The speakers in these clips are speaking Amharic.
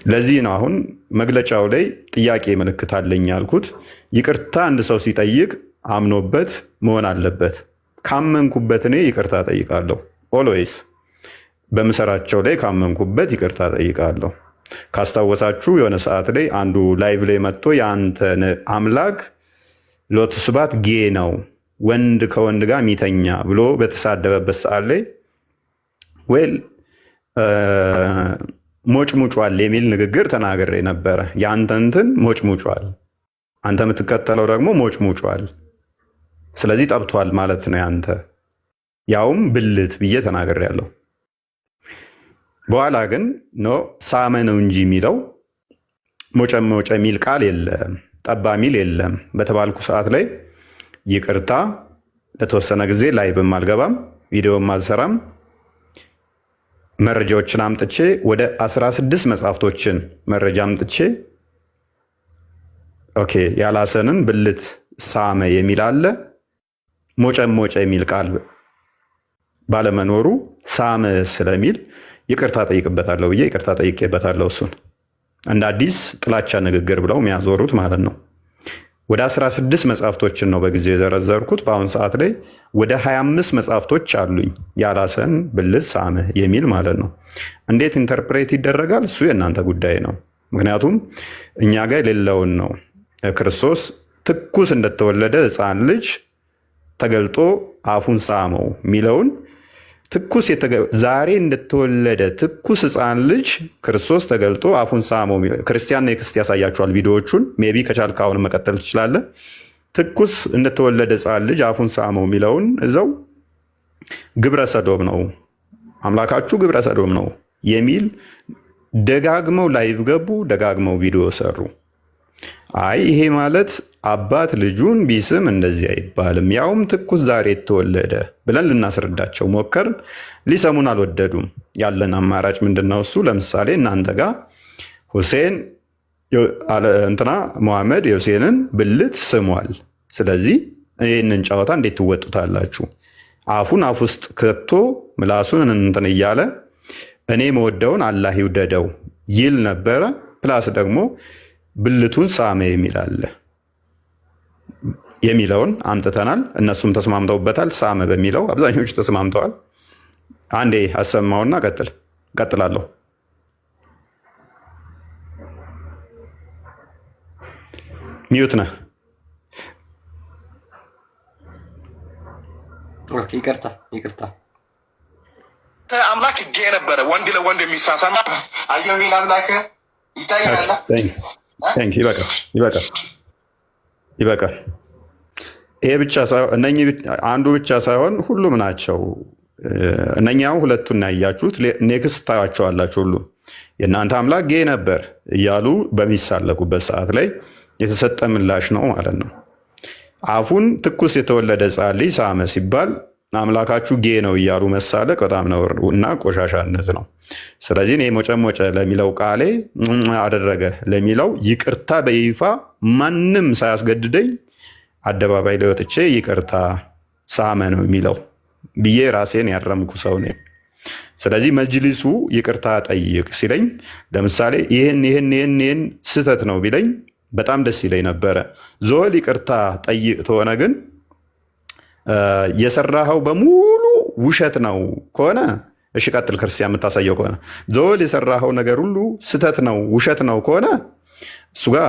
ለዚህ ነው አሁን መግለጫው ላይ ጥያቄ ምልክት አለኝ ያልኩት። ይቅርታ አንድ ሰው ሲጠይቅ አምኖበት መሆን አለበት። ካመንኩበት እኔ ይቅርታ ጠይቃለሁ። ኦልዌይስ በምሰራቸው ላይ ካመንኩበት ይቅርታ ጠይቃለሁ። ካስታወሳችሁ የሆነ ሰዓት ላይ አንዱ ላይቭ ላይ መጥቶ የአንተን አምላክ ሎቱ ስብሐት ጌ ነው ወንድ ከወንድ ጋር ሚተኛ ብሎ በተሳደበበት ሰዓት ላይ ዌል ሞጭሙጯል የሚል ንግግር ተናግሬ ነበረ። የአንተ እንትን ሞጭሙጯል፣ አንተ የምትከተለው ደግሞ ሞጭሙጯል። ስለዚህ ጠብቷል ማለት ነው ያንተ፣ ያውም ብልት ብዬ ተናግሬያለሁ። በኋላ ግን ኖ ሳመ ነው እንጂ የሚለው ሞጨ የሚል ቃል የለም፣ ጠባ ሚል የለም በተባልኩ ሰዓት ላይ ይቅርታ ለተወሰነ ጊዜ ላይቭም አልገባም፣ ቪዲዮም አልሰራም። መረጃዎችን አምጥቼ ወደ 16 መጽሐፍቶችን መረጃ አምጥቼ ኦኬ ያላሰንን ብልት ሳመ የሚል አለ፣ ሞጨ የሚል ቃል ባለመኖሩ ሳመ ስለሚል ይቅርታ ጠይቅበታለሁ ብዬ ይቅርታ ጠይቄበታለሁ። እሱን እንደ አዲስ ጥላቻ ንግግር ብለው የሚያዞሩት ማለት ነው። ወደ 16 መጽሐፍቶችን ነው በጊዜ የዘረዘርኩት። በአሁን ሰዓት ላይ ወደ 25 መጽሐፍቶች አሉኝ ያላሰን ብልት ሳመ የሚል ማለት ነው። እንዴት ኢንተርፕሬት ይደረጋል? እሱ የእናንተ ጉዳይ ነው። ምክንያቱም እኛ ጋር የሌለውን ነው። ክርስቶስ ትኩስ እንደተወለደ ሕፃን ልጅ ተገልጦ አፉን ሳመው የሚለውን ትኩስ ዛሬ እንደተወለደ ትኩስ ሕፃን ልጅ ክርስቶስ ተገልጦ አፉን ሳመው። ክርስቲያን ኔክስት ያሳያችኋል ቪዲዮዎቹን። ሜቢ ከቻልክ አሁን መቀጠል ትችላለህ። ትኩስ እንደተወለደ ሕፃን ልጅ አፉን ሳመው የሚለውን እዛው ግብረ ሰዶም ነው አምላካችሁ ግብረ ሰዶም ነው የሚል ደጋግመው ላይቭ ገቡ፣ ደጋግመው ቪዲዮ ሰሩ። አይ ይሄ ማለት አባት ልጁን ቢስም እንደዚህ አይባልም፣ ያውም ትኩስ ዛሬ የተወለደ ብለን ልናስረዳቸው ሞከርን። ሊሰሙን አልወደዱም። ያለን አማራጭ ምንድነው? እሱ ለምሳሌ እናንተ ጋር ሁሴን እንትና መሐመድ የሁሴንን ብልት ስሟል። ስለዚህ ይህንን ጨዋታ እንዴት ትወጡታላችሁ? አፉን አፍ ውስጥ ከቶ ምላሱን እንትን እያለ እኔ መወደውን አላህ ይውደደው ይል ነበረ። ፕላስ ደግሞ ብልቱን ሳመ የሚለውን አምጥተናል። እነሱም ተስማምተውበታል። ሳመ በሚለው አብዛኞቹ ተስማምተዋል። አንዴ አሰማውና ቀጥላለሁ። ሚዩት ነህ? ይቅርታ አምላክ ጌ ነበረ፣ ወንድ ለወንድ የሚሳሳም አየሁ ይል አምላክ ይታያል። ይበቃል። ይሄ ብቻ ሳይሆን እነኚህ አንዱ ብቻ ሳይሆን ሁሉም ናቸው። እነኛው ሁለቱን ያያችሁት ኔክስት ታያቸዋላችሁ። ሁሉ የእናንተ አምላክ ጌ ነበር እያሉ በሚሳለቁበት ሰዓት ላይ የተሰጠ ምላሽ ነው ማለት ነው። አፉን ትኩስ የተወለደ ሕፃን ልጅ ሳመ ሲባል አምላካችሁ ጌ ነው እያሉ መሳለቅ በጣም ነውር እና ቆሻሻነት ነው። ስለዚህ እኔ ሞጨ ለሚለው ቃሌ አደረገ ለሚለው ይቅርታ በይፋ ማንም ሳያስገድደኝ አደባባይ ላይ ወጥቼ ይቅርታ ሳመ ነው የሚለው ብዬ ራሴን ያረምኩ ሰው ነኝ። ስለዚህ መጅሊሱ ይቅርታ ጠይቅ ሲለኝ ለምሳሌ ይህን ስህተት ነው ቢለኝ በጣም ደስ ይለኝ ነበረ። ዞል ይቅርታ ጠይቅ ተሆነ ግን የሰራኸው በሙሉ ውሸት ነው ከሆነ እሺ ቀጥል። ክርስቲያን የምታሳየው ከሆነ ዞል የሰራኸው ነገር ሁሉ ስህተት ነው ውሸት ነው ከሆነ እሱ ጋር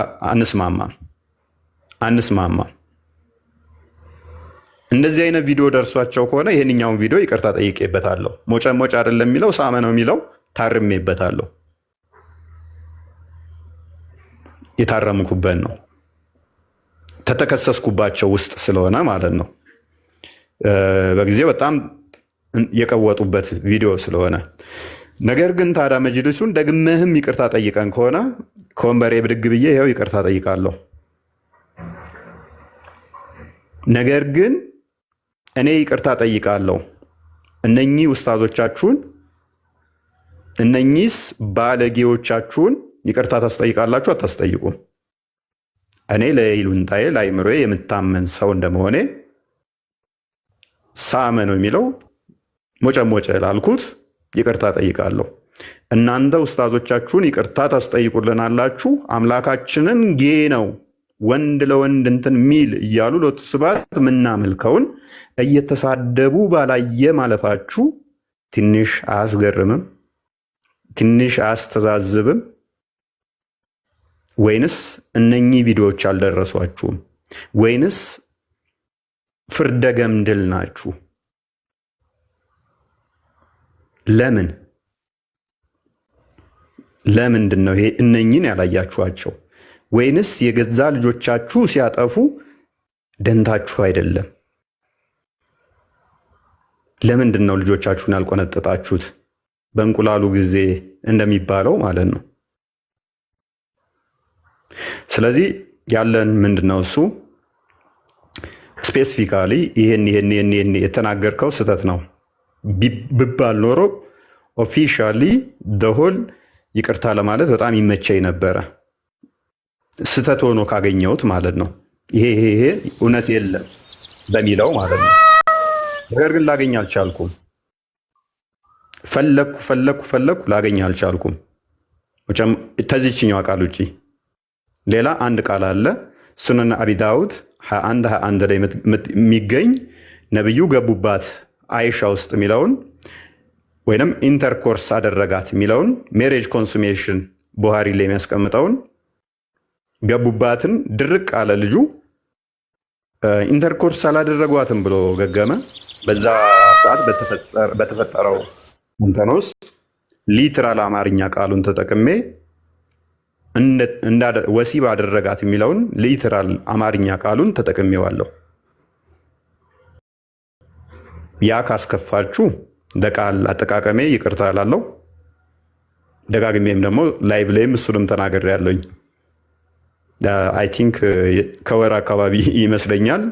አንስማማም። እንደዚህ አይነት ቪዲዮ ደርሷቸው ከሆነ ይህንኛውን ቪዲዮ ይቅርታ ጠይቄበታለሁ። ሞጨ አይደለም የሚለው ሳመ ነው የሚለው ታርሜበታለሁ። የታረምኩበት ነው ተተከሰስኩባቸው ውስጥ ስለሆነ ማለት ነው። በጊዜው በጣም የቀወጡበት ቪዲዮ ስለሆነ። ነገር ግን ታዲያ መጅልሱን ደግመህም ይቅርታ ጠይቀን ከሆነ ከወንበሬ ብድግ ብዬ ይኸው ይቅርታ ጠይቃለሁ። ነገር ግን እኔ ይቅርታ ጠይቃለሁ፣ እነኚህ ውስታዞቻችሁን እነኚህስ ባለጌዎቻችሁን ይቅርታ ታስጠይቃላችሁ አታስጠይቁም? እኔ ለይሉንታዬ ለአይምሮዬ የምታመን ሰው እንደመሆኔ ሳመ ነው የሚለው ሞጨ ላልኩት ይቅርታ ጠይቃለሁ። እናንተ ኡስታዞቻችሁን ይቅርታ ታስጠይቁልናላችሁ። አምላካችንን ጌ ነው ወንድ ለወንድ እንትን ሚል እያሉ ሎቱ ስብሐት ምናመልከውን እየተሳደቡ ባላየ ማለፋችሁ ትንሽ አያስገርምም? ትንሽ አያስተዛዝብም? ወይንስ እነኚህ ቪዲዮዎች አልደረሷችሁም? ወይንስ ፍርደ ገምድል ናችሁ? ለምንድን ነው ይሄ እነኚህን ያላያችኋቸው? ወይንስ የገዛ ልጆቻችሁ ሲያጠፉ ደንታችሁ አይደለም? ለምንድን ነው ልጆቻችሁን ያልቆነጠጣችሁት? በእንቁላሉ ጊዜ እንደሚባለው ማለት ነው። ስለዚህ ያለን ምንድነው እሱ ስፔሲፊካሊ ይሄን የተናገርከው ስህተት ነው ብባል ኖሮ ኦፊሻሊ ደሆል ይቅርታ ለማለት በጣም ይመቸኝ ነበረ፣ ስህተት ሆኖ ካገኘሁት ማለት ነው። ይሄ እውነት የለም በሚለው ማለት ነው። ነገር ግን ላገኝ አልቻልኩም። ፈለኩ ላገኝ አልቻልኩም። ከዚችኛዋ ቃል ውጪ ሌላ አንድ ቃል አለ። ሱነን አቢ ዳውድ 21 ላይ የሚገኝ ነብዩ ገቡባት አይሻ ውስጥ የሚለውን ወይንም ኢንተርኮርስ አደረጋት የሚለውን ሜሬጅ ኮንሱሜሽን ቡሃሪ ላይ የሚያስቀምጠውን ገቡባትን ድርቅ አለ ልጁ። ኢንተርኮርስ አላደረጓትም ብሎ ገገመ። በዛ ሰዓት በተፈጠረው እንትን ውስጥ ሊትራል አማርኛ ቃሉን ተጠቅሜ ወሲብ አደረጋት የሚለውን ሊትራል አማርኛ ቃሉን ተጠቅሜዋለሁ። ያ ካስከፋችሁ ለቃል አጠቃቀሜ ይቅርታ እላለሁ። ደጋግሜም ደግሞ ላይቭ ላይም እሱንም ተናገር ያለኝ አይ ቲንክ ከወር አካባቢ ይመስለኛል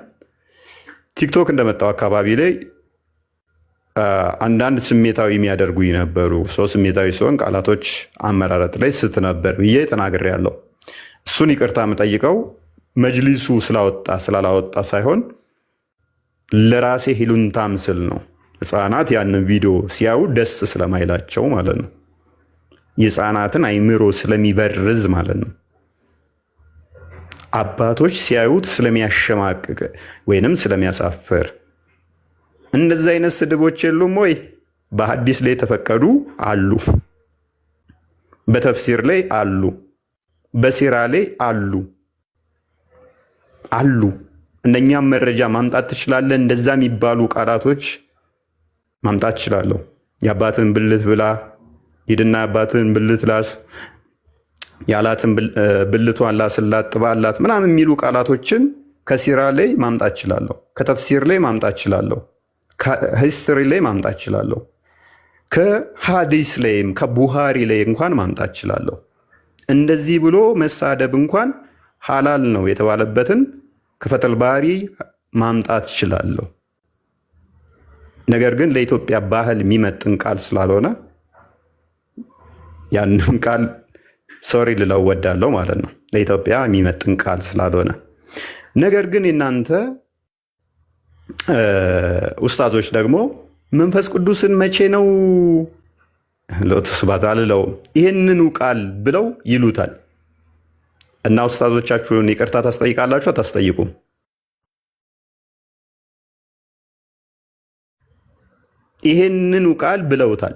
ቲክቶክ እንደመጣው አካባቢ ላይ አንዳንድ ስሜታዊ የሚያደርጉኝ ነበሩ። ሰው ስሜታዊ ሲሆን ቃላቶች አመራረጥ ላይ ስት ነበር ብዬ ተናግሬ ያለው። እሱን ይቅርታ የምጠይቀው መጅሊሱ ስላላወጣ ሳይሆን ለራሴ ሂሉንታ ምስል ነው። ህፃናት ያንን ቪዲዮ ሲያዩ ደስ ስለማይላቸው ማለት ነው። የህፃናትን አይምሮ ስለሚበርዝ ማለት ነው። አባቶች ሲያዩት ስለሚያሸማቅቅ ወይንም ስለሚያሳፍር። እንደዚህ አይነት ስድቦች የሉም ወይ? በሐዲስ ላይ የተፈቀዱ አሉ፣ በተፍሲር ላይ አሉ፣ በሲራ ላይ አሉ። እነኛም መረጃ ማምጣት ትችላለህ። እንደዛ የሚባሉ ቃላቶች ማምጣት ትችላለህ። የአባትን ብልት ብላ ሂድና የአባትን ብልት ላስ፣ ያላትን ብልቷን ላስላት ጥባላት ምናምን የሚሉ ቃላቶችን ከሲራ ላይ ማምጣት እችላለሁ፣ ከተፍሲር ላይ ማምጣት እችላለሁ፣ ከሂስትሪ ላይ ማምጣት እችላለሁ፣ ከሐዲስ ላይም ከቡሃሪ ላይ እንኳን ማምጣት እችላለሁ። እንደዚህ ብሎ መሳደብ እንኳን ሐላል ነው የተባለበትን ከፈተል ባሪ ማምጣት እችላለሁ። ነገር ግን ለኢትዮጵያ ባህል የሚመጥን ቃል ስላልሆነ ያንን ቃል ሶሪ ልለው ወዳለው ማለት ነው። ለኢትዮጵያ የሚመጥን ቃል ስላልሆነ። ነገር ግን እናንተ ኡስታዞች ደግሞ መንፈስ ቅዱስን መቼ ነው ሎቱ ስብሐት አልለውም ይህንኑ ቃል ብለው ይሉታል። እና ኡስታዞቻችሁን ይቅርታ ታስጠይቃላችሁ አታስጠይቁም? ይህንኑ ቃል ብለውታል።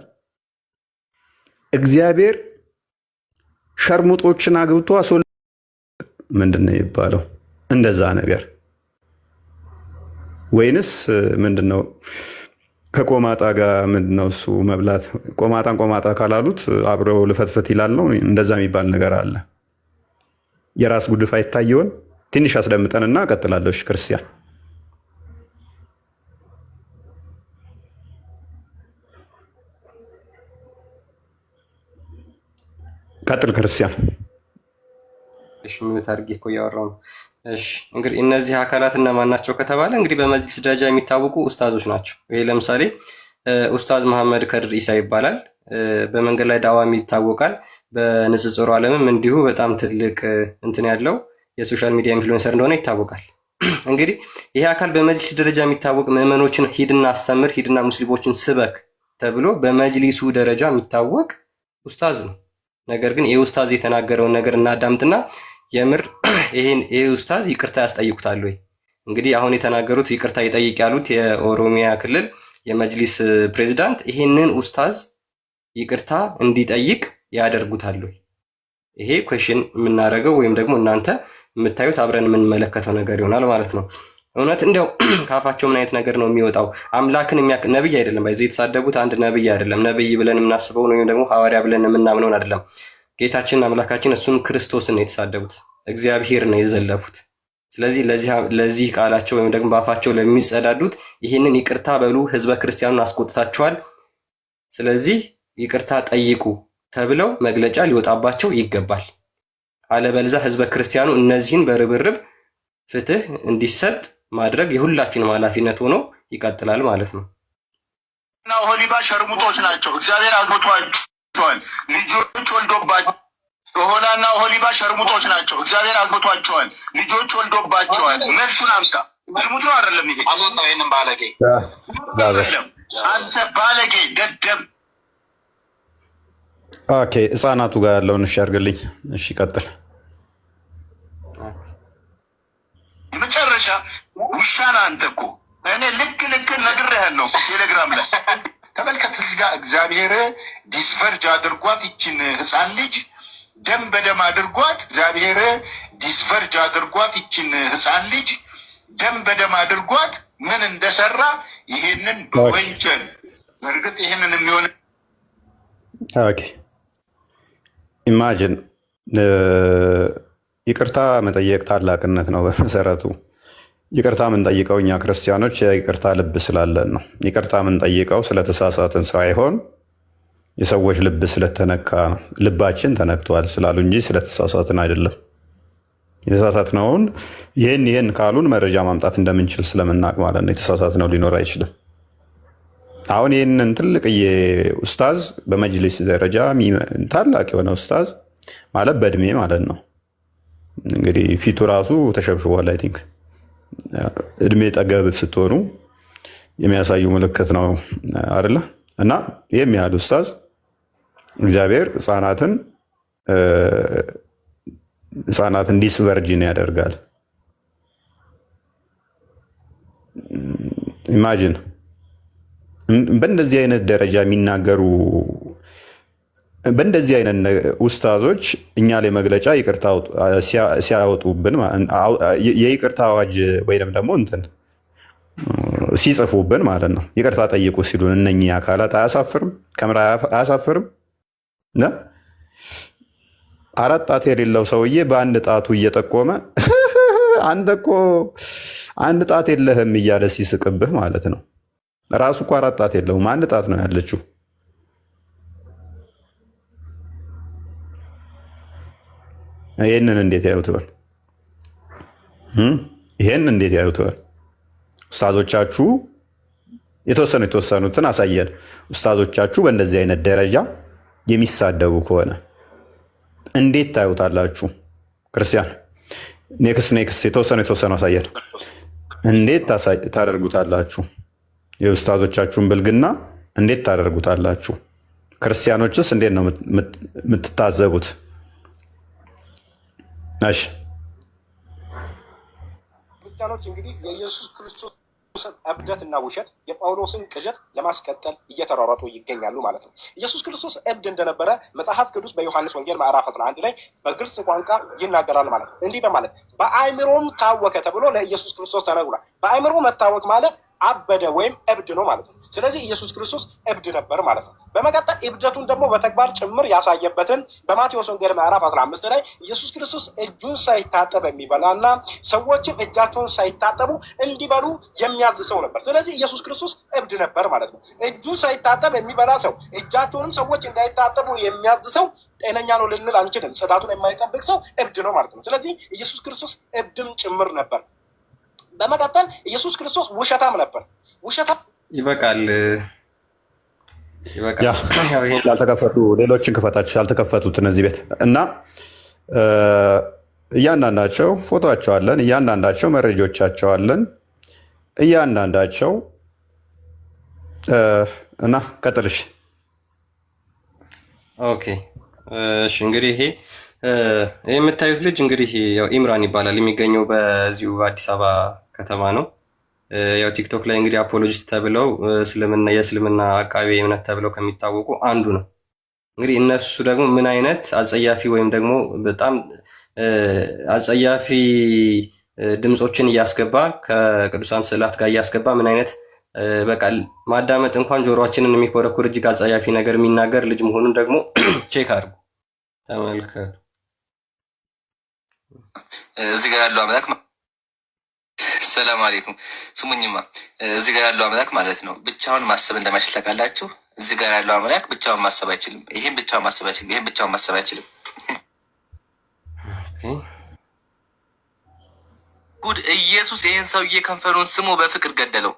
እግዚአብሔር ሸርሙጦችን አግብቶ ምንድን ነው የሚባለው? እንደዛ ነገር ወይንስ ምንድን ነው? ከቆማጣ ጋር ምንድን ነው እሱ መብላት? ቆማጣ ካላሉት አብረው ልፈትፈት ይላል ነው። እንደዛ የሚባል ነገር አለ። የራስ ጉድፍ አይታየውን? ትንሽ አስደምጠንና እቀጥላለሁ። ክርስቲያን ቀጥል። ክርስቲያን እሺ፣ ምን ታርጌ እኮ እያወራሁ ነው። እሺ፣ እንግዲህ እነዚህ አካላት እነማን ናቸው ከተባለ እንግዲህ በመጅሊስ ደረጃ የሚታወቁ ኡስታዞች ናቸው። ይሄ ለምሳሌ ኡስታዝ መሐመድ ከድር ኢሳ ይባላል። በመንገድ ላይ ዳዋም ይታወቃል። በንጽጽሩ ዓለምም እንዲሁ በጣም ትልቅ እንትን ያለው የሶሻል ሚዲያ ኢንፍሉዌንሰር እንደሆነ ይታወቃል። እንግዲህ ይሄ አካል በመጅሊስ ደረጃ የሚታወቅ ምዕመኖችን ሂድና አስተምር፣ ሂድና ሙስሊሞችን ስበክ ተብሎ በመጅሊሱ ደረጃ የሚታወቅ ኡስታዝ ነው። ነገር ግን ይህ ኡስታዝ የተናገረውን ነገር እናዳምጥና የምር ይሄ ኡስታዝ ይቅርታ ያስጠይቁታል ወይ? እንግዲህ አሁን የተናገሩት ይቅርታ ይጠይቅ ያሉት የኦሮሚያ ክልል የመጅሊስ ፕሬዝዳንት ይሄንን ኡስታዝ ይቅርታ እንዲጠይቅ ያደርጉታል ወይ? ይሄ ኩዌሽን የምናደርገው ወይም ደግሞ እናንተ የምታዩት አብረን የምንመለከተው ነገር ይሆናል ማለት ነው። እውነት እንዲያው ካፋቸው ምን አይነት ነገር ነው የሚወጣው? አምላክን የሚያክል ነብይ አይደለም። ባይዘ የተሳደቡት አንድ ነብይ አይደለም። ነብይ ብለን የምናስበውን ወይም ደግሞ ሐዋርያ ብለን የምናምነውን አይደለም። ጌታችን አምላካችን እሱም ክርስቶስን ነው የተሳደቡት፣ እግዚአብሔር ነው የዘለፉት። ስለዚህ ለዚህ ቃላቸው ወይም ደግሞ በአፋቸው ለሚጸዳዱት ይህንን ይቅርታ በሉ፣ ህዝበ ክርስቲያኑን አስቆጥታችኋል፣ ስለዚህ ይቅርታ ጠይቁ ተብለው መግለጫ ሊወጣባቸው ይገባል። አለበለዚያ ህዝበ ክርስቲያኑ እነዚህን በርብርብ ፍትህ እንዲሰጥ ማድረግ የሁላችንም ኃላፊነት ሆኖ ይቀጥላል ማለት ነው። እና ኦሆሊባ ሸርሙጦች ናቸው። እግዚአብሔር አግብቷቸዋል፣ ልጆች ወልዶባቸዋል። ኦሆላና ኦሆሊባ ሸርሙጦች ናቸው። እግዚአብሔር አግብቷቸዋል፣ ልጆች ወልዶባቸዋል። መልሱን አምጣ። ስሙት ነው አይደለም? ይሄ አስወጣው። ይሄንን ባለጌ አንተ ባለጌ ደደብ። ኦኬ፣ ህፃናቱ ጋር ያለውን እሺ አድርግልኝ። እሺ ቀጥል። መጨረሻ ውሻና አንተ እኮ እኔ ልክ ነግሬሃለሁ። ቴሌግራም ላይ ተመልከት። እዚህ ጋር እግዚአብሔር ዲስቨርጅ አድርጓት ይችን ህፃን ልጅ ደም በደም አድርጓት። እግዚአብሔር ዲስቨርጅ አድርጓት ይችን ህፃን ልጅ ደም በደም አድርጓት ምን እንደሰራ ይሄንን በወንጀል በእርግጥ ይሄንን የሚሆን ኢማጂን ይቅርታ መጠየቅ ታላቅነት ነው። በመሰረቱ ይቅርታ የምንጠይቀው እኛ ክርስቲያኖች የይቅርታ ልብ ስላለን ነው። ይቅርታ የምንጠይቀው ስለተሳሳትን ሳይሆን የሰዎች ልብ ስለተነካ ነው። ልባችን ተነክቷል ስላሉ እንጂ ስለተሳሳትን አይደለም። የተሳሳትነውን ይህን ካሉን መረጃ ማምጣት እንደምንችል ስለምናውቅ ማለት ነው። የተሳሳትነው ሊኖር አይችልም። አሁን ይህንን ትልቅዬ ኡስታዝ በመጅሊስ ደረጃ ታላቅ የሆነ ኡስታዝ ማለት በእድሜ ማለት ነው እንግዲህ ፊቱ ራሱ ተሸብሽቧል። አይ ቲንክ እድሜ ጠገብ ስትሆኑ የሚያሳዩ ምልክት ነው አይደለ? እና ይህም ያህል ኡስታዝ እግዚአብሔር ህፃናትን ዲስቨርጅን ያደርጋል። ኢማጂን በእንደዚህ አይነት ደረጃ የሚናገሩ በእንደዚህ አይነት ኡስታዞች እኛ ላይ መግለጫ ይቅርታ ሲያወጡብን የይቅርታ አዋጅ ወይም ደግሞ እንትን ሲጽፉብን ማለት ነው። ይቅርታ ጠይቁ ሲሉን እነኚህ አካላት አያሳፍርም? ከምራ አያሳፍርም? አራት ጣት የሌለው ሰውዬ በአንድ ጣቱ እየጠቆመ አንተ እኮ አንድ ጣት የለህም እያለ ሲስቅብህ ማለት ነው። ራሱ እኮ አራት ጣት የለውም፣ አንድ ጣት ነው ያለችው። ይህንን እንዴት ያዩትዋል? ይህን እንዴት ያዩትዋል? ኡስታዞቻችሁ የተወሰኑትን አሳየን። ኡስታዞቻችሁ በእንደዚህ አይነት ደረጃ የሚሳደቡ ከሆነ እንዴት ታዩታላችሁ? ክርስቲያን ኔክስት የተወሰኑ አሳየን። እንዴት ታደርጉታላችሁ? የኡስታዞቻችሁን ብልግና እንዴት ታደርጉታላችሁ? ክርስቲያኖችስ እንዴት ነው የምትታዘቡት? እሺ ክርስቲያኖች እንግዲህ የኢየሱስ ክርስቶስ እብደትና ውሸት የጳውሎስን ቅዠት ለማስቀጠል እየተሯሯጡ ይገኛሉ ማለት ነው። ኢየሱስ ክርስቶስ እብድ እንደነበረ መጽሐፍ ቅዱስ በዮሐንስ ወንጌል ምዕራፍ 11 ላይ በግልጽ ቋንቋ ይናገራል ማለት ነው። እንዲህ በማለት በአእምሮም ታወከ ተብሎ ለኢየሱስ ክርስቶስ ተነግሯል። በአእምሮ መታወክ ማለት አበደ ወይም እብድ ነው ማለት ነው። ስለዚህ ኢየሱስ ክርስቶስ እብድ ነበር ማለት ነው። በመቀጠል እብደቱን ደግሞ በተግባር ጭምር ያሳየበትን በማቴዎስ ወንጌል ምዕራፍ 15 ላይ ኢየሱስ ክርስቶስ እጁን ሳይታጠብ የሚበላና ሰዎችም እጃቸውን ሳይታጠቡ እንዲበሉ የሚያዝ ሰው ነበር። ስለዚህ ኢየሱስ ክርስቶስ እብድ ነበር ማለት ነው። እጁን ሳይታጠብ የሚበላ ሰው፣ እጃቸውንም ሰዎች እንዳይታጠቡ የሚያዝ ሰው ጤነኛ ነው ልንል አንችልም። ጽዳቱን የማይጠብቅ ሰው እብድ ነው ማለት ነው። ስለዚህ ኢየሱስ ክርስቶስ እብድም ጭምር ነበር። በመቀጠል ኢየሱስ ክርስቶስ ውሸታም ነበር። ውሸታም ይበቃል። ያልተከፈቱ ሌሎችን ክፈታቸው፣ ያልተከፈቱት እነዚህ ቤት እና እያንዳንዳቸው ፎቶቸው አለን፣ እያንዳንዳቸው መረጃዎቻቸው አለን፣ እያንዳንዳቸው እና ቀጥልሽ ኦኬ እሺ እንግዲህ ይሄ የምታዩት ልጅ እንግዲህ ያው ኢምራን ይባላል። የሚገኘው በዚሁ አዲስ አበባ ከተማ ነው። ያው ቲክቶክ ላይ እንግዲህ አፖሎጂስት ተብለው የእስልምና አቃቤ እምነት ተብለው ከሚታወቁ አንዱ ነው። እንግዲህ እነሱ ደግሞ ምን አይነት አጸያፊ ወይም ደግሞ በጣም አጸያፊ ድምፆችን እያስገባ ከቅዱሳን ስዕላት ጋር እያስገባ ምን አይነት በቃ ማዳመጥ እንኳን ጆሮአችንን የሚኮረኩር እጅግ አጸያፊ ነገር የሚናገር ልጅ መሆኑን ደግሞ ቼክ አድርጉ፣ ተመልከቱ። እዚህ ጋር ያለው አምላክ ሰላም አለይኩም። ስሙኝማ እዚህ ጋር ያለው አምላክ ማለት ነው ብቻውን ማሰብ እንደማይችል ታውቃላችሁ። እዚህ ጋር ያለው አምላክ ብቻውን ማሰብ አይችልም። ይሄን ብቻውን ማሰብ አይችልም። ይሄን ብቻውን ማሰብ አይችልም። ጉድ! ኢየሱስ ይሄን ሰውዬ ከንፈሩን ስሞ በፍቅር ገደለው።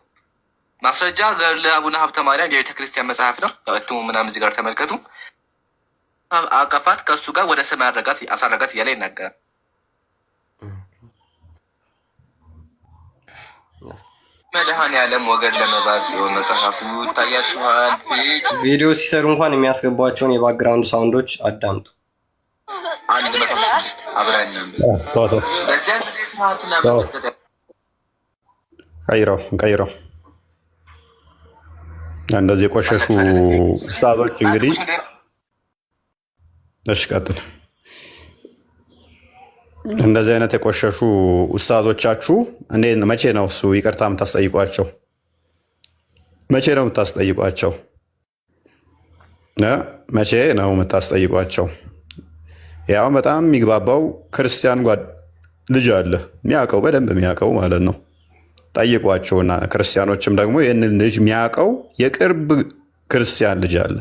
ማስረጃ ለአቡነ ሀብተ ማርያም የቤተ ክርስቲያን መጽሐፍ ነው። እትሙ ምናምን እዚህ ጋር ተመልከቱ። አቀፋት ከእሱ ጋር ወደ ሰማይ አሳረጋት እያለ ይናገራል። መድኃኔዓለም ወገን ለመባል ሲሆን መጽሐፉ ይታያችኋል። ቪዲዮ ሲሰሩ እንኳን የሚያስገቧቸውን የባክግራውንድ ሳውንዶች አዳምጡ። 106 አብራኝ በዚያን ጊዜ ፍርሃቱን ቀይረው እንደዚህ የቆሸሹ ኡስታዞች እንግዲህ እሺ ቀጥል። እንደዚህ አይነት የቆሸሹ ኡስታዞቻችሁ መቼ ነው እሱ ይቅርታ የምታስጠይቋቸው? መቼ ነው የምታስጠይቋቸው? መቼ ነው የምታስጠይቋቸው? ያው በጣም የሚግባባው ክርስቲያን ልጅ አለ የሚያውቀው በደንብ የሚያውቀው ማለት ነው። ጠይቋቸውና ክርስቲያኖችም ደግሞ ይህንን ልጅ የሚያውቀው የቅርብ ክርስቲያን ልጅ አለ።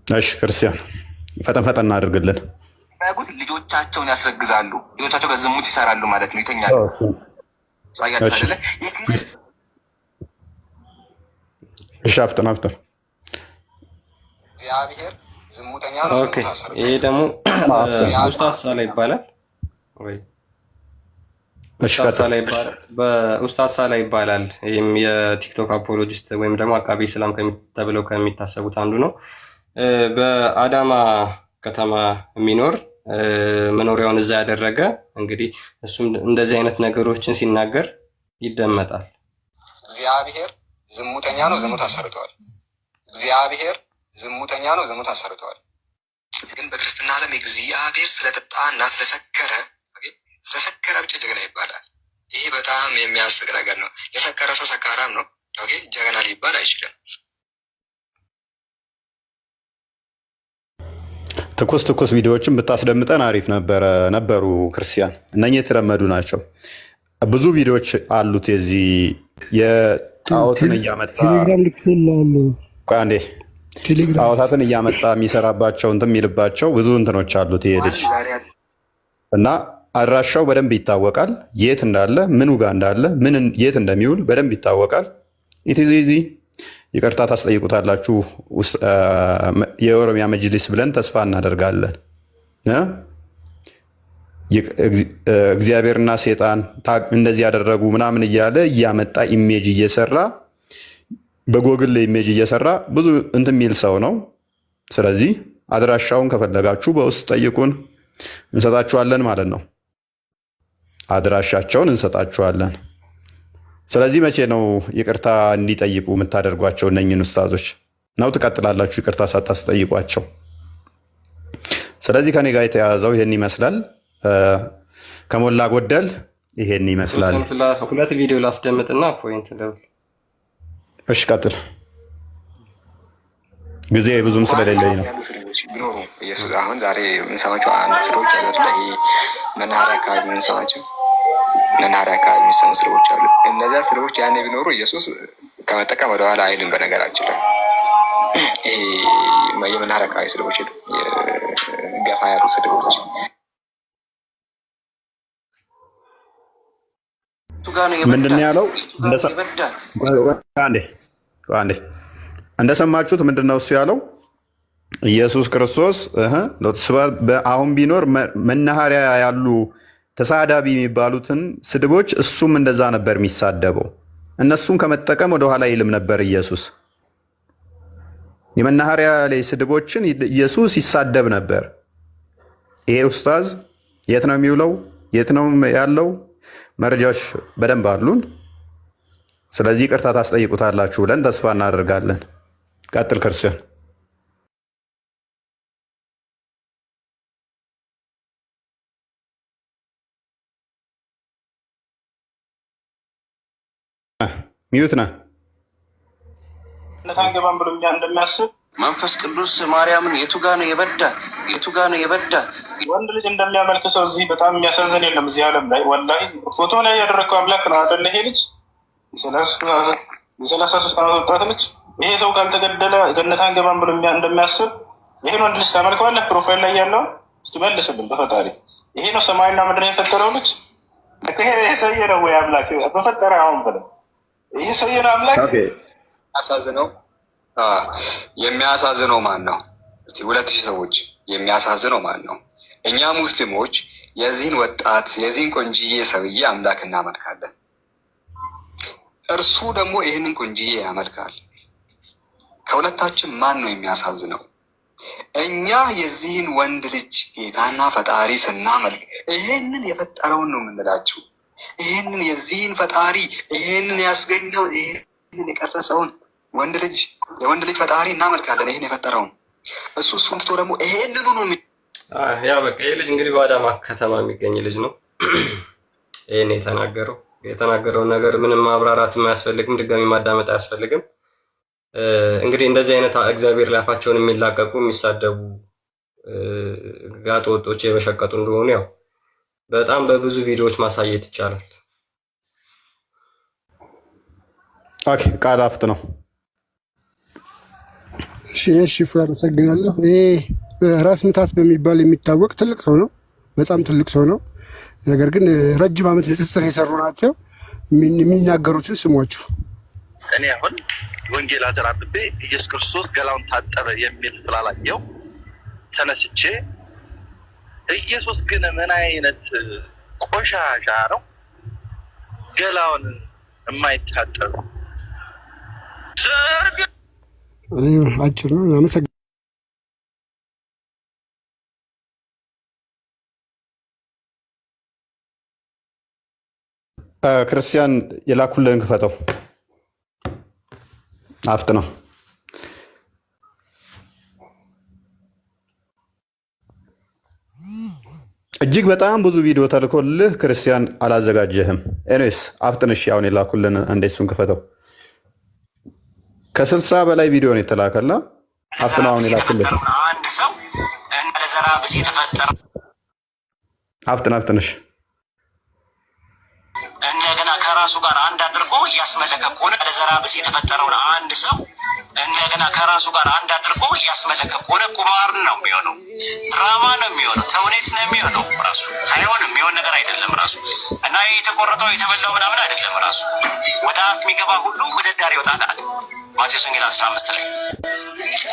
እሺ ክርስቲያን ፈጠን ፈጠን አድርግልን። ያጉት ልጆቻቸውን ያስረግዛሉ። ልጆቻቸው በዝሙት ይሰራሉ ማለት ነው። ይተኛሉ። እሺ አፍጥን። እግዚአብሔር ዝሙተኛ ነው። ኦኬ ይሄ ደግሞ ኡስታዝ ሳላ ይባላል ወይ? ኡስታዝ ሳላ ይባላል። ይህም የቲክቶክ አፖሎጂስት ወይም ደግሞ አቃቤ ሰላም ተብለው ከሚታሰቡት አንዱ ነው። በአዳማ ከተማ የሚኖር መኖሪያውን እዛ ያደረገ እንግዲህ እሱም እንደዚህ አይነት ነገሮችን ሲናገር ይደመጣል። እግዚአብሔር ዝሙተኛ ነው፣ ዝሙት አሰርተዋል። እግዚአብሔር ዝሙተኛ ነው፣ ዝሙት አሰርተዋል። ግን በክርስትና ዓለም እግዚአብሔር ስለጠጣ እና ስለሰከረ ብቻ ጀግና ይባላል። ይሄ በጣም የሚያስቅ ነገር ነው። የሰከረ ሰው ሰካራም ነው። ጀግና ሊባል አይችልም። ትኩስ ቪዲዮዎችን ብታስደምጠን አሪፍ ነበሩ። ክርስቲያን እነኚህ የተለመዱ ናቸው። ብዙ ቪዲዮዎች አሉት። የዚህ የጣዖትን እያመጣ ጣዖታትን እያመጣ የሚሰራባቸው እንትን የሚልባቸው ብዙ እንትኖች አሉት ይሄ ልጅ እና አድራሻው በደንብ ይታወቃል። የት እንዳለ ምኑ ጋር እንዳለ የት እንደሚውል በደንብ ይታወቃል። ኢቲዚ ይቅርታ ታስጠይቁታላችሁ የኦሮሚያ መጅሊስ ብለን ተስፋ እናደርጋለን። እግዚአብሔርና ሴጣን እንደዚህ ያደረጉ ምናምን እያለ እያመጣ ኢሜጅ እየሰራ በጎግል ላይ ኢሜጅ እየሰራ ብዙ እንትን የሚል ሰው ነው። ስለዚህ አድራሻውን ከፈለጋችሁ በውስጥ ጠይቁን፣ እንሰጣችኋለን ማለት ነው። አድራሻቸውን እንሰጣችኋለን። ስለዚህ መቼ ነው ይቅርታ እንዲጠይቁ የምታደርጓቸው እነኝን ኡስታዞች ነው? ትቀጥላላችሁ ይቅርታ ሳታስጠይቋቸው? ስለዚህ ከኔ ጋር የተያያዘው ይሄን ይመስላል። ከሞላ ጎደል ይሄን ይመስላል። ሁለት ቪዲዮ ላስደምጥና ፖይንት ደብል። እሺ ቀጥል። ጊዜ ብዙም ስለሌለኝ ነው። አሁን ዛሬ የምንሰማቸው አንድ ስራዎች አሉ። ይሄ መናኸሪያ አካባቢ የምንሰማቸው መናኸሪያ አካባቢ የሚሰሙ ስራዎች አሉ። እነዚያ ስራዎች ያኔ ቢኖሩ ኢየሱስ ከመጠቀም ወደኋላ አይልም። በነገራችን ላይ ይሄ የመናኸሪያ አካባቢ ስድቦች፣ ገፋ ያሉ ስድቦች ምንድን ነው ያለው? እንደሰማችሁት ምንድን ነው እሱ ያለው? ኢየሱስ ክርስቶስ አሁን ቢኖር መናኸሪያ ያሉ ተሳዳቢ የሚባሉትን ስድቦች እሱም እንደዛ ነበር የሚሳደበው። እነሱን ከመጠቀም ወደኋላ አይልም ነበር ኢየሱስ። የመናኸሪያ ላይ ስድቦችን ኢየሱስ ይሳደብ ነበር። ይሄ ኡስታዝ የት ነው የሚውለው? የት ነው ያለው? መረጃዎች በደንብ አሉን። ስለዚህ ይቅርታ ታስጠይቁታላችሁ ብለን ተስፋ እናደርጋለን። ቀጥል ክርስቲያን። ሚዩት ነህ። አንገባም ብሎ እንደሚያስብ መንፈስ ቅዱስ ማርያምን የቱ ጋ ነው የበዳት? የቱ ጋ ነው የበዳት? ወንድ ልጅ እንደሚያመልክ ሰው እዚህ በጣም የሚያሳዝን የለም እዚህ ዓለም ላይ። ወላሂ ፎቶ ላይ ያደረግከው አምላክ ነው አይደለ? ይሄ ልጅ የ33 ዓመት ወጣት ልጅ ይሄ ሰው ካልተገደለ ገነት አንገባም ብሎ እንደሚያስብ ይሄን ወንድ ልጅ ታመልከዋለህ? ፕሮፋይል ላይ ያለው እስኪ መልስልን በፈጣሪ። ይሄ ነው ሰማይና ምድር የፈጠረው ልጅ? ይሄ ሰውዬ ነው ወይ አምላክ በፈጠረ? አሁን ብለው ይሄ ሰውዬ ነው አምላክ? የሚያሳዝነው ማን ነው? እስቲ 2000 ሰዎች የሚያሳዝነው ማን ነው? እኛ ሙስሊሞች የዚህን ወጣት የዚህን ቆንጂዬ ሰውዬ አምላክ እናመልካለን። እርሱ ደግሞ ይህንን ቆንጂዬ ያመልካል። ከሁለታችን ማን ነው የሚያሳዝነው? እኛ የዚህን ወንድ ልጅ ጌታና ፈጣሪ ስናመልክ ይሄንን የፈጠረውን ነው የምንላችሁ። ይሄንን የዚህን ፈጣሪ ይሄንን ያስገኘው ይሄንን የቀረጸውን ወንድ ልጅ የወንድ ልጅ ፈጣሪ እናመልካለን። ይሄን የፈጠረውን እሱን ትቶ ደግሞ ይሄንኑ ነው ያ በቃ ይህ ልጅ እንግዲህ በአዳማ ከተማ የሚገኝ ልጅ ነው። ይህን የተናገረውን ነገር ምንም ማብራራት አያስፈልግም፣ ድጋሚ ማዳመጥ አያስፈልግም። እንግዲህ እንደዚህ አይነት እግዚአብሔር ላይ አፋቸውን የሚላቀቁ የሚሳደቡ ጋጥ ወጦች የበሸቀጡ እንደሆኑ ያው በጣም በብዙ ቪዲዮዎች ማሳየት ይቻላል። ኦኬ ቃል አፍት ነው። እሺ አመሰግናለሁ። ይሄ ራስ ምታት በሚባል የሚታወቅ ትልቅ ሰው ነው። በጣም ትልቅ ሰው ነው። ነገር ግን ረጅም ዓመት ንጽጽር የሰሩ ናቸው። የሚናገሩትን ስሟቸው። እኔ አሁን ወንጌል አደራብቤ ኢየሱስ ክርስቶስ ገላውን ታጠበ የሚል ስላላየው ተነስቼ ኢየሱስ ግን ምን አይነት ቆሻሻ ነው ገላውን የማይታጠብ? አጭር ነው። አመሰግናለሁ። ክርስቲያን የላኩልህን ክፈተው። አፍት ነው። እጅግ በጣም ብዙ ቪዲዮ ተልኮልህ ክርስቲያን አላዘጋጀህም። ኤኒዌይስ አፍጥንሽ። አሁን የላኩልን አንዴ እሱን ክፈተው። ከ60 በላይ ቪዲዮ ነው የተላከላ። አፍጥና አሁን የላኩልህ አንድ ሰው እንደ ለዘራብስ የተፈጠረ አፍጥንሽ እንደገና ከራሱ ጋር አንድ አድርጎ እያስመለከ ከሆነ ለዘራብስ የተፈጠረውን አንድ ሰው እንደገና ከራሱ ጋር አንድ አድርጎ እያስመለከ ከሆነ ቁማር ነው የሚሆነው፣ ድራማ ነው የሚሆነው፣ ተውኔት ነው የሚሆነው። ራሱ አይሆንም፣ የሚሆን ነገር አይደለም ራሱ እና የተቆረጠው የተበላው ምናምን አይደለም ራሱ። ወደ አፍ የሚገባ ሁሉ ወደ ዳር ይወጣል ማቴዎስ ወንጌል 15 ላይ።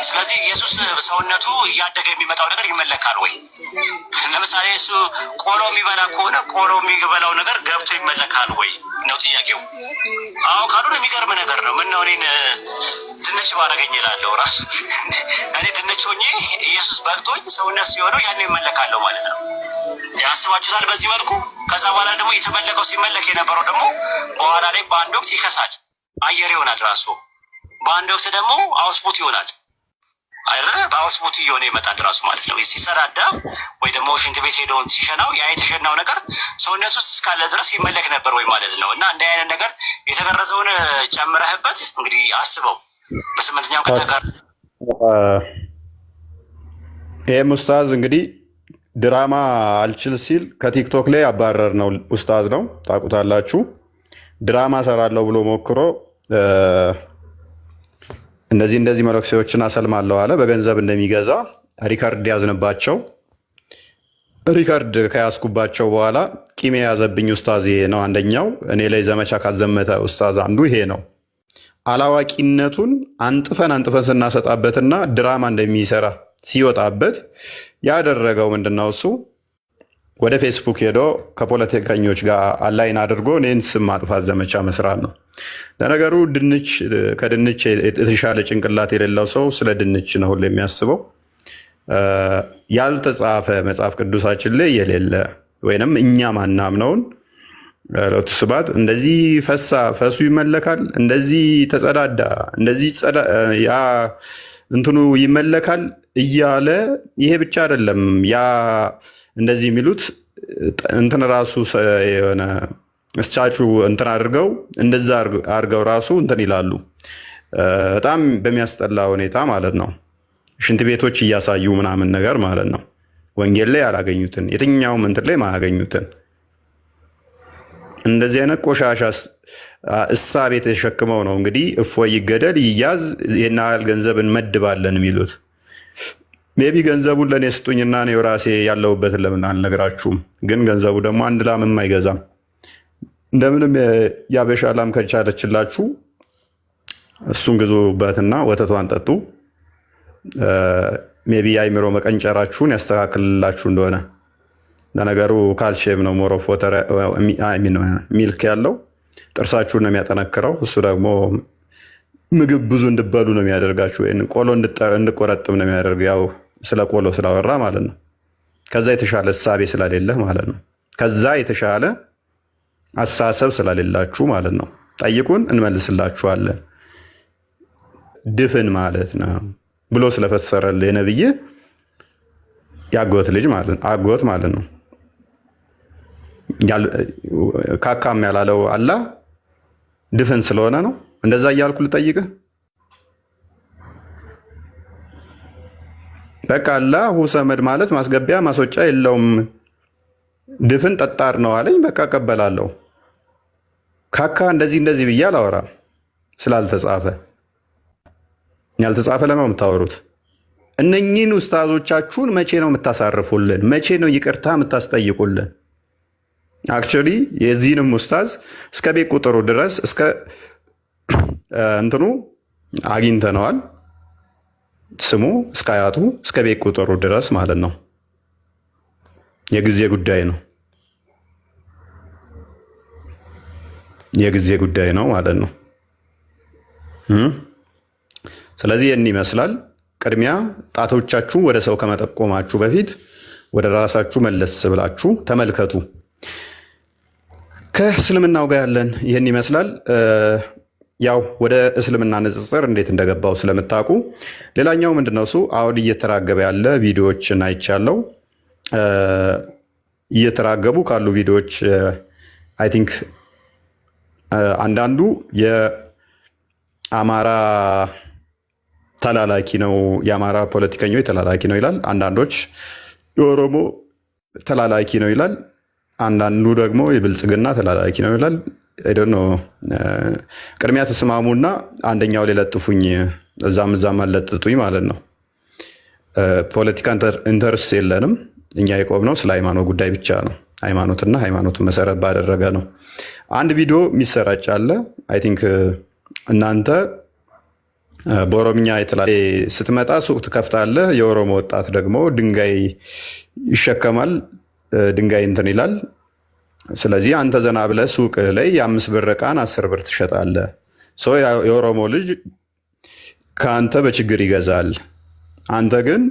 ስለዚህ ኢየሱስ ሰውነቱ እያደገ የሚመጣው ነገር ይመለካል ወይ? ለምሳሌ እሱ ቆሎ የሚበላ ከሆነ ቆሎ የሚበላው ነገር ገብቶ ይመለካል ወይ ነው ጥያቄው። አሁን ካሉን የሚገርም ነገር ነው። ምነው እኔን ድንች ባረገኝ እላለሁ ራሱ። እኔ ድንች ሆኜ ኢየሱስ በልቶኝ ሰውነት ሲሆነው ያን ይመለካለሁ ማለት ነው። ያስባችሁታል በዚህ መልኩ። ከዛ በኋላ ደግሞ የተመለከው ሲመለክ የነበረው ደግሞ በኋላ ላይ በአንድ ወቅት ይከሳል፣ አየር ይሆናል ራሱ። በአንድ ወቅት ደግሞ አውስፑት ይሆናል አይደለ? በአውስፑት እየሆነ ይመጣል ራሱ ማለት ነው። ሲሰራዳ ወይ ደግሞ ሽንት ቤት ሄደውን ሲሸናው ያ የተሸናው ነገር ሰውነት ውስጥ እስካለ ድረስ ይመለክ ነበር ወይ ማለት ነው። እና እንዲህ አይነት ነገር የተገረዘውን ጨምረህበት እንግዲህ አስበው በስምንተኛው ቀን ይህም ኡስታዝ እንግዲህ ድራማ አልችል ሲል ከቲክቶክ ላይ አባረር ነው። ኡስታዝ ነው ታውቁታላችሁ። ድራማ ሰራለሁ ብሎ ሞክሮ እንደዚህ መነኩሴዎችን አሰልማለሁ አለ። በገንዘብ እንደሚገዛ ሪከርድ ያዝንባቸው። ሪከርድ ከያዝኩባቸው በኋላ ቂም የያዘብኝ ኡስታዝ ይሄ ነው። አንደኛው እኔ ላይ ዘመቻ ካዘመተ ኡስታዝ አንዱ ይሄ ነው። አላዋቂነቱን አንጥፈን ስናሰጣበትና ድራማ እንደሚሰራ ሲወጣበት ያደረገው ምንድነው? እሱ ወደ ፌስቡክ ሄዶ ከፖለቲከኞች ጋር አላይን አድርጎ እኔን ስም ማጥፋት ዘመቻ መስራት ነው። ለነገሩ ከድንች የተሻለ ጭንቅላት የሌለው ሰው ስለ ድንች ነው ሁሉ የሚያስበው። ያልተጻፈ መጽሐፍ ቅዱሳችን ላይ የሌለ ወይንም እኛ ማናምነውን ሎቱ ስብሐት እንደዚህ ፈሱ ይመለካል፣ እንደዚህ ተጸዳዳ፣ እንደዚህ ያ እንትኑ ይመለካል እያለ ይሄ ብቻ አይደለም ያ እንደዚህ የሚሉት እንትን ራሱ የሆነ እስቻቹ እንትን አድርገው እንደዛ አድርገው ራሱ እንትን ይላሉ። በጣም በሚያስጠላ ሁኔታ ማለት ነው። ሽንት ቤቶች እያሳዩ ምናምን ነገር ማለት ነው። ወንጌል ላይ ያላገኙትን የትኛውም እንትን ላይ ማያገኙትን እንደዚህ አይነት ቆሻሻ እሳቤ ተሸክመው ነው እንግዲህ እፎይ ይገደል ይያዝ ይህን ያህል ገንዘብ እንመድባለን የሚሉት። ሜቢ ገንዘቡን ለእኔ ስጡኝና እኔው ራሴ ያለሁበትን ለምን አልነግራችሁም? ግን ገንዘቡ ደግሞ አንድ ላምም አይገዛም። እንደምንም ያበሻ ላም ከቻለችላችሁ እሱን ግዙበትና ወተቷን ጠጡ። ሜቢ የአይምሮ መቀንጨራችሁን ያስተካክልላችሁ እንደሆነ። ለነገሩ ካልሽየም ነው ሞር ኦፍ ወተር ሚልክ ያለው ጥርሳችሁን ነው የሚያጠነክረው። እሱ ደግሞ ምግብ ብዙ እንድበሉ ነው የሚያደርጋችሁ። ወይም ቆሎ እንድቆረጥም ነው የሚያደርግ። ያው ስለ ቆሎ ስላወራ ማለት ነው። ከዛ የተሻለ እሳቤ ስለሌለ ማለት ነው። ከዛ የተሻለ አስተሳሰብ ስለሌላችሁ ማለት ነው። ጠይቁን እንመልስላችኋለን። ድፍን ማለት ነው ብሎ ስለፈሰረልህ የነብይ ያጎት ልጅ ማለት አጎት ማለት ነው። ካካም ያላለው አላህ ድፍን ስለሆነ ነው። እንደዛ እያልኩ ልጠይቅህ። በቃ አላሁ ሰመድ ማለት ማስገቢያ ማስወጫ የለውም፣ ድፍን ጠጣር ነው አለኝ። በቃ እቀበላለሁ። ካካ እንደዚህ ብዬ አላወራም ስላልተጻፈ። ያልተጻፈ ለምን የምታወሩት? እነኚህን ኡስታዞቻችሁን መቼ ነው የምታሳርፉልን? መቼ ነው ይቅርታ የምታስጠይቁልን? አክቹዋሊ የዚህንም ኡስታዝ እስከ ቤት ቁጥሩ ድረስ እስከ እንትኑ አግኝተነዋል። ስሙ እስከ አያቱ እስከ ቤት ቁጥሩ ድረስ ማለት ነው። የጊዜ ጉዳይ ነው። የጊዜ ጉዳይ ነው ማለት ነው። ስለዚህ ይህን ይመስላል። ቅድሚያ ጣቶቻችሁ ወደ ሰው ከመጠቆማችሁ በፊት ወደ ራሳችሁ መለስ ብላችሁ ተመልከቱ። ከእስልምናው ጋር ያለን ይህን ይመስላል። ያው ወደ እስልምና ንጽጽር እንዴት እንደገባው ስለምታውቁ፣ ሌላኛው ምንድነው እሱ አሁን እየተራገበ ያለ ቪዲዮዎችን አይቻለው። እየተራገቡ ካሉ ቪዲዮዎች አይ ቲንክ አንዳንዱ የአማራ ተላላኪ ነው፣ የአማራ ፖለቲከኞች ተላላኪ ነው ይላል። አንዳንዶች የኦሮሞ ተላላኪ ነው ይላል። አንዳንዱ ደግሞ የብልጽግና ተላላኪ ነው ይላል። አይደኖ ቅድሚያ ተስማሙና አንደኛው ላይ ለጥፉኝ፣ እዛም አለጥጡኝ ማለት ነው። ፖለቲካ ኢንተርስ የለንም። እኛ የቆምነው ስለ ሃይማኖት ጉዳይ ብቻ ነው። ሃይማኖትና ሃይማኖትን መሰረት ባደረገ ነው። አንድ ቪዲዮ የሚሰራጭ አለ። አይ ቲንክ እናንተ በኦሮምኛ የተለያየ ስትመጣ ሱቅ ትከፍታለህ። የኦሮሞ ወጣት ደግሞ ድንጋይ ይሸከማል፣ ድንጋይ እንትን ይላል። ስለዚህ አንተ ዘና ብለህ ሱቅ ላይ የ5 ብር ዕቃን 10 ብር ትሸጣለህ። የኦሮሞ ልጅ ከአንተ በችግር ይገዛል። አንተ ግን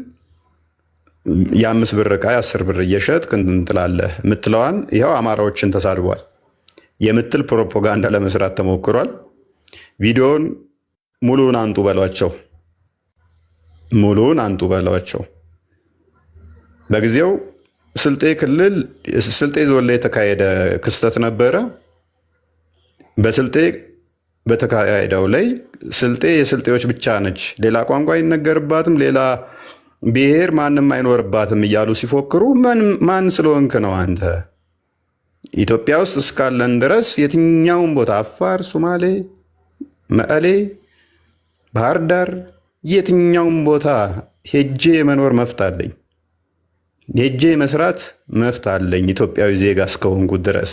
የ5 ብር ዕቃ 10 ብር እየሸጥክ እንትን ትላለህ። የምትለዋን ይኸው አማራዎችን ተሳድቧል የምትል ፕሮፓጋንዳ ለመስራት ተሞክሯል። ቪዲዮን ሙሉውን አንጡ በሏቸው፣ ሙሉውን አንጡ በሏቸው። በጊዜው ስልጤ ክልል ስልጤ ዞን ላይ የተካሄደ ክስተት ነበረ። በስልጤ በተካሄደው ላይ ስልጤ የስልጤዎች ብቻ ነች፣ ሌላ ቋንቋ አይነገርባትም፣ ሌላ ብሔር ማንም አይኖርባትም እያሉ ሲፎክሩ ማን ስለሆንክ ነው አንተ? ኢትዮጵያ ውስጥ እስካለን ድረስ የትኛውም ቦታ አፋር፣ ሶማሌ፣ መቀሌ፣ ባህር ዳር የትኛውም ቦታ ሄጄ የመኖር መብት አለኝ። ሄጄ መስራት መብት አለኝ ኢትዮጵያዊ ዜጋ እስከሆንኩ ድረስ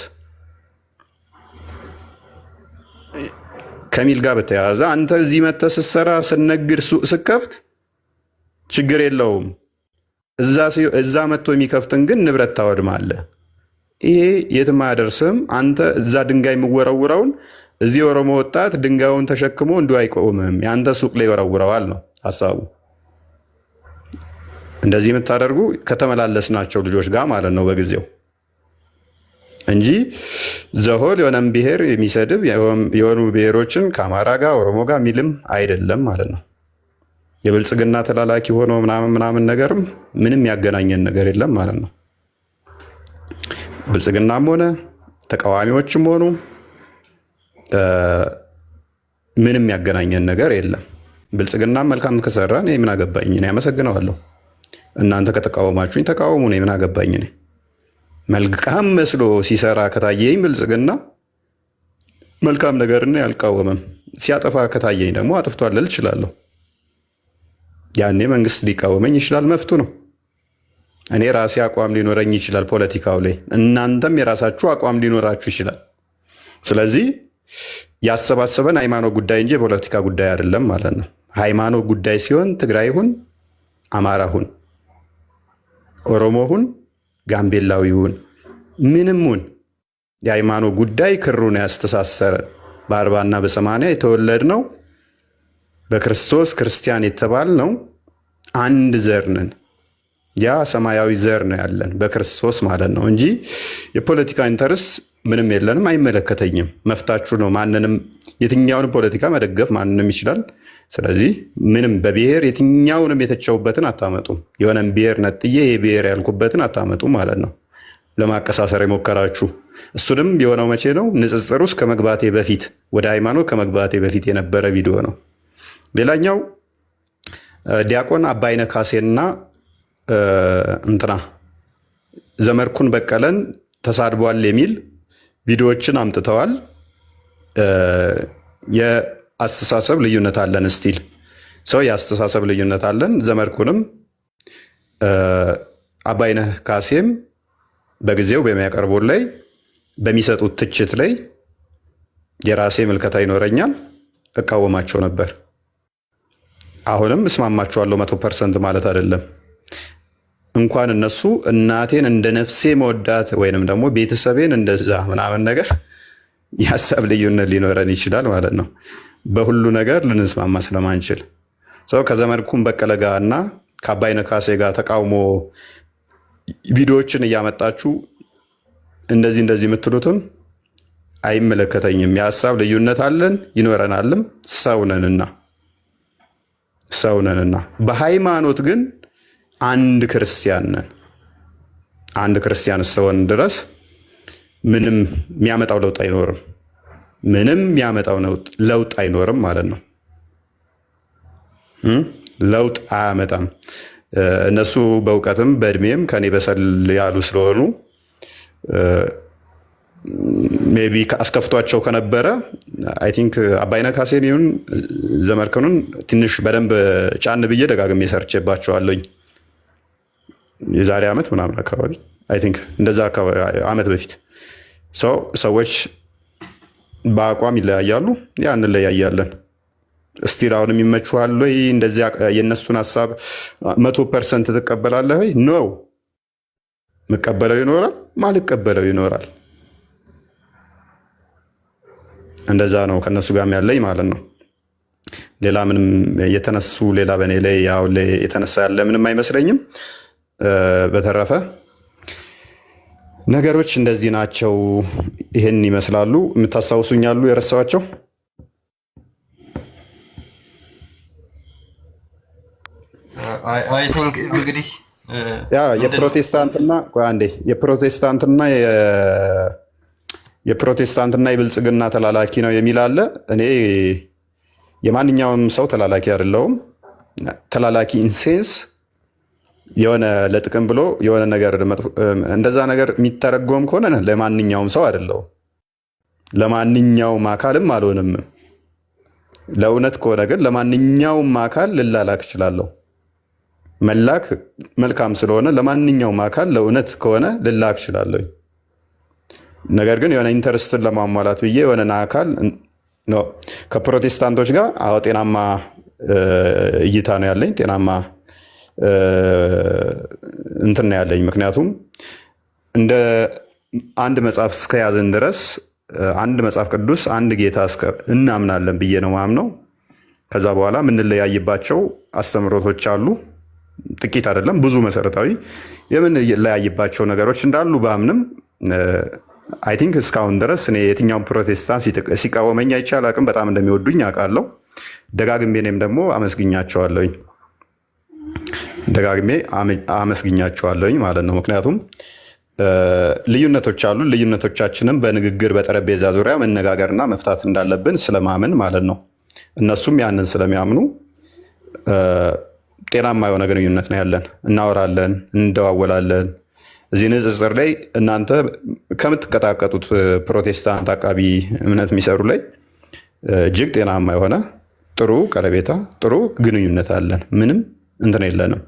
ከሚል ጋር በተያያዘ አንተ እዚህ መተህ ስትሰራ ስነግድ ሱቅ ስከፍት ችግር የለውም። እዛ መጥቶ የሚከፍትን ግን ንብረት ታወድማለህ። ይሄ የትም አያደርስም። አንተ እዛ ድንጋይ የምወረውረውን እዚህ የኦሮሞ ወጣት ድንጋዩን ተሸክሞ እንዲሁ አይቆምም፣ የአንተ ሱቅ ላይ ይወረውረዋል ነው ሀሳቡ። እንደዚህ የምታደርጉ ከተመላለስናቸው ልጆች ጋር ማለት ነው በጊዜው እንጂ ዘሆል የሆነም ብሔር የሚሰድብ የሆኑ ብሔሮችን ከአማራ ጋር ኦሮሞ ጋር የሚልም አይደለም ማለት ነው። የብልጽግና ተላላኪ ሆኖ ምናምን ነገርም ምንም ያገናኘን ነገር የለም ማለት ነው። ብልጽግናም ሆነ ተቃዋሚዎችም ሆኑ ምንም ያገናኘን ነገር የለም። ብልጽግናም መልካም ከሰራ እኔ ምን አገባኝ? እኔ አመሰግነዋለሁ። እናንተ ከተቃወማችሁኝ ተቃወሙ፣ እኔ ምን አገባኝ? እኔ መልካም መስሎ ሲሰራ ከታየኝ ብልጽግና መልካም ነገርን አልቃወምም። ሲያጠፋ ከታየኝ ደግሞ አጥፍቷል ልል እችላለሁ። ያኔ መንግስት ሊቃወመኝ ይችላል፣ መፍቱ ነው። እኔ ራሴ አቋም ሊኖረኝ ይችላል ፖለቲካው ላይ፣ እናንተም የራሳችሁ አቋም ሊኖራችሁ ይችላል። ስለዚህ ያሰባሰበን ሃይማኖት ጉዳይ እንጂ የፖለቲካ ጉዳይ አይደለም ማለት ነው። ሃይማኖት ጉዳይ ሲሆን ትግራይ ሁን፣ አማራ ሁን፣ ኦሮሞ ሁን፣ ጋምቤላዊ ሁን፣ ምንም ሁን፣ የሃይማኖት ጉዳይ ክሩን ያስተሳሰረን በ40 እና በ80 የተወለድ ነው በክርስቶስ ክርስቲያን የተባል ነው አንድ ዘር ነን። ያ ሰማያዊ ዘር ነው ያለን በክርስቶስ ማለት ነው እንጂ የፖለቲካ ኢንተርስ ምንም የለንም፣ አይመለከተኝም። መፍታችሁ ነው። ማንንም የትኛውንም ፖለቲካ መደገፍ ማንንም ይችላል። ስለዚህ ምንም በብሔር የትኛውንም የተቸውበትን አታመጡም። የሆነም ብሔር ነጥዬ የብሔር ያልኩበትን አታመጡም ማለት ነው። ለማቀሳሰር የሞከራችሁ እሱንም የሆነው መቼ ነው? ንጽጽር ውስጥ ከመግባቴ በፊት ወደ ሃይማኖት ከመግባቴ በፊት የነበረ ቪዲዮ ነው። ሌላኛው ዲያቆን አባይነህ ካሴና እንትና ዘመድኩን በቀለን ተሳድቧል የሚል ቪዲዮዎችን አምጥተዋል። የአስተሳሰብ ልዩነት አለን፣ ስቲል ሰው የአስተሳሰብ ልዩነት አለን። ዘመድኩንም አባይነህ ካሴም በጊዜው በሚያቀርቡት ላይ በሚሰጡት ትችት ላይ የራሴ ምልከታ ይኖረኛል፣ እቃወማቸው ነበር። አሁንም እስማማቸዋለሁ 100% ማለት አይደለም። እንኳን እነሱ እናቴን እንደ ነፍሴ መወዳት ወይንም ደግሞ ቤተሰቤን እንደዛ ምናምን ነገር የሀሳብ ልዩነት ሊኖረን ይችላል ማለት ነው። በሁሉ ነገር ልንስማማ ስለማንችል ሰው ከዘመድኩን በቀለ ጋር እና ከአባይነህ ካሴ ጋር ተቃውሞ ቪዲዮዎችን እያመጣችሁ እንደዚህ የምትሉትን አይመለከተኝም። የሀሳብ ልዩነት አለን ይኖረናልም፣ ሰውነንና በሃይማኖት ግን አንድ ክርስቲያን ነን። አንድ ክርስቲያን እስከሆን ድረስ ምንም የሚያመጣው ለውጥ አይኖርም። ምንም የሚያመጣው ለውጥ አይኖርም ማለት ነው። ለውጥ አያመጣም። እነሱ በእውቀትም በእድሜም ከኔ በሰል ያሉ ስለሆኑ ሜቢ አስከፍቷቸው ከነበረ አይ ቲንክ አባይነህ ካሴን ይሁን ዘመድኩንን ትንሽ በደንብ ጫን ብዬ ደጋግሜ ሰርቼባቸዋለኝ። የዛሬ ዓመት ምናምን አካባቢ አይ ቲንክ እንደዛ ዓመት በፊት ሰዎች በአቋም ይለያያሉ፣ ያ እንለያያለን። እስቲል አሁንም ይመችኋል ወይ? እንደዚያ የእነሱን ሀሳብ 100% ትቀበላለህ ወይ? ነው መቀበለው ይኖራል፣ ማልቀበለው ይኖራል። እንደዛ ነው ከነሱ ጋር ያለኝ ማለት ነው። ሌላ ምንም የተነሱ ሌላ በእኔ ላይ ያው የተነሳ ያለ ምንም አይመስለኝም። በተረፈ ነገሮች እንደዚህ ናቸው። ይህን ይመስላሉ። የምታስታውሱኛሉ የረሳኋቸው? አይ ቲንክ እንግዲህ ያ የፕሮቴስታንትና የብልጽግና ተላላኪ ነው የሚል አለ። እኔ የማንኛውም ሰው ተላላኪ አይደለሁም። ተላላኪ ኢንሴንስ የሆነ ለጥቅም ብሎ የሆነ ነገር እንደዛ ነገር የሚተረጎም ከሆነ ለማንኛውም ሰው አይደለሁም፣ ለማንኛውም አካልም አልሆንም። ለእውነት ከሆነ ግን ለማንኛውም አካል ልላላክ እችላለሁ። መላክ መልካም ስለሆነ ለማንኛውም አካል ለእውነት ከሆነ ልላክ እችላለሁ። ነገር ግን የሆነ ኢንተርስትን ለማሟላት ብዬ የሆነን አካል ከፕሮቴስታንቶች ጋር ጤናማ እይታ ነው ያለኝ፣ ጤናማ እንትን ነው ያለኝ። ምክንያቱም እንደ አንድ መጽሐፍ እስከያዝን ድረስ አንድ መጽሐፍ ቅዱስ አንድ ጌታ እናምናለን ብዬ ነው ማምነው። ከዛ በኋላ የምንለያይባቸው አስተምህሮቶች አሉ፣ ጥቂት አይደለም ብዙ መሰረታዊ የምንለያይባቸው ነገሮች እንዳሉ ባምንም አይ ቲንክ እስካሁን ድረስ እኔ የትኛውን ፕሮቴስታንት ሲቃወመኝ አይቼ አላቅም። በጣም እንደሚወዱኝ አውቃለሁ። ደጋግሜ እኔም ደግሞ አመስግኛቸዋለሁኝ ማለት ነው። ምክንያቱም ልዩነቶች አሉ። ልዩነቶቻችንም በንግግር በጠረጴዛ ዙሪያ መነጋገርና መፍታት እንዳለብን ስለማምን ማለት ነው። እነሱም ያንን ስለሚያምኑ ጤናማ የሆነ ግንኙነት ነው ያለን። እናወራለን፣ እንደዋወላለን። እዚህ ንጽጽር ላይ እናንተ ከምትቀጣቀጡት ፕሮቴስታንት አቃቢ እምነት የሚሰሩ ላይ እጅግ ጤናማ የሆነ ጥሩ ቀረቤታ፣ ጥሩ ግንኙነት አለን። ምንም እንትን የለንም።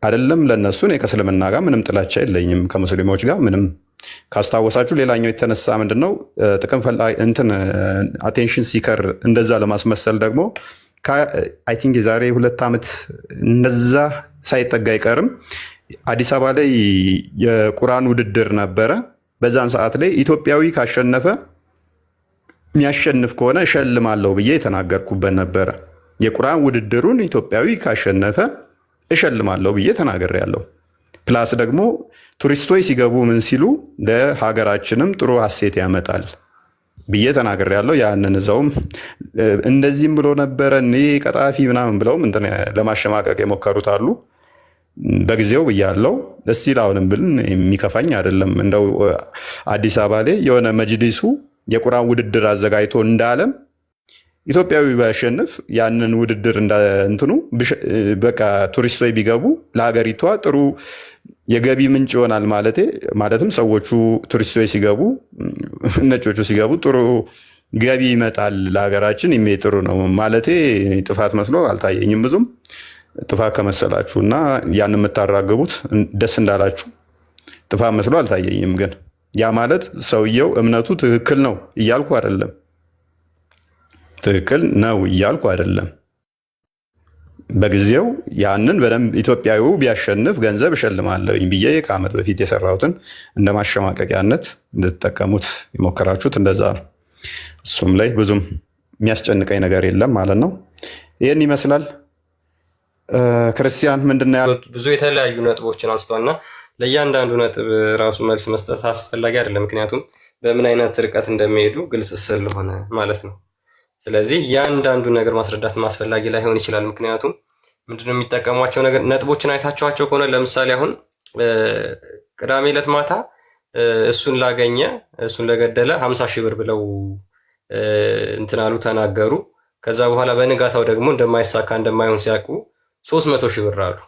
አይደለም ለእነሱ እኔ ከእስልምና ጋር ምንም ጥላቻ የለኝም፣ ከሙስሊሞች ጋር ምንም። ካስታወሳችሁ ሌላኛው የተነሳ ምንድነው ጥቅም እንትን አቴንሽን ሲከር እንደዛ ለማስመሰል ደግሞ አይ ቲንክ የዛሬ 2 ዓመት እንደዛ ሳይጠጋ አይቀርም አዲስ አበባ ላይ የቁርአን ውድድር ነበረ። በዛን ሰዓት ላይ ኢትዮጵያዊ ካሸነፈ የሚያሸንፍ ከሆነ እሸልማለሁ ብዬ የተናገርኩበት ነበረ። የቁርአን ውድድሩን ኢትዮጵያዊ ካሸነፈ እሸልማለሁ ብዬ ተናግሬያለሁ። ፕላስ ደግሞ ቱሪስቶች ሲገቡ ምን ሲሉ ለሀገራችንም ጥሩ ሀሴት ያመጣል ብዬ ተናግሬያለሁ። ያንን እዛውም እንደዚህም ብሎ ነበረ እኔ ቀጣፊ ምናምን ብለውም ለማሸማቀቅ የሞከሩት አሉ። በጊዜው ብያለሁ። እስቲል አሁንም ብል የሚከፋኝ አይደለም። እንደው አዲስ አበባ ላይ የሆነ መጅሊሱ የቁርአን ውድድር አዘጋጅቶ እንዳለም ኢትዮጵያዊ ባያሸንፍ ያንን ውድድር እንትኑ በቃ ቱሪስቶች ቢገቡ ለሀገሪቷ ጥሩ የገቢ ምንጭ ይሆናል ማለትም ሰዎቹ ቱሪስቶች ሲገቡ ነጮቹ ሲገቡ ጥሩ ገቢ ይመጣል ለሀገራችን ጥሩ ነው ማለቴ ጥፋት መስሎ አልታየኝም። ብዙም ጥፋት ከመሰላችሁ እና ያን የምታራግቡት ደስ እንዳላችሁ ጥፋት መስሎ አልታየኝም። ግን ያ ማለት ሰውየው እምነቱ ትክክል ነው እያልኩ አይደለም። ትክክል ነው እያልኩ አይደለም። በጊዜው ያንን በደንብ ኢትዮጵያዊው ቢያሸንፍ ገንዘብ እሸልማለሁኝ ብዬ ከዓመት በፊት የሰራሁትን እንደ ማሸማቀቂያነት እንድትጠቀሙት የሞከራችሁት እንደዛ ነው። እሱም ላይ ብዙም የሚያስጨንቀኝ ነገር የለም ማለት ነው። ይህን ይመስላል። ክርስቲያን ምንድነው ያሉት? ብዙ የተለያዩ ነጥቦችን አንስቷልና ለእያንዳንዱ ነጥብ ራሱ መልስ መስጠት አስፈላጊ አይደለም። ምክንያቱም በምን አይነት ርቀት እንደሚሄዱ ግልጽ ስለሆነ ማለት ነው። ስለዚህ እያንዳንዱ ነገር ማስረዳት አስፈላጊ ላይሆን ይችላል። ምክንያቱም ምንድነው የሚጠቀሟቸው ነጥቦችን አይታችኋቸው ከሆነ ለምሳሌ አሁን ቅዳሜ ዕለት ማታ እሱን ላገኘ እሱን ለገደለ 50 ሺህ ብር ብለው እንትናሉ ተናገሩ። ከዛ በኋላ በንጋታው ደግሞ እንደማይሳካ እንደማይሆን ሲያውቁ 300 ሺህ ብር አሉ።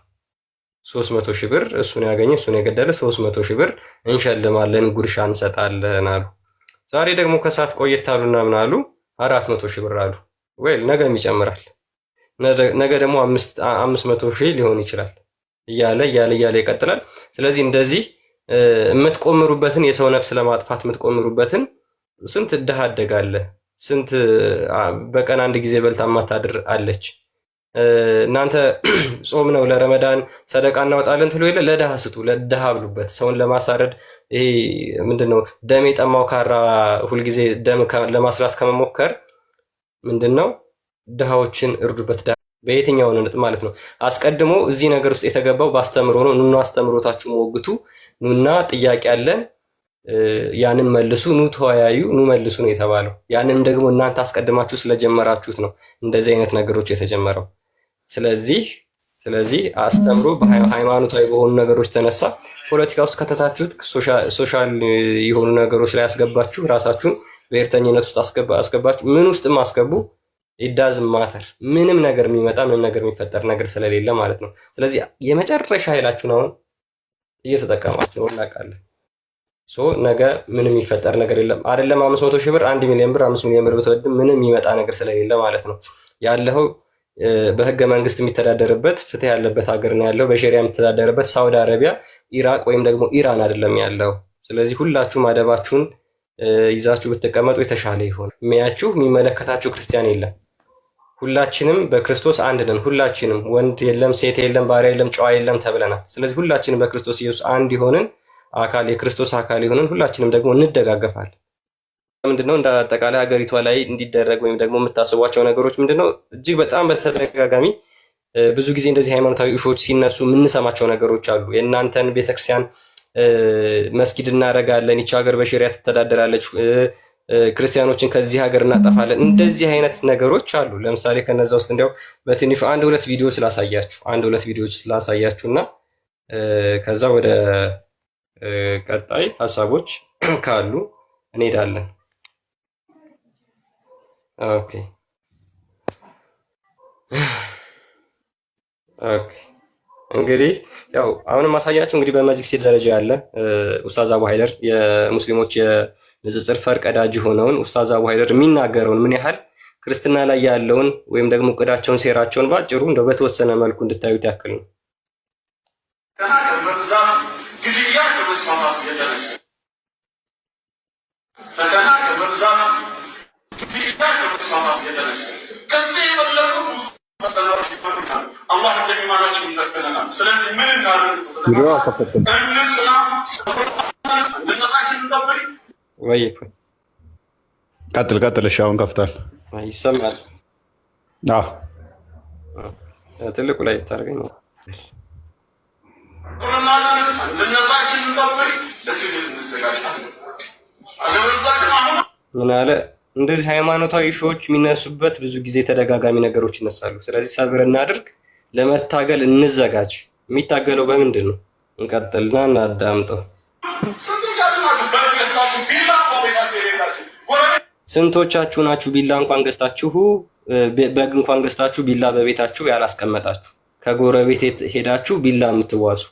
300 ሺህ ብር እሱን ያገኘ እሱን የገደለ 300 ሺህ ብር እንሸልማለን፣ ጉርሻ እንሰጣለን አሉ። ዛሬ ደግሞ ከሰዓት ቆየት አሉና ምን አሉ? 400 ሺህ ብር አሉ። ወይ ነገም ይጨምራል። ነገ ደግሞ 500 ሺህ ሊሆን ይችላል እያለ ይቀጥላል። ስለዚህ እንደዚህ የምትቆምሩበትን የሰው ነፍስ ለማጥፋት የምትቆምሩበትን ስንት ድሃ አደጋለ፣ ስንት በቀን አንድ ጊዜ በልታ ማታድር አለች። እናንተ ጾም ነው ለረመዳን ሰደቃ እናወጣለን ትሉ የለ ለድሃ ስጡ፣ ለድሃ ብሉበት። ሰውን ለማሳረድ ይሄ ምንድነው ደም የጠማው ካራ ሁልጊዜ ደም ለማስላስ ከመሞከር ምንድነው ድሃዎችን እርዱበት። በየትኛው ነጥ ማለት ነው። አስቀድሞ እዚህ ነገር ውስጥ የተገባው ባስተምሮ ነው። ኑና አስተምሮታችሁ ሞግቱ፣ ኑና ጥያቄ አለን ያንን መልሱ፣ ኑ ተወያዩ፣ ኑ መልሱ ነው የተባለው። ያንን ደግሞ እናንተ አስቀድማችሁ ስለጀመራችሁት ነው እንደዚህ አይነት ነገሮች የተጀመረው። ስለዚህ አስተምሮ በሃይማኖታዊ በሆኑ ነገሮች ተነሳ ፖለቲካ ውስጥ ከተታችሁት፣ ሶሻል የሆኑ ነገሮች ላይ አስገባችሁ፣ ራሳችሁን ብሔርተኝነት ውስጥ አስገባችሁ፣ ምን ውስጥም አስገቡ። ኢዳዝ ማተር ምንም ነገር የሚመጣ ምንም ነገር የሚፈጠር ነገር ስለሌለ ማለት ነው። ስለዚህ የመጨረሻ ኃይላችሁን አሁን እየተጠቀማችሁ ነው እናውቃለን። ነገ ምንም የሚፈጠር ነገር የለም። አይደለም 500 ሺህ ብር 1 ሚሊዮን ብር 5 ሚሊዮን ብር ብትወድም ምንም የሚመጣ ነገር ስለሌለ ማለት ነው። ያለው በህገ መንግስት የሚተዳደርበት ፍትህ ያለበት ሀገር ነው ያለው። በሸሪያ የሚተዳደርበት ሳውዲ አረቢያ፣ ኢራቅ ወይም ደግሞ ኢራን አይደለም ያለው። ስለዚህ ሁላችሁም አደባችሁን ይዛችሁ ብትቀመጡ የተሻለ ይሆን። የሚያችሁ የሚመለከታችሁ ክርስቲያን የለም። ሁላችንም በክርስቶስ አንድ ነን። ሁላችንም ወንድ የለም፣ ሴት የለም፣ ባሪያ የለም፣ ጨዋ የለም ተብለናል። ስለዚህ ሁላችንም በክርስቶስ ኢየሱስ አንድ የሆንን አካል የክርስቶስ አካል የሆንን ሁላችንም ደግሞ እንደጋገፋለን። ምንድነው እንደ አጠቃላይ ሀገሪቷ ላይ እንዲደረግ ወይም ደግሞ የምታስቧቸው ነገሮች ምንድነው? እጅግ በጣም በተደጋጋሚ ብዙ ጊዜ እንደዚህ ሃይማኖታዊ እሾች ሲነሱ የምንሰማቸው ነገሮች አሉ። የእናንተን ቤተክርስቲያን መስጊድ እናደርጋለን፣ ይቺ ሀገር በሸሪያ ትተዳደራለች፣ ክርስቲያኖችን ከዚህ ሀገር እናጠፋለን። እንደዚህ አይነት ነገሮች አሉ። ለምሳሌ ከነዛ ውስጥ እንዲያው በትንሹ አንድ ሁለት ቪዲዮዎች ስላሳያችሁና ከዛ ወደ ቀጣይ ሀሳቦች ካሉ እንሄዳለን። ኦኬ እንግዲህ ያው አሁንም ማሳያችሁ እንግዲህ በመጅሊስ ደረጃ ያለ ኡስታዝ አቡ ሀይደር የሙስሊሞች የንጽጽር ፈርቀዳጅ ሆነውን ኡስታዝ አቡ ሀይደር የሚናገረውን ምን ያህል ክርስትና ላይ ያለውን ወይም ደግሞ እቅዳቸውን ሴራቸውን ባጭሩ እንደው በተወሰነ መልኩ እንድታዩት ያክል ነው። ግድያ ከመስማማት የደረሰ ፈተና ከመብዛት ግድያ ከመስማማት የደረሰ ከዚህ የበለጡ ብዙ ፈተናዎች ይፈትናል። አላህ እንደሚማራችን ይፈትነናል። ስለዚህ ምን እናደርግ? እንስራ፣ አንድነታችንን እንጠብቅ። ወይ ቀጥል። እሺ አሁን ከፍታል ይሰማል። አዎ ትልቁ ላይ ታርገኝ ምን አለ እንደዚህ ሃይማኖታዊ ሾዎች የሚነሱበት ብዙ ጊዜ ተደጋጋሚ ነገሮች ይነሳሉ። ስለዚህ ሰብር እናድርግ፣ ለመታገል እንዘጋጅ። የሚታገለው በምንድን ነው? እንቀጥልና እናዳምጠው። ስንቶቻችሁ ናችሁ ቢላ እንኳን ገዝታችሁ በግ እንኳን ገዝታችሁ ቢላ በቤታችሁ ያላስቀመጣችሁ ከጎረቤት ሄዳችሁ ቢላ የምትዋሱ?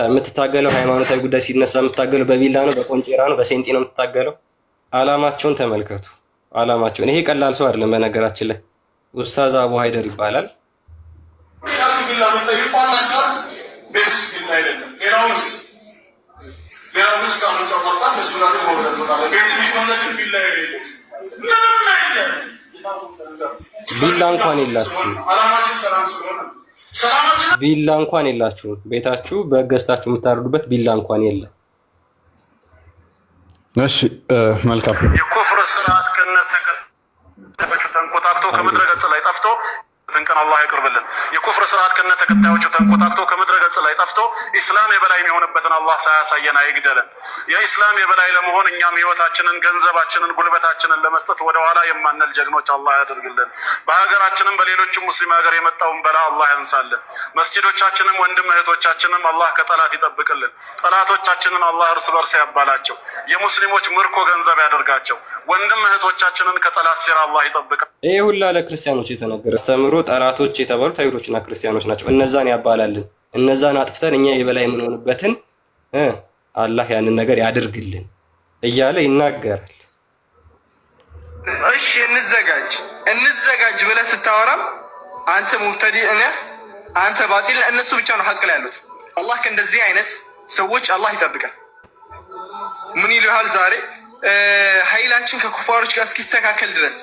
የምትታገለው ሃይማኖታዊ ጉዳይ ሲነሳ የምትታገለው በቢላ ነው፣ በቆንጬራ ነው፣ በሴንጢ ነው የምትታገለው። አላማቸውን ተመልከቱ። አላማቸውን ይሄ ቀላል ሰው አይደለም። በነገራችን ላይ ኡስታዝ አቡ ሀይደር ይባላል። ቢላ እንኳን የላችሁም። ቤታችሁ በገዝታችሁ የምታርዱበት ቢላ እንኳን የለም። እሺ መልካም። የኩፍር ስርዓት ከነተከታዮቹ ተንቆጣቅቶ ከምድረ ገጽ ላይ ጠፍቶ ትንቀን አላህ ይቅርብልን። የኩፍር ስርዓት ከነተከታዮቹ ተንቆጣቅቶ ከምድረ ገጽ ላይ ጠፍቶ ኢስላም የበላይ የሚሆንበትን አላህ ሳያሳየን አይግደለን። የኢስላም የበላይ ለመሆን እኛም ህይወታችንን፣ ገንዘባችንን፣ ጉልበታችንን ለመስጠት ወደኋላ የማንል ጀግኖች አላህ ያደርግልን። በሀገራችንም በሌሎችም ሙስሊም ሀገር የመጣውን በላ አላህ ያንሳልን። መስጂዶቻችንም ወንድም እህቶቻችንም አላህ ከጠላት ይጠብቅልን። ጠላቶቻችንን አላህ እርስ በርስ ያባላቸው። የሙስሊሞች ምርኮ ገንዘብ ያደርጋቸው። ወንድም እህቶቻችንን ከጠላት ሴራ አላህ ይጠብቅ። ይሄ ሁላ ለክርስቲያኖች የተነገረ አስተምሮ ጠላቶች የተባሉት አይሁዶችና ክርስቲያኖች ናቸው። እነዛን ያባላልን፣ እነዛን አጥፍተን እኛ የበላይ የምንሆንበትን አላህ ያንን ነገር ያድርግልን እያለ ይናገራል። እሺ እንዘጋጅ ብለህ ስታወራም አንተ ሙብተዲዕ ነህ፣ አንተ ባጢል፣ እነሱ ብቻ ነው ሐቅ ላይ ያሉት። አላህ ከእንደዚህ አይነት ሰዎች አላህ ይጠብቃል። ምን ይልሃል ዛሬ ኃይላችን ከኩፋሮች ጋር እስኪስተካከል ድረስ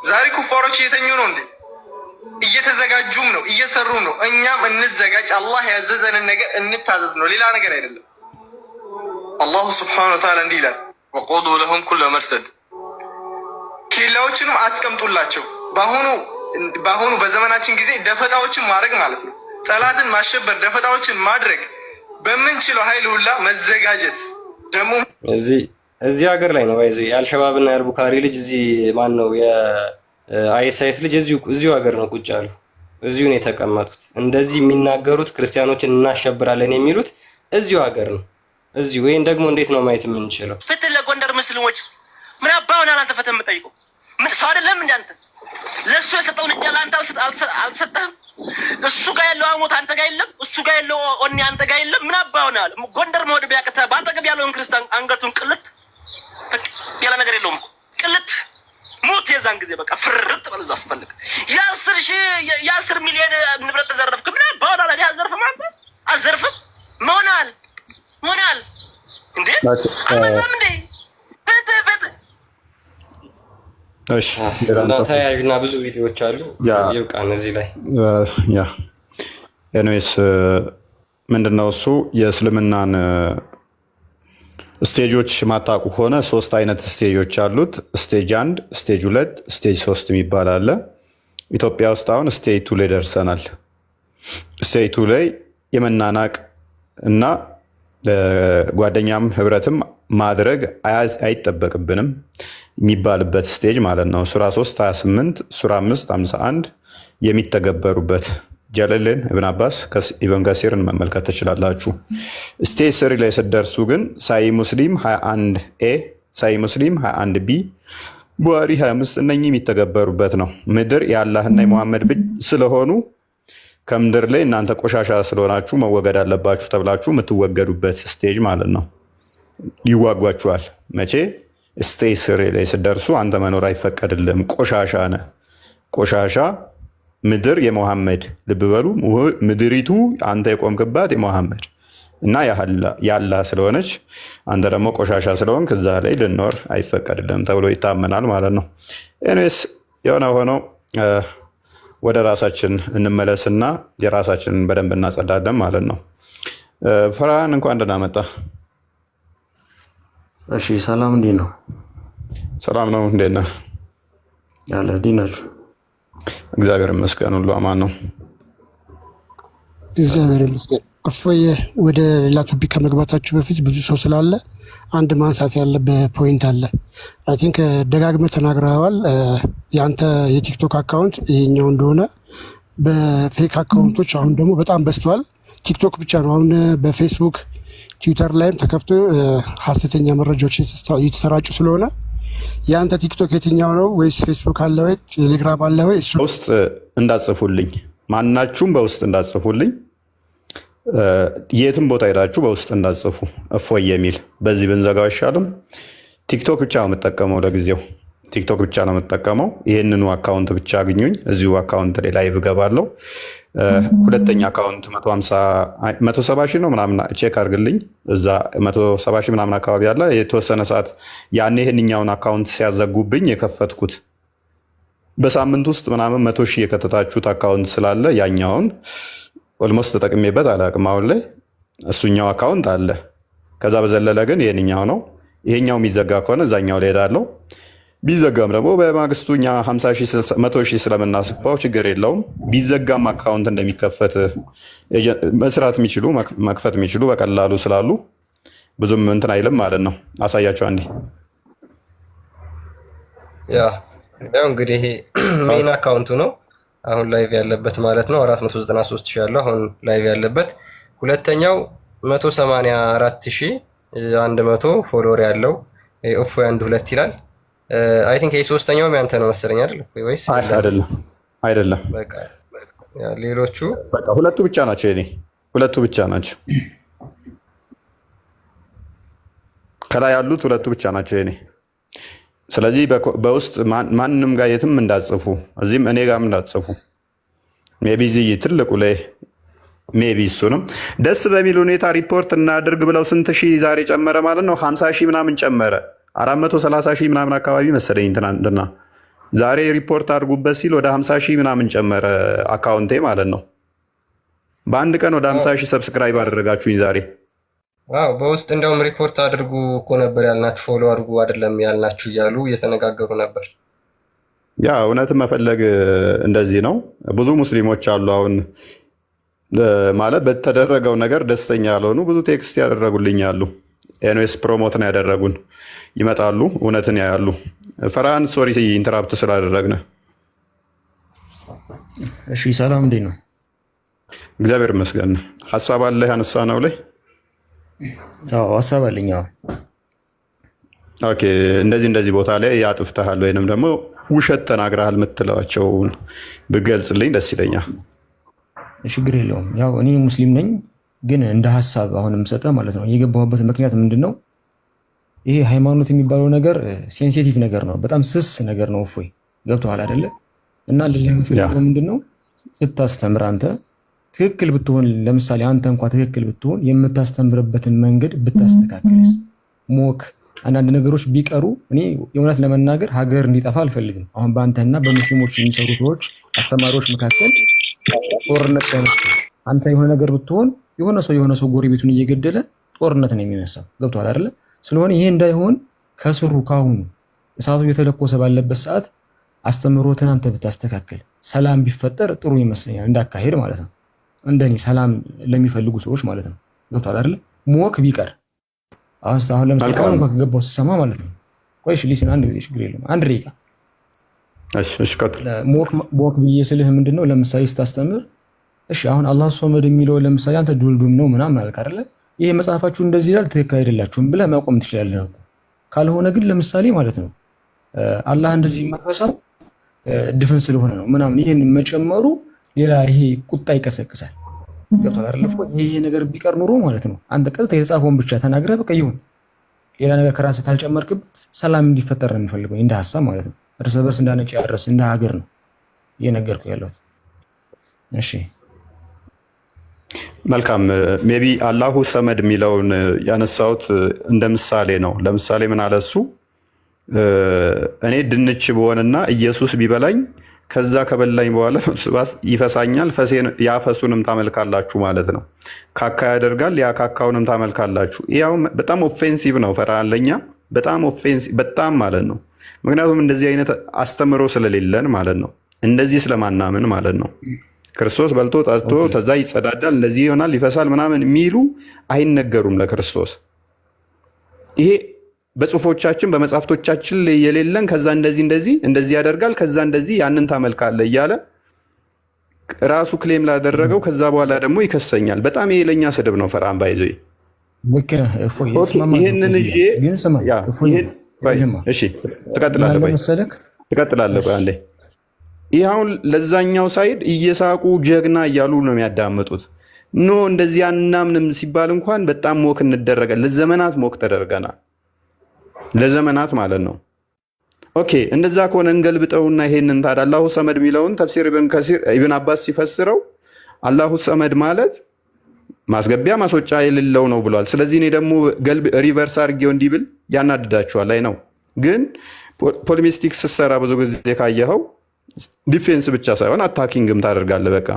ዛሬ ኩፋሮች እየተኙ ነው እንዴ? እየተዘጋጁም ነው፣ እየሰሩም ነው። እኛም እንዘጋጅ፣ አላህ ያዘዘንን ነገር እንታዘዝ ነው፣ ሌላ ነገር አይደለም። አላሁ ስብሓነሁ ወተዓላ እንዲህ ይላል፣ ወቁዱ ለሁም ኩለ መርሰድ፣ ኬላዎችንም አስቀምጡላቸው። በአሁኑ በዘመናችን ጊዜ ደፈጣዎችን ማድረግ ማለት ነው፣ ጠላትን ማሸበር፣ ደፈጣዎችን ማድረግ በምንችለው ሀይል ሁላ መዘጋጀት። ደግሞ እዚህ ሀገር ላይ ነው ባይዘ የአልሸባብና የአልቡካሪ ልጅ እዚህ ማን ነው የአይኤስአይኤስ ልጅ እዚሁ ሀገር ነው ቁጭ ያሉ፣ እዚሁ ነው የተቀመጡት። እንደዚህ የሚናገሩት ክርስቲያኖችን እናሸብራለን የሚሉት እዚሁ ሀገር ነው። እዚሁ ወይም ደግሞ እንዴት ነው ማየት የምንችለው? ፍትህ ለጎንደር ሙስሊሞች ምን አባውን አንተ ፈተህ የምጠይቀው ምን ሰው አይደለም እንዴ? አንተ ለሱ የሰጠውን እጅ አንተ አልሰጠህም? እሱ ጋር ያለው አሞት አንተ ጋር የለም? እሱ ጋር ያለው ኦኒ አንተ ጋር የለም? ምን አባውን አለ ጎንደር መወድ ቢያቅተህ ባጠገብ ያለውን ክርስቲያን አንገቱን ቅልት ያለ ነገር የለውም ቅልት ሞት የዛን ጊዜ በቃ ፍርጥ በለዛ አስፈልግ የ10 ሚሊዮን ንብረት ተዘረፍክ። ምን አባውን አለ አልዘርፍም? አንተ አልዘርፍም መሆናል እንዴ? አበዛም እንዴ? እሺ እና ተያያዥና ብዙ ቪዲዮዎች አሉ። ይብቃ እነዚህ ላይ ያ ኤኒዌይስ ምንድነው እሱ የእስልምናን ስቴጆች ማታውቁ ከሆነ 3 አይነት ስቴጆች አሉት። ስቴጅ 1፣ ስቴጅ 2፣ ስቴጅ 3 የሚባል አለ። ኢትዮጵያ ውስጥ አሁን ስቴጅ 2 ላይ ደርሰናል። ስቴጅ 2 ላይ የመናናቅ እና ጓደኛም ህብረትም ማድረግ አይጠበቅብንም የሚባልበት ስቴጅ ማለት ነው። ሱራ 3 28፣ ሱራ 5 51 የሚተገበሩበት ጀለልን እብን አባስ ኢብን ከሲርን መመልከት ትችላላችሁ። ስቴጅ 3 ላይ ስትደርሱ ግን ሳይ ሙስሊም 21 ኤ፣ ሳይ ሙስሊም 21 ቢ፣ ቡሃሪ 25 እነኚህ የሚተገበሩበት ነው። ምድር የአላህና የሙሐመድ ብቻ ስለሆኑ ከምድር ላይ እናንተ ቆሻሻ ስለሆናችሁ መወገድ አለባችሁ ተብላችሁ የምትወገዱበት ስቴጅ ማለት ነው። ይዋጓችኋል። መቼ? ስቴጅ 3 ላይ ስትደርሱ አንተ መኖር አይፈቀድልም፣ ቆሻሻ ነህ። ቆሻሻ ምድር የሙሐመድ ልብ በሉ፣ ምድሪቱ አንተ የቆምክባት የሙሐመድ እና ያላህ ስለሆነች አንተ ደግሞ ቆሻሻ ስለሆንክ እዛ ላይ ልኖር አይፈቀድልም ተብሎ ይታመናል ማለት ነው። ኤኒዌይስ የሆነ ሆነው ወደ ራሳችን እንመለስና የራሳችንን በደንብ እናጸዳለን ማለት ነው። ፈርሃን እንኳን ደህና መጣ። እሺ ሰላም፣ እንዴት ነው? ሰላም ነው። እንዴት ነህ? ያለ እንዴት ናችሁ? እግዚአብሔር ይመስገን፣ ሁሉ አማን ነው። እግዚአብሔር ይመስገን። እፎይ፣ ወደ ሌላ ቶፒክ ከመግባታችሁ በፊት ብዙ ሰው ስላለ አንድ ማንሳት ያለበት ፖይንት አለ። አይ ቲንክ ደጋግመህ ተናግረዋል። የአንተ የቲክቶክ አካውንት ይሄኛው እንደሆነ በፌክ አካውንቶች አሁን ደግሞ በጣም በዝተዋል። ቲክቶክ ብቻ ነው አሁን በፌስቡክ ትዊተር ላይም ተከፍቶ ሀሰተኛ መረጃዎች እየተሰራጩ ስለሆነ የአንተ ቲክቶክ የትኛው ነው? ወይስ ፌስቡክ አለ ወይ ቴሌግራም አለ ወይ? በውስጥ እንዳጽፉልኝ፣ ማናችሁም በውስጥ እንዳጽፉልኝ፣ የትም ቦታ ሄዳችሁ በውስጥ እንዳጽፉ። እፎይ የሚል በዚህ ብንዘጋው አይሻልም? ቲክቶክ ብቻ ነው የምጠቀመው ለጊዜው፣ ቲክቶክ ብቻ ነው የምጠቀመው። ይህንኑ አካውንት ብቻ አግኙኝ። እዚሁ አካውንት ላይ ላይቭ እገባለሁ። ሁለተኛ አካውንት 170 ሺህ ነው ምናምን ቼክ አድርግልኝ። እዛ 170 ሺህ ምናምን አካባቢ ያለ የተወሰነ ሰዓት ያኔ ይህንኛውን አካውንት ሲያዘጉብኝ የከፈትኩት በሳምንት ውስጥ ምናምን 100 ሺህ የከተታችሁት አካውንት ስላለ ያኛውን ኦልሞስት ተጠቅሜበት አላውቅም። አሁን ላይ እሱኛው አካውንት አለ። ከዛ በዘለለ ግን ይህንኛው ነው። ይሄኛው የሚዘጋ ከሆነ እዛኛው ላይ ሄዳለሁ። ቢዘጋም ደግሞ በማግስቱ እኛ 100 ሺህ ስለምናስባው ችግር የለውም። ቢዘጋም አካውንት እንደሚከፈት መስራት የሚችሉ መክፈት የሚችሉ በቀላሉ ስላሉ ብዙም እንትን አይልም ማለት ነው። አሳያቸው አንዴ። ያው እንግዲህ ይሄ ሜን አካውንቱ ነው አሁን ላይቭ ያለበት ማለት ነው። 493 ሺህ ያለው አሁን ላይቭ ያለበት። ሁለተኛው 184,100 ፎሎወር ያለው እፎይ 1 ይላል። አይ ቲንክ ይሄ ሶስተኛውም ያንተ ነው መሰለኝ አይደል? ወይስ አይደለም? በቃ ሌሎቹ በቃ ሁለቱ ብቻ ናቸው። እኔ ሁለቱ ብቻ ናቸው ከላይ ያሉት ሁለቱ ብቻ ናቸው እኔ። ስለዚህ በውስጥ ማንንም ጋር የትም እንዳጽፉ፣ እዚህም እኔ ጋርም እንዳጽፉ። ሜቢ እዚህ ትልቁ ላይ ሜቢ እሱንም ደስ በሚል ሁኔታ ሪፖርት እናድርግ ብለው ስንት ሺህ ዛሬ ጨመረ ማለት ነው? 50 ሺህ ምናምን ጨመረ። 430 ሺህ ምናምን አካባቢ መሰለኝ ትናንትና። ዛሬ ሪፖርት አድርጉበት ሲል ወደ 50 ሺህ ምናምን ጨመረ አካውንቴ ማለት ነው። በአንድ ቀን ወደ 50 ሺህ ሰብስክራይብ አደረጋችሁኝ ዛሬ። ዋው! በውስጥ እንደውም ሪፖርት አድርጉ እኮ ነበር ያልናችሁ፣ ፎሎ አድርጉ አይደለም ያልናችሁ እያሉ እየተነጋገሩ ነበር። ያ እውነትም መፈለግ እንደዚህ ነው። ብዙ ሙስሊሞች አሉ አሁን ማለት በተደረገው ነገር ደስተኛ ያልሆኑ ብዙ ቴክስት ያደረጉልኝ አሉ። ኤንዌስ ፕሮሞት ነው ያደረጉን። ይመጣሉ፣ እውነትን ያያሉ። ፈርሃን ሶሪ ኢንተራፕት ስላደረግነ። እሺ ሰላም፣ እንዴት ነው? እግዚአብሔር ይመስገን። ሀሳብ አለ ያነሳ ነው ላይ? አዎ ሀሳብ አለኝ። ኦኬ፣ እንደዚህ ቦታ ላይ ያጥፍተሃል ወይንም ደግሞ ውሸት ተናግረሃል የምትለዋቸውን ብገልጽልኝ ደስ ይለኛል። ችግር የለውም። ያው እኔ ሙስሊም ነኝ፣ ግን እንደ ሀሳብ አሁንም ሰጠ ማለት ነው። የገባሁበት ምክንያት ምንድን ነው? ይሄ ሃይማኖት የሚባለው ነገር ሴንሲቲቭ ነገር ነው፣ በጣም ስስ ነገር ነው። እፎይ ገብቶሃል አይደለ? እና ለምፈልገው ምንድን ነው ስታስተምር አንተ ትክክል ብትሆን፣ ለምሳሌ አንተ እንኳ ትክክል ብትሆን የምታስተምርበትን መንገድ ብታስተካክልስ፣ ሞክ አንዳንድ ነገሮች ቢቀሩ እኔ የእውነት ለመናገር ሀገር እንዲጠፋ አልፈልግም። አሁን በአንተና በሙስሊሞች የሚሰሩ ሰዎች አስተማሪዎች መካከል ጦርነት ተነስቶ አንተ የሆነ ነገር ብትሆን የሆነ ሰው ጎረቤቱን እየገደለ ጦርነት ነው የሚነሳው። ገብቶሃል አይደለ? ስለሆነ ይሄ እንዳይሆን ከስሩ ካሁኑ እሳቱ እየተለኮሰ ባለበት ሰዓት አስተምሮትን አንተ ብታስተካክል ሰላም ቢፈጠር ጥሩ ይመስለኛል፣ እንዳካሄድ ማለት ነው። እንደኔ ሰላም ለሚፈልጉ ሰዎች ማለት ነው። ገብቶሃል አይደለ? ሞክ ቢቀር አሁን ለምሳሌ እንኳን ከገባው ሲሰማ ማለት ነው። ቆይ እሺ ሊስን አንድ ጊዜ ችግር የለም አንድ ደቂቃ እሺ ቀጥል። ሞክ ብዬ ስልህ ምንድነው ለምሳሌ ስታስተምር እሺ አሁን አላህ ሶመድ የሚለው ለምሳሌ አንተ ዱልዱም ነው ምናምን አልክ አይደለ? ይሄ መጽሐፋችሁ እንደዚህ ይላል ትክክል አይደላችሁም ብለህ ማቆም ትችላለህ እኮ። ካልሆነ ግን ለምሳሌ ማለት ነው አላህ እንደዚህ የማፈሳው ድፍን ስለሆነ ነው ምናምን ይሄን መጨመሩ ሌላ ይሄ ቁጣ ይቀሰቅሳል። ገብቶሃል አይደል? ይሄ ነገር ቢቀር ኑሮ ማለት ነው አንተ ቀጥታ የተጻፈውን ብቻ ተናግረህ በቃ ይሁን፣ ሌላ ነገር ከራስህ ካልጨመርክበት ሰላም እንዲፈጠር ነው የሚፈልገው እንደ ሐሳብ ማለት ነው። እርስ በርስ እንዳነጭ ያረስ እንደ ሀገር ነው እየነገርኩህ ያለሁት። እሺ መልካም። ሜቢ አላሁ ሰመድ የሚለውን ያነሳሁት እንደ ምሳሌ ነው። ለምሳሌ ምን አለ እሱ እኔ ድንች በሆንና ኢየሱስ ቢበላኝ ከዛ ከበላኝ በኋላ ይፈሳኛል፣ ያፈሱንም ታመልካላችሁ ማለት ነው። ካካ ያደርጋል፣ ያ ካካውንም ታመልካላችሁ። ያው በጣም ኦፌንሲቭ ነው። ፈርሃን ለኛ በጣም ኦፌንሲቭ በጣም ማለት ነው። ምክንያቱም እንደዚህ አይነት አስተምሮ ስለሌለን ማለት ነው። እንደዚህ ስለማናምን ማለት ነው። ክርስቶስ በልቶ ጠጥቶ ተዛ ይጸዳዳል፣ እንደዚህ ይሆናል፣ ይፈሳል ምናምን የሚሉ አይነገሩም ለክርስቶስ። ይሄ በጽሁፎቻችን በመጽሐፍቶቻችን ላይ የሌለን ከዛ እንደዚህ ያደርጋል ከዛ እንደዚህ ያንን ታመልካለህ እያለ ራሱ ክሌም ላደረገው ከዛ በኋላ ደግሞ ይከሰኛል። በጣም ይሄ ለኛ ስድብ ነው። ፈርሃን ባይዞ ይሄንን እሺ ትቀጥላለህ። አንዴ ይህ አሁን ለዛኛው ሳይድ እየሳቁ ጀግና እያሉ ነው የሚያዳምጡት። ኖ እንደዚህ አናምንም ሲባል እንኳን በጣም ሞክ እንደረጋል። ለዘመናት ሞክ ተደርገናል። ለዘመናት ማለት ነው። ኦኬ እንደዛ ከሆነ እንገልብጠውና ይሄንን ታዲያ አላሁ ሰመድ የሚለውን ተፍሲር ኢብን አባስ ሲፈስረው አላሁ ሰመድ ማለት ማስገቢያ ማስወጫ የሌለው ነው ብሏል። ስለዚህ እኔ ደግሞ ሪቨርስ አድርጌው እንዲህ ብል ያናድዳችኋል። አይ ነው ግን ፖሊሚስቲክ ስትሰራ ብዙ ጊዜ ካየኸው ዲፌንስ ብቻ ሳይሆን አታኪንግም ታደርጋለህ። በቃ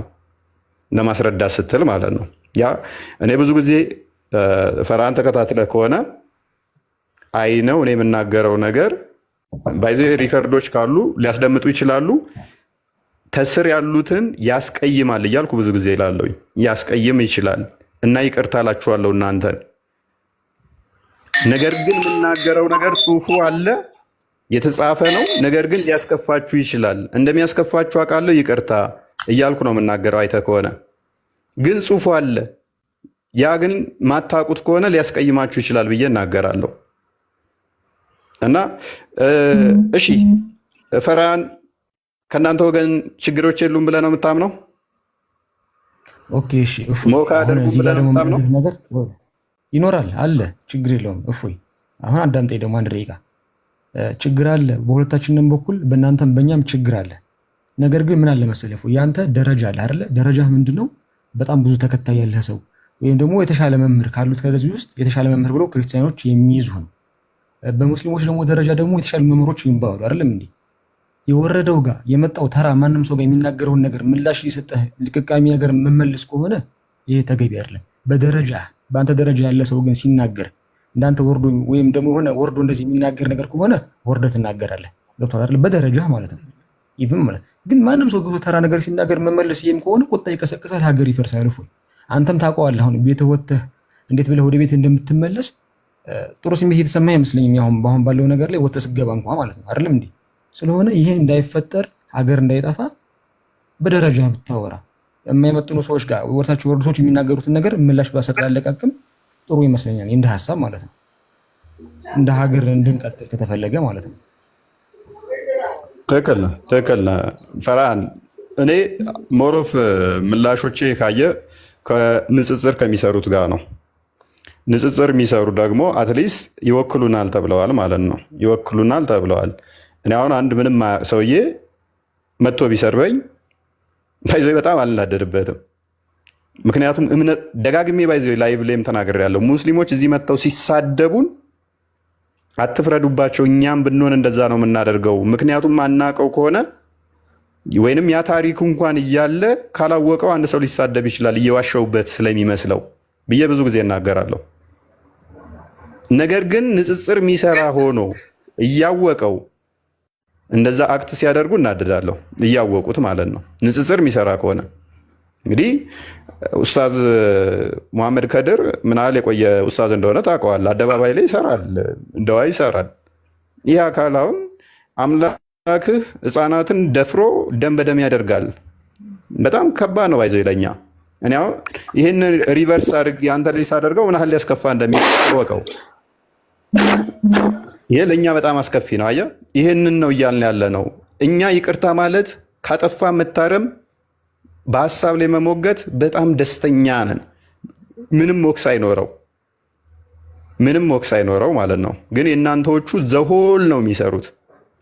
ለማስረዳት ስትል ማለት ነው። ያ እኔ ብዙ ጊዜ ፈርሃን ተከታትለህ ከሆነ አይ ነው እኔ የምናገረው ነገር ባይዘ ሪከርዶች ካሉ ሊያስደምጡ ይችላሉ። ከስር ያሉትን ያስቀይማል እያልኩ ብዙ ጊዜ እላለሁ። ያስቀይም ይችላል እና ይቅርታ እላችኋለሁ እናንተን። ነገር ግን የምናገረው ነገር ጽሁፉ አለ የተጻፈ ነው። ነገር ግን ሊያስከፋችሁ ይችላል። እንደሚያስከፋችሁ አውቃለሁ። ይቅርታ እያልኩ ነው የምናገረው። አይተህ ከሆነ ግን ጽሁፉ አለ። ያ ግን ማታውቁት ከሆነ ሊያስቀይማችሁ ይችላል ብዬ እናገራለሁ። እና እሺ ፈርሃን ከእናንተ ወገን ችግሮች የሉም ብለህ ነው የምታምነው? ኦኬ እሺ ነገር ይኖራል አለ ችግር የለውም። እፎይ አሁን አዳምጠኝ ደግሞ አንድ ደቂቃ። ችግር አለ በሁለታችንም በኩል በእናንተም በእኛም ችግር አለ። ነገር ግን ምን አለ መሰለህ ያንተ ደረጃ አለ አይደለ? ደረጃህ ምንድነው? በጣም ብዙ ተከታይ ያለህ ሰው ወይም ደግሞ የተሻለ መምህር ካሉት ከዚህ ውስጥ የተሻለ መምህር ብለው ክርስቲያኖች የሚይዙህ ነው። በሙስሊሞች ደግሞ ደረጃ ደግሞ የተሻሉ መምህሮች ይባሉ አይደለም እንዴ? የወረደው ጋር የመጣው ተራ ማንም ሰው ጋር የሚናገረውን ነገር ምላሽ እየሰጠህ ልቅቃሚ ነገር መመልስ ከሆነ ይሄ ተገቢ አይደለም። በደረጃ በአንተ ደረጃ ያለ ሰው ግን ሲናገር እንዳንተ ወርዶ ወይም ደግሞ የሆነ ወርዶ እንደዚህ የሚናገር ነገር ከሆነ ወርደህ ትናገራለህ። ገብቶሃል አይደል? በደረጃ ማለት ነው። ኢቭን ማለት ግን ማንም ሰው ገብቶ ተራ ነገር ሲናገር መመልስ ይሄም ከሆነ ቁጣ ይቀሰቅሳል፣ ሀገር ይፈርሳል። እፎይ አንተም ታውቀዋለህ። አሁን ቤትህ ወጥተህ እንዴት ብለህ ወደ ቤት እንደምትመለስ ጥሩ ስሜት የተሰማ አይመስለኝም። አሁን ባለው ነገር ላይ ወጥተህ ስትገባ እንኳን ማለት ነው አይደለም እንዴ? ስለሆነ ይሄ እንዳይፈጠር ሀገር እንዳይጠፋ በደረጃ ብታወራ የማይመጥኑ ሰዎች ጋር ወርታቸው ወርዱ ሰዎች የሚናገሩትን ነገር ምላሽ ባሰጥ ላለቃቅም ጥሩ ይመስለኛል። እንደ ሐሳብ ማለት ነው። እንደ ሀገር እንድንቀጥል ከተፈለገ ማለት ነው። ትክክል ነህ ፈርሃን። እኔ ሞሮፍ ምላሾቼ ካየ ከንጽጽር ከሚሰሩት ጋር ነው። ንጽጽር የሚሰሩ ደግሞ አትሊስት ይወክሉናል ተብለዋል ማለት ነው። ይወክሉናል ተብለዋል። እኔ አሁን አንድ ምንም ሰውዬ መጥቶ ቢሰርበኝ ባይዞ በጣም አልናደድበትም። ምክንያቱም እምነት ደጋግሜ ባይዞ ላይቭ ላይም ተናግሬያለሁ። ሙስሊሞች እዚህ መጥተው ሲሳደቡን አትፍረዱባቸው። እኛም ብንሆን እንደዛ ነው የምናደርገው። ምክንያቱም አናቀው ከሆነ ወይንም ያ ታሪክ እንኳን እያለ ካላወቀው አንድ ሰው ሊሳደብ ይችላል እየዋሸውበት ስለሚመስለው ብዬ ብዙ ጊዜ እናገራለሁ። ነገር ግን ንጽጽር የሚሰራ ሆኖ እያወቀው እንደዛ አክት ሲያደርጉ እናድዳለሁ። እያወቁት ማለት ነው። ንጽጽር የሚሰራ ከሆነ እንግዲህ ኡስታዝ መሐመድ ከድር ምን ያህል የቆየ ኡስታዝ እንደሆነ ታውቀዋለህ። አደባባይ ላይ ይሰራል፣ እንደዋ ይሰራል። ይህ አካል አሁን አምላክህ ሕፃናትን ደፍሮ ደም በደም ያደርጋል። በጣም ከባድ ነው። ባይዘው ይለኛ እኔ አሁን ይህን ሪቨርስ አድርግ የአንተ ላይ ሳደርገው ምን ያህል ሊያስከፋ እንደሚወቀው ይሄ ለእኛ በጣም አስከፊ ነው። አየህ፣ ይህንን ነው እያልን ያለ ነው። እኛ ይቅርታ ማለት ካጠፋ መታረም፣ በሀሳብ ላይ መሞገት በጣም ደስተኛ ነን። ምንም ወቅስ አይኖረው ማለት ነው። ግን የእናንተዎቹ ዘሆል ነው የሚሰሩት።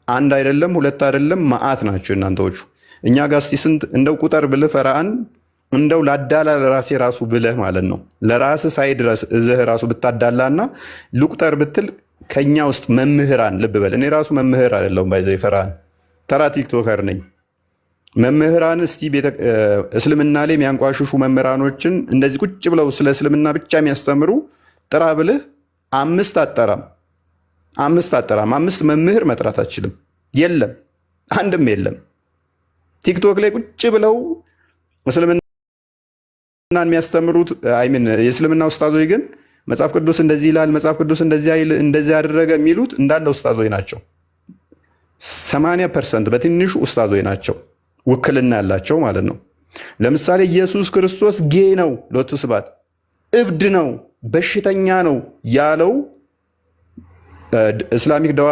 አንድ አይደለም፣ ሁለት አይደለም፣ መዓት ናቸው የእናንተዎቹ። እኛ ጋር እስኪ ስንት እንደው ቁጠር ብልህ ፈርሃን እንደው ላዳላ ለራሴ ራሱ ብለህ ማለት ነው ለራስ ሳይድረስ እዝህ ራሱ ብታዳላና ልቁጠር ብትል ከኛ ውስጥ መምህራን ልብ በል። እኔ ራሱ መምህር አይደለሁም፣ ባይዘው ፈርሃን ተራ ቲክቶከር ነኝ። መምህራን እስቲ እስልምና ላይ የሚያንቋሽሹ መምህራኖችን እንደዚህ ቁጭ ብለው ስለ እስልምና ብቻ የሚያስተምሩ ጥራ ብልህ አምስት አጠራም። አምስት መምህር መጥራት አችልም። የለም፣ አንድም የለም። ቲክቶክ ላይ ቁጭ ብለው እስልምናን የሚያስተምሩት የእስልምና ኡስታዞች ግን መጽሐፍ ቅዱስ እንደዚህ ይላል፣ መጽሐፍ ቅዱስ እንደዚህ ያደረገ የሚሉት እንዳለ ኡስታዞች ናቸው። 80% በትንሹ ኡስታዞች ናቸው፣ ውክልና ያላቸው ማለት ነው። ለምሳሌ ኢየሱስ ክርስቶስ ጌ ነው፣ ሎቱ ስብሐት፣ እብድ ነው፣ በሽተኛ ነው ያለው እስላሚክ ደዋ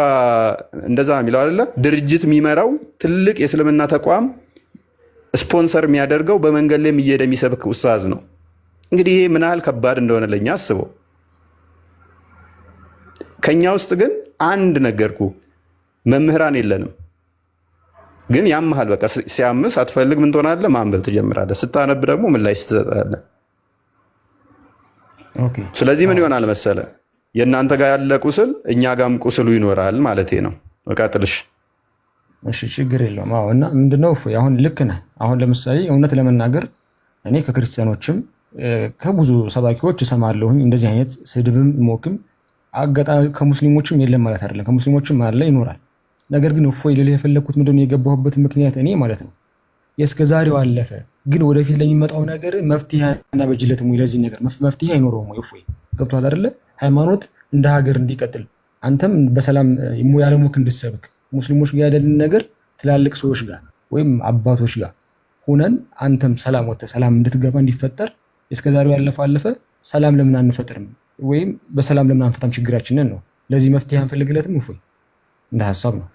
እንደዛ የሚለው አይደለ? ድርጅት የሚመራው ትልቅ የእስልምና ተቋም ስፖንሰር የሚያደርገው በመንገድ ላይ እየሄደ የሚሰብክ ኡስታዝ ነው። እንግዲህ ይሄ ምን ያህል ከባድ እንደሆነ ለኛ አስበው። ከኛ ውስጥ ግን አንድ ነገርኩ መምህራን የለንም። ግን ያምሃል፣ በቃ ሲያምስ አትፈልግ ምን ትሆናለህ? ማንበብ ትጀምራለህ። ስታነብ ደግሞ ምን ላይ ትሰጣለህ? ስለዚህ ምን ይሆናል መሰለ፣ የእናንተ ጋር ያለ ቁስል እኛ ጋርም ቁስሉ ይኖራል ማለት ነው። ቀጥልሽ። እሺ ችግር የለውም። አዎ እና ምንድነው አሁን ልክ ነህ። አሁን ለምሳሌ እውነት ለመናገር እኔ ከክርስቲያኖችም ከብዙ ሰባኪዎች እሰማለሁኝ እንደዚህ አይነት ስድብም ሞክም አጋጣሚ ከሙስሊሞችም የለም ማለት አይደለም፣ ከሙስሊሞችም አለ ይኖራል። ነገር ግን እፎይ ልልህ የፈለግኩት ምንድነው የገባሁበት ምክንያት እኔ ማለት ነው የእስከ ዛሬው አለፈ፣ ግን ወደፊት ለሚመጣው ነገር መፍትሄ እናበጅለትም ወይ? ለዚህ ነገር መፍትሄ አይኖረውም ወይ? እፎይ ገብቶሃል አይደለ? ሃይማኖት እንደ ሀገር እንዲቀጥል አንተም በሰላም ያለሞክ እንድትሰብክ ሙስሊሞች ጋር ያለን ነገር ትላልቅ ሰዎች ጋር ወይም አባቶች ጋር ሆነን አንተም ሰላም ወጥተህ ሰላም እንድትገባ እንዲፈጠር እስከዛሬው ያለፈ አለፈ። ሰላም ለምን አንፈጥርም? ወይም በሰላም ለምን አንፈታም ችግራችንን ነው። ለዚህ መፍትሄ አንፈልግለትም? እፎይ እንደ ሀሳብ ነው።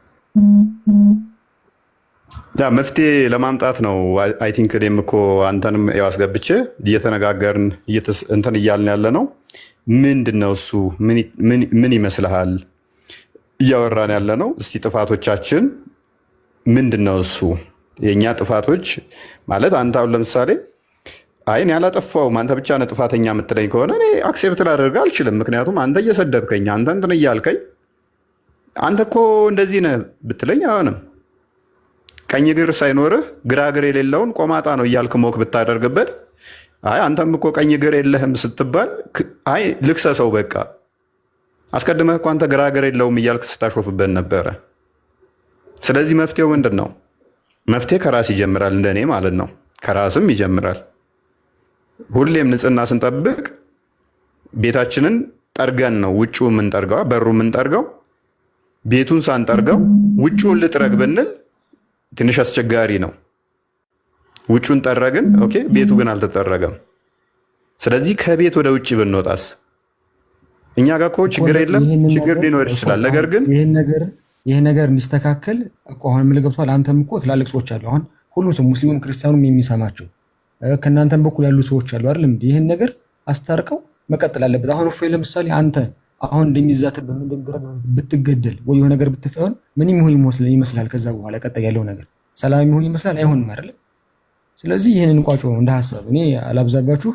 መፍትሄ ለማምጣት ነው። አይ ቲንክ እኔም እኮ አንተንም ያው አስገብቼ እየተነጋገርን እንትን እያልን ያለ ነው። ምንድን ነው እሱ? ምን ይመስልሃል? እያወራን ያለ ነው። እስቲ ጥፋቶቻችን ምንድን ነው እሱ? የእኛ ጥፋቶች ማለት አንተ አሁን ለምሳሌ አይ እኔ አላጠፋሁም አንተ ብቻ ነህ ጥፋተኛ የምትለኝ ከሆነ እኔ አክሴፕት ላደርግህ አልችልም። ምክንያቱም አንተ እየሰደብከኝ፣ አንተ እንትን እያልከኝ፣ አንተ እኮ እንደዚህ ነህ ብትለኝ አይሆንም። ቀኝ እግር ሳይኖርህ ግራ እግር የሌለውን ቆማጣ ነው እያልክ ሞክ ብታደርግበት፣ አይ አንተም እኮ ቀኝ እግር የለህም ስትባል አይ ልክሰሰው በቃ አስቀድመህ እኮ አንተ ግራ እግር የለውም እያልክ ስታሾፍበት ነበረ። ስለዚህ መፍትሄው ምንድን ነው? መፍትሄ ከራስ ይጀምራል፣ እንደኔ ማለት ነው። ከራስም ይጀምራል። ሁሌም ንጽህና ስንጠብቅ ቤታችንን ጠርገን ነው ውጭው የምንጠርገው፣ በሩ የምንጠርገው። ቤቱን ሳንጠርገው ውጭውን ልጥረግ ብንል ትንሽ አስቸጋሪ ነው። ውጩን ጠረግን፣ ኦኬ፣ ቤቱ ግን አልተጠረገም። ስለዚህ ከቤት ወደ ውጭ ብንወጣስ? እኛ ጋር እኮ ችግር የለም፣ ችግር ሊኖር ይችላል። ነገር ግን ይሄ ነገር እንዲስተካከል እኮ አሁን ምን ገብቷል? አንተም እኮ ትላልቅ ሰዎች አሉ። አሁን ሁሉም ሰው ሙስሊሙም ክርስቲያኑም የሚሰማቸው ከእናንተም በኩል ያሉ ሰዎች አሉ አይደለም? ይህን ነገር አስታርቀው መቀጠል አለበት። አሁን እፎይ ለምሳሌ አንተ አሁን እንደሚዛተብ ብትገደል ወይ የሆነ ነገር ብትፈሆን ምን ይሆን ይመስላል? ከዛ በኋላ ቀጣይ ያለው ነገር ሰላም ይሆን ይመስላል? አይሆንም አይደል? ስለዚህ ይህንን ቋጮ ነው እንደ ሀሳብ። እኔ አላብዛባችሁ፣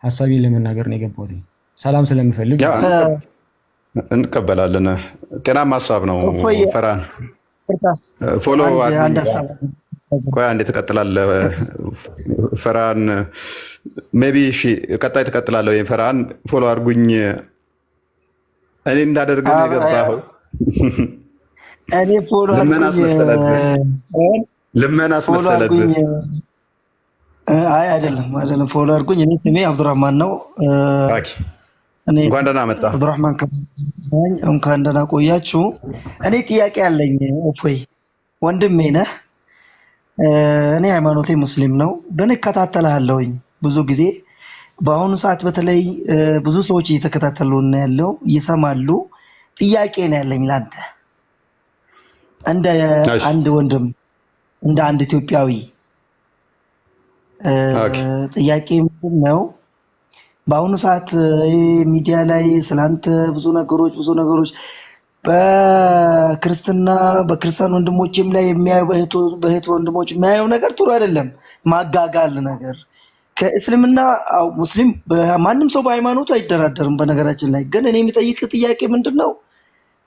ሀሳቤን ለመናገር ነው የገባሁት። ሰላም ስለምፈልግ እንቀበላለን። ጤናማ ሀሳብ ነው። እፎይ ፈርሃን ፎሎ አንድ ሀሳብ ቆይ አንዴ ትቀጥላለህ ፈርሃን። ሜይ ቢ እሺ፣ ቀጣይ ትቀጥላለህ ወይም ፈርሃን ፎሎ አድርጉኝ። እኔ እንዳደርግ ነው የገባኸው። እኔ ፎሎ ልመና አስመሰለብህ። ልመና አስመሰለብህ። አይ አይደለም፣ ፎሎ አድርጉኝ። እኔ ስሜ አብዱራህማን ነው። እንኳን ደህና መጣ አብዱራህማን። እንኳን ደህና ቆያችሁ። እኔ ጥያቄ አለኝ። እፎይ ወንድሜ ነህ። እኔ ሃይማኖቴ ሙስሊም ነው፣ ግን እከታተልሃለሁኝ ብዙ ጊዜ። በአሁኑ ሰዓት በተለይ ብዙ ሰዎች እየተከታተሉ ነው ያለው፣ ይሰማሉ። ጥያቄ ነው ያለኝ ላንተ እንደ አንድ ወንድም፣ እንደ አንድ ኢትዮጵያዊ። ጥያቄ ምንድን ነው? በአሁኑ ሰዓት ሚዲያ ላይ ስላንተ ብዙ ነገሮች በክርስቲያን ወንድሞችም ላይ የሚያዩ በእህት ወንድሞች የሚያየው ነገር ጥሩ አይደለም። ማጋጋል ነገር ከእስልምና ሙስሊም ማንም ሰው በሃይማኖቱ አይደራደርም። በነገራችን ላይ ግን እኔ የሚጠይቅ ጥያቄ ምንድን ነው?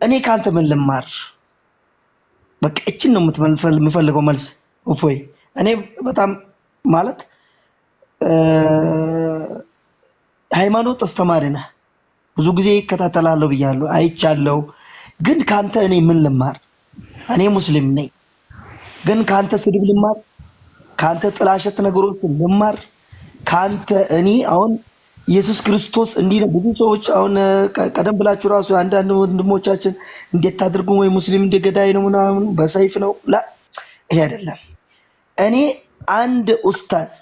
እኔ ከአንተ ምን ልማር? በቃ እችን ነው የምፈልገው መልስ። እፎይ እኔ በጣም ማለት ሃይማኖት አስተማሪ ነህ፣ ብዙ ጊዜ ይከታተላለሁ ብያለሁ፣ አይቻለሁ። ግን ካንተ እኔ ምን ልማር? እኔ ሙስሊም ነኝ፣ ግን ካንተ ስድብ ልማር? ካንተ ጥላሸት ነገሮችን ልማር? ካንተ እኔ አሁን ኢየሱስ ክርስቶስ እንዲህ ነው። ብዙ ሰዎች አሁን ቀደም ብላችሁ ራሱ አንዳንድ ወንድሞቻችን እንዴት ታድርጉ ወይ ሙስሊም እንደ ገዳይ ነው ምናምን በሰይፍ ነው ላ ይሄ አይደለም። እኔ አንድ ኡስታዝ፣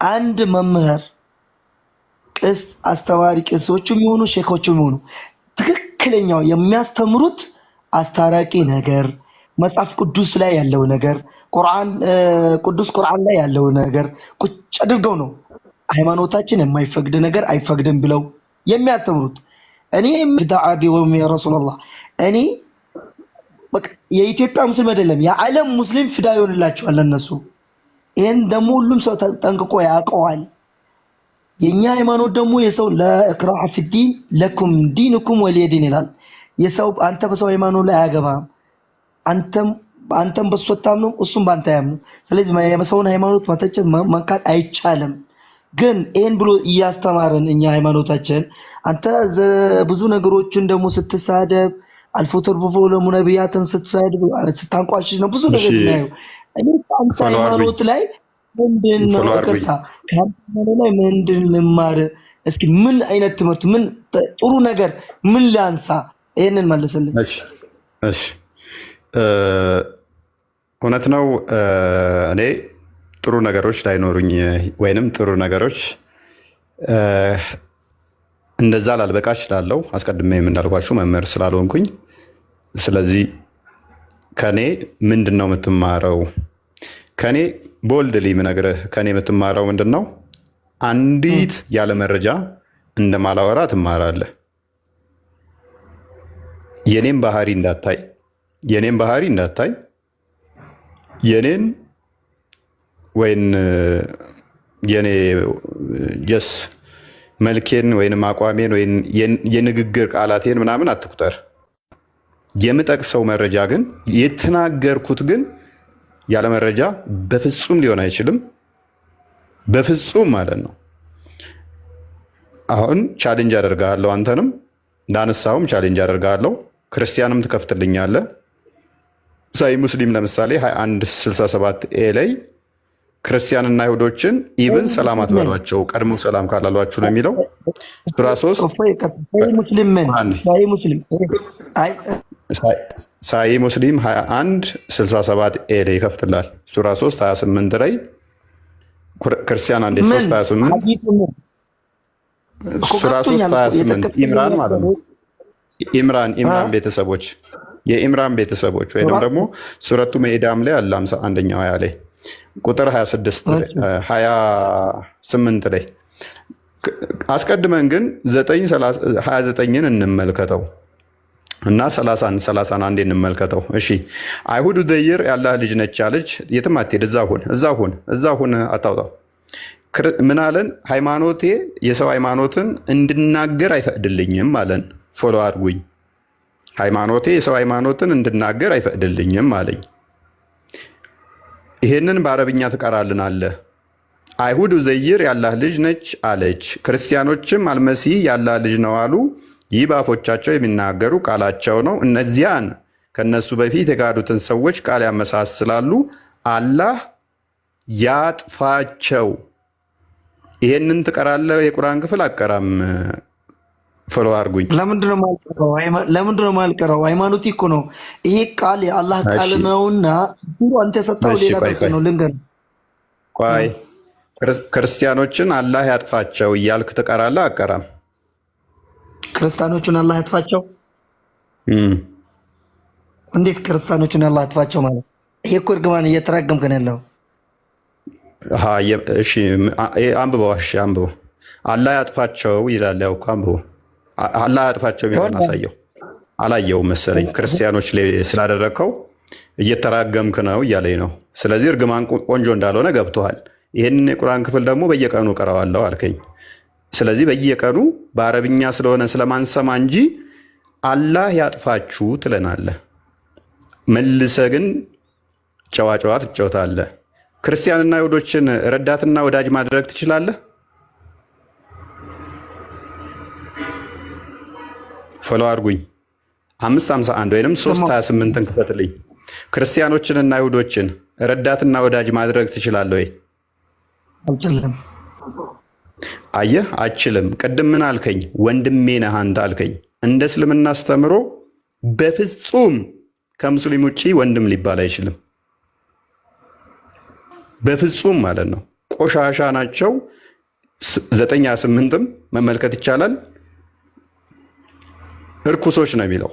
አንድ መምህር፣ ቅስ አስተማሪ፣ ቄሶችም ይሁኑ ሼኮችም ይሁኑ ትክክለኛው የሚያስተምሩት አስታራቂ ነገር መጽሐፍ ቅዱስ ላይ ያለው ነገር ቅዱስ ቁርአን ላይ ያለው ነገር ቁጭ አድርገው ነው ሃይማኖታችን የማይፈቅድ ነገር አይፈቅድም ብለው የሚያስተምሩት። እኔ ፍዳአቢ ወም ያ ረሱላህ እኔ በቃ የኢትዮጵያ ሙስሊም አይደለም የዓለም ሙስሊም ፍዳ ይሆንላቸዋል ለነሱ። ይሄን ደግሞ ሁሉም ሰው ተጠንቅቆ ያውቀዋል። የኛ ሃይማኖት ደግሞ የሰው ለኢክራህ ፊዲን ለኩም ዲንኩም ወሊየዲን ይላል። የሰው አንተ በሰው ሃይማኖት ላይ አያገባም። አንተም በሱ አታምነው፣ እሱም በአንተ አያምነው። ስለዚህ የሰውን ሃይማኖት መተቸት መንካት አይቻልም። ግን ይሄን ብሎ እያስተማረን እኛ ሃይማኖታችን አንተ ብዙ ነገሮችን ደግሞ ስትሳደብ አልፎ ተርፎ ለሙነቢያትን ስትሳደብ ስታንቋሽሽ ነው ብዙ ነገር እናየው። እኔ አንተ ሃይማኖት ላይ ምንድነው ከርታ ከሃይማኖት ላይ ምንድን ልማር? እስኪ ምን አይነት ትምህርት ምን ጥሩ ነገር ምን ላንሳ? ይሄንን መልስልኝ። እሺ እውነት ነው። እኔ ጥሩ ነገሮች ላይኖሩኝ ወይንም ጥሩ ነገሮች እንደዛ ላልበቃ እችላለሁ። አስቀድሜ እንዳልኳችሁ መምህር ስላልሆንኩኝ። ስለዚህ ከኔ ምንድን ነው የምትማረው? ከኔ ቦልድ ምነግርህ ከኔ የምትማረው ምንድን ነው? አንዲት ያለ መረጃ እንደማላወራ ትማራለህ። የኔን ባህሪ እንዳታይ የኔን ወይን የኔ ጀስ መልኬን ወይንም አቋሜን ወይን የንግግር ቃላቴን ምናምን አትቁጠር። የምጠቅሰው መረጃ ግን የተናገርኩት ግን ያለ መረጃ በፍጹም ሊሆን አይችልም። በፍጹም ማለት ነው። አሁን ቻሌንጅ አደርጋለሁ፣ አንተንም እንዳነሳውም ቻሌንጅ አደርጋለሁ። ክርስቲያንም ትከፍትልኛለህ። ሳይ ሙስሊም ለምሳሌ 2167 ኤ ላይ ክርስቲያንና አይሁዶችን ኢብን ሰላም አትበሏቸው ቀድሞ ሰላም ካላሏችሁ ነው የሚለው። ሱራ 3 ሳይ ሙስሊም 2167 ኤ ላይ ይከፍትላል። ሱራ 3 28 ላይ ክርስቲያን አንዴ 3 28 ሱራ 3 28 ኢምራን ማለት ነው። ኢምራን ቤተሰቦች የኢምራን ቤተሰቦች ወይም ደግሞ ሱረቱ መኢዳም ላይ አለ 51ኛው አያ ላይ ቁጥር 28 ላይ አስቀድመን ግን 29ን እንመልከተው እና 30 አንዴ እንመልከተው። እሺ አይሁድ ዘይር ያላህ ልጅ ነች አለች። የትም አትሄድ፣ እዛ ሁን አታውጣው። ምን አለን? ሃይማኖቴ የሰው ሃይማኖትን እንድናገር አይፈቅድልኝም አለን። ፎሎ አድርጉኝ። ሃይማኖቴ የሰው ሃይማኖትን እንድናገር አይፈቅድልኝም አለኝ። ይሄንን በአረብኛ ትቀራልናለህ። አይሁድ ኡዘይር የአላህ ልጅ ነች አለች። ክርስቲያኖችም አልመሲህ የአላህ ልጅ ነው አሉ። ይህ በአፎቻቸው የሚናገሩ ቃላቸው ነው። እነዚያን ከነሱ በፊት የካዱትን ሰዎች ቃል ያመሳስላሉ። አላህ ያጥፋቸው። ይሄንን ትቀራለህ? የቁርአን ክፍል አቀራም። ፎሎ አድርጉኝ። ለምንድነው ማልቀረው? ሃይማኖት እኮ ነው ይሄ ቃል የአላህ ቃል ነውና አንተ የሰጠው ሌላ ጥቅስ ነው። ልንገርህ፣ ቆይ ክርስቲያኖችን አላህ ያጥፋቸው እያልክ ትቀራለህ? አቀራም። ክርስቲያኖችን አላህ ያጥፋቸው? እንዴት ክርስቲያኖችን አላህ ያጥፋቸው ማለት? ይሄ እኮ እርግማን እየተራገምክ ነው ያለው። እሺ አንብበው። እሺ አንብበው። አላህ ያጥፋቸው ይላል። ያው እኮ አንብበው። አላህ ያጥፋቸው የሚሆን አሳየው። አላየውም መሰለኝ። ክርስቲያኖች ላይ ስላደረግከው እየተራገምክ ነው እያለኝ ነው። ስለዚህ እርግማን ቆንጆ እንዳልሆነ ገብቶሃል። ይህንን የቁርአን ክፍል ደግሞ በየቀኑ ቀረዋለሁ አልከኝ። ስለዚህ በየቀኑ በአረብኛ ስለሆነ ስለማንሰማ እንጂ አላህ ያጥፋችሁ ትለናለህ። መልሰህ ግን ጨዋጨዋ ትጫወታለህ። ክርስቲያንና ይሁዶችን ረዳትና ወዳጅ ማድረግ ትችላለህ? ፎሎ አድርጉኝ። 551 ወይም 328ን ክፈትልኝ። ክርስቲያኖችንና ይሁዶችን ረዳትና ወዳጅ ማድረግ ትችላለህ ወይ? አልችልም። አየህ፣ አችልም። ቅድም ምን አልከኝ? ወንድሜ ነህ አንተ አልከኝ። እንደ እስልምና አስተምሮ በፍጹም ከሙስሊም ውጭ ወንድም ሊባል አይችልም። በፍጹም ማለት ነው። ቆሻሻ ናቸው። 9:8ም መመልከት ይቻላል። እርኩሶች ነው የሚለው።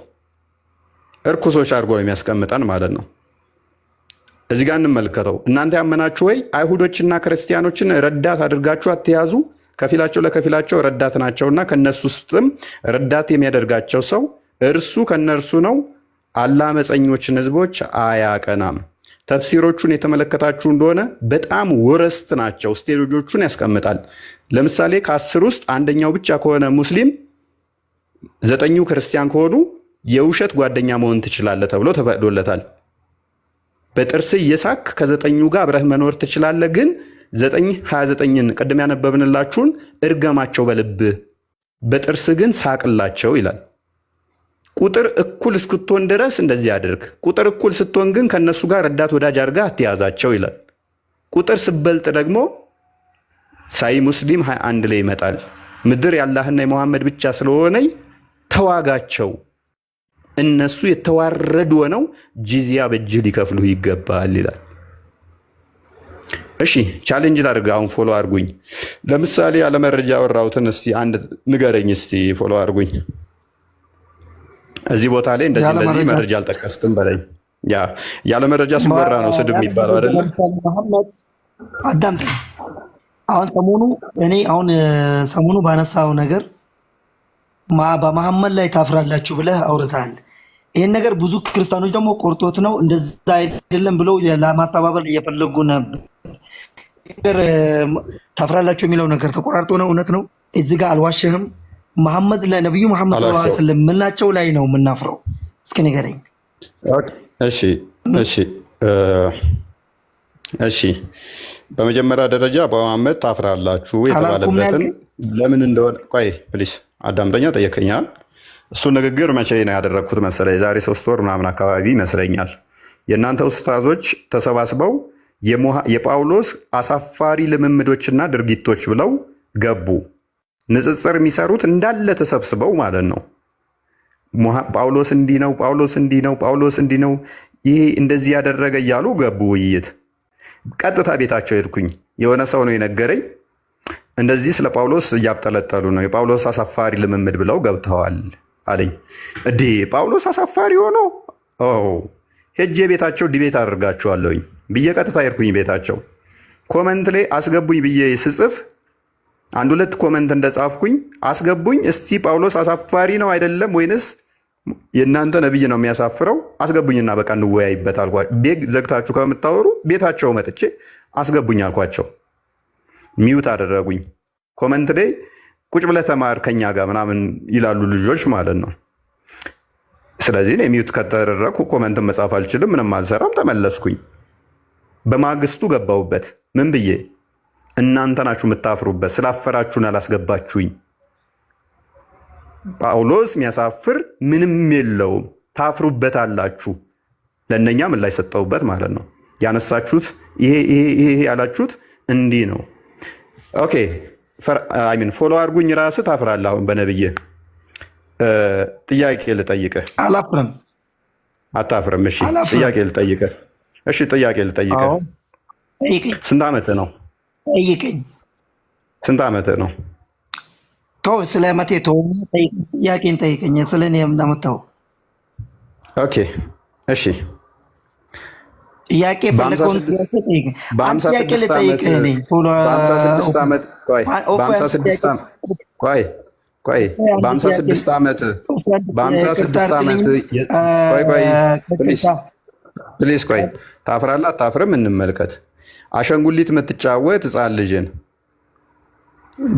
እርኩሶች አድርጎ ነው የሚያስቀምጠን ማለት ነው። እዚህ ጋር እንመልከተው። እናንተ ያመናችሁ ወይ አይሁዶችና ክርስቲያኖችን ረዳት አድርጋችሁ አትያዙ፣ ከፊላቸው ለከፊላቸው ረዳት ናቸውና ከነሱ ውስጥም ረዳት የሚያደርጋቸው ሰው እርሱ ከነርሱ ነው። አላህ አመፀኞችን ህዝቦች አያቀናም። ተፍሲሮቹን የተመለከታችሁ እንደሆነ በጣም ወረስት ናቸው። ስቴጆቹን ያስቀምጣል። ለምሳሌ ከ10 ውስጥ አንደኛው ብቻ ከሆነ ሙስሊም፣ 9ኙ ክርስቲያን ከሆኑ የውሸት ጓደኛ መሆን ትችላለህ ተብሎ ተፈቅዶለታል። በጥርስ እየሳክ ከ9ኙ ጋር አብረህ መኖር ትችላለህ። ግን 9:29ን ቅድም ያነበብንላችሁን እርገማቸው በልብህ በጥርስ ግን ሳቅላቸው ይላል። ቁጥር እኩል እስክትሆን ድረስ እንደዚህ አድርግ። ቁጥር እኩል ስትሆን ግን ከነሱ ጋር ረዳት ወዳጅ አድርጋ አትያዛቸው ይላል። ቁጥር ስበልጥ ደግሞ ሳይ ሙስሊም 21 ላይ ይመጣል። ምድር የአላህና የመሐመድ ብቻ ስለሆነ ተዋጋቸው፣ እነሱ የተዋረዱ ሆነው ጂዚያ በእጅህ ሊከፍሉ ይገባል ይላል። እሺ ቻሌንጅ ላድርግ። አሁን ፎሎ አድርጉኝ። ለምሳሌ ያለመረጃ ያወራሁትን እስቲ አንድ ንገረኝ። እስቲ ፎሎ አድርጉኝ። እዚህ ቦታ ላይ እንደዚህ መረጃ አልጠቀስክም በለኝ። ያለ መረጃ ሲወራ ነው ስድብ የሚባለው አይደለም። አዳምጥ። አሁን ሰሞኑ ባነሳው ነገር በመሐመድ ላይ ታፍራላችሁ ብለህ አውርተሃል። ይህን ነገር ብዙ ክርስቲያኖች ደግሞ ቆርጦት ነው እንደዛ አይደለም ብለው ለማስተባበል እየፈለጉ ነበር። ታፍራላችሁ የሚለው ነገር ተቆራርጦ ነው። እውነት ነው። እዚህ ጋር አልዋሸህም። መሐመድ ለነብዩ መሐመድ ሰለላሁ ዐለይሂ ወሰለም ምናቸው ላይ ነው የምናፍረው? እስኪ ንገረኝ። እሺ በመጀመሪያ ደረጃ በመሐመድ ታፍራላችሁ የተባለበትን ለምን እንደሆነ ቆይ ፕሊስ አዳምጠኛ። ጠየቀኛል። እሱ ንግግር መቼ ነው ያደረግኩት መሰለኝ? የዛሬ 3 ወር ምናምን አካባቢ ይመስለኛል። የእናንተ ኡስታዞች ተሰባስበው የጳውሎስ አሳፋሪ ልምምዶችና ድርጊቶች ብለው ገቡ። ንጽጽር የሚሰሩት እንዳለ ተሰብስበው ማለት ነው። ጳውሎስ እንዲህ ነው፣ ጳውሎስ እንዲህ ነው፣ ጳውሎስ እንዲህ ነው፣ ይሄ እንደዚህ ያደረገ እያሉ ገቡ ውይይት። ቀጥታ ቤታቸው ሄድኩኝ። የሆነ ሰው ነው የነገረኝ። እንደዚህ ስለ ጳውሎስ እያብጠለጠሉ ነው፣ የጳውሎስ አሳፋሪ ልምምድ ብለው ገብተዋል አለኝ። እዴ ጳውሎስ አሳፋሪ ሆኖ ሄጄ ቤታቸው ዲቤት አደርጋቸዋለሁኝ ብዬ ቀጥታ ሄድኩኝ ቤታቸው። ኮመንት ላይ አስገቡኝ ብዬ ስጽፍ 1-2 ኮመንት እንደጻፍኩኝ አስገቡኝ። እስቲ ጳውሎስ አሳፋሪ ነው አይደለም ወይንስ የእናንተ ነብይ ነው የሚያሳፍረው? አስገቡኝና በቃ እንወያይበት አልኳቸው። ቤት ዘግታችሁ ከምታወሩ ቤታቸው መጥቼ አስገቡኝ አልኳቸው። ሚዩት አደረጉኝ። ኮመንት ላይ ቁጭ ብለህ ተማር ከኛ ጋር ምናምን ይላሉ ልጆች ማለት ነው። ስለዚህ እኔ ሚዩት ከተደረግኩ ኮመንትን መጻፍ አልችልም፣ ምንም አልሰራም። ተመለስኩኝ። በማግስቱ ገባሁበት። ምን ብዬ እናንተ ናችሁ የምታፍሩበት፣ ስላፈራችሁን አላስገባችሁኝ። ጳውሎስ የሚያሳፍር ምንም የለውም፣ ታፍሩበት አላችሁ። ለእነኛ ምን ላይ ሰጠውበት ማለት ነው። ያነሳችሁት ይሄ ያላችሁት እንዲህ ነው። ኦኬ ፎሎ አድርጉኝ። ራስህ ታፍራለህ። አሁን በነብዬ ጥያቄ ልጠይቅህ። አላፍርም። አታፍርም? እሺ ጥያቄ ልጠይቅህ። ስንት ዓመትህ ነው? ጠይቀኝ። ስንት ዓመትህ ነው? ተው፣ ስለ መቴ ተው፣ ጥያቄን ጠይቀኝ። ስለ እኔ እንዳመጣው። ኦኬ እሺ። ጥያቄ ፈለከውን ጠይቀኝ። በ56 ዓመት ፕሊዝ ቆይ፣ ታፍራለህ አታፍርም? እንመልከት። አሻንጉሊት የምትጫወት ህፃን ልጅን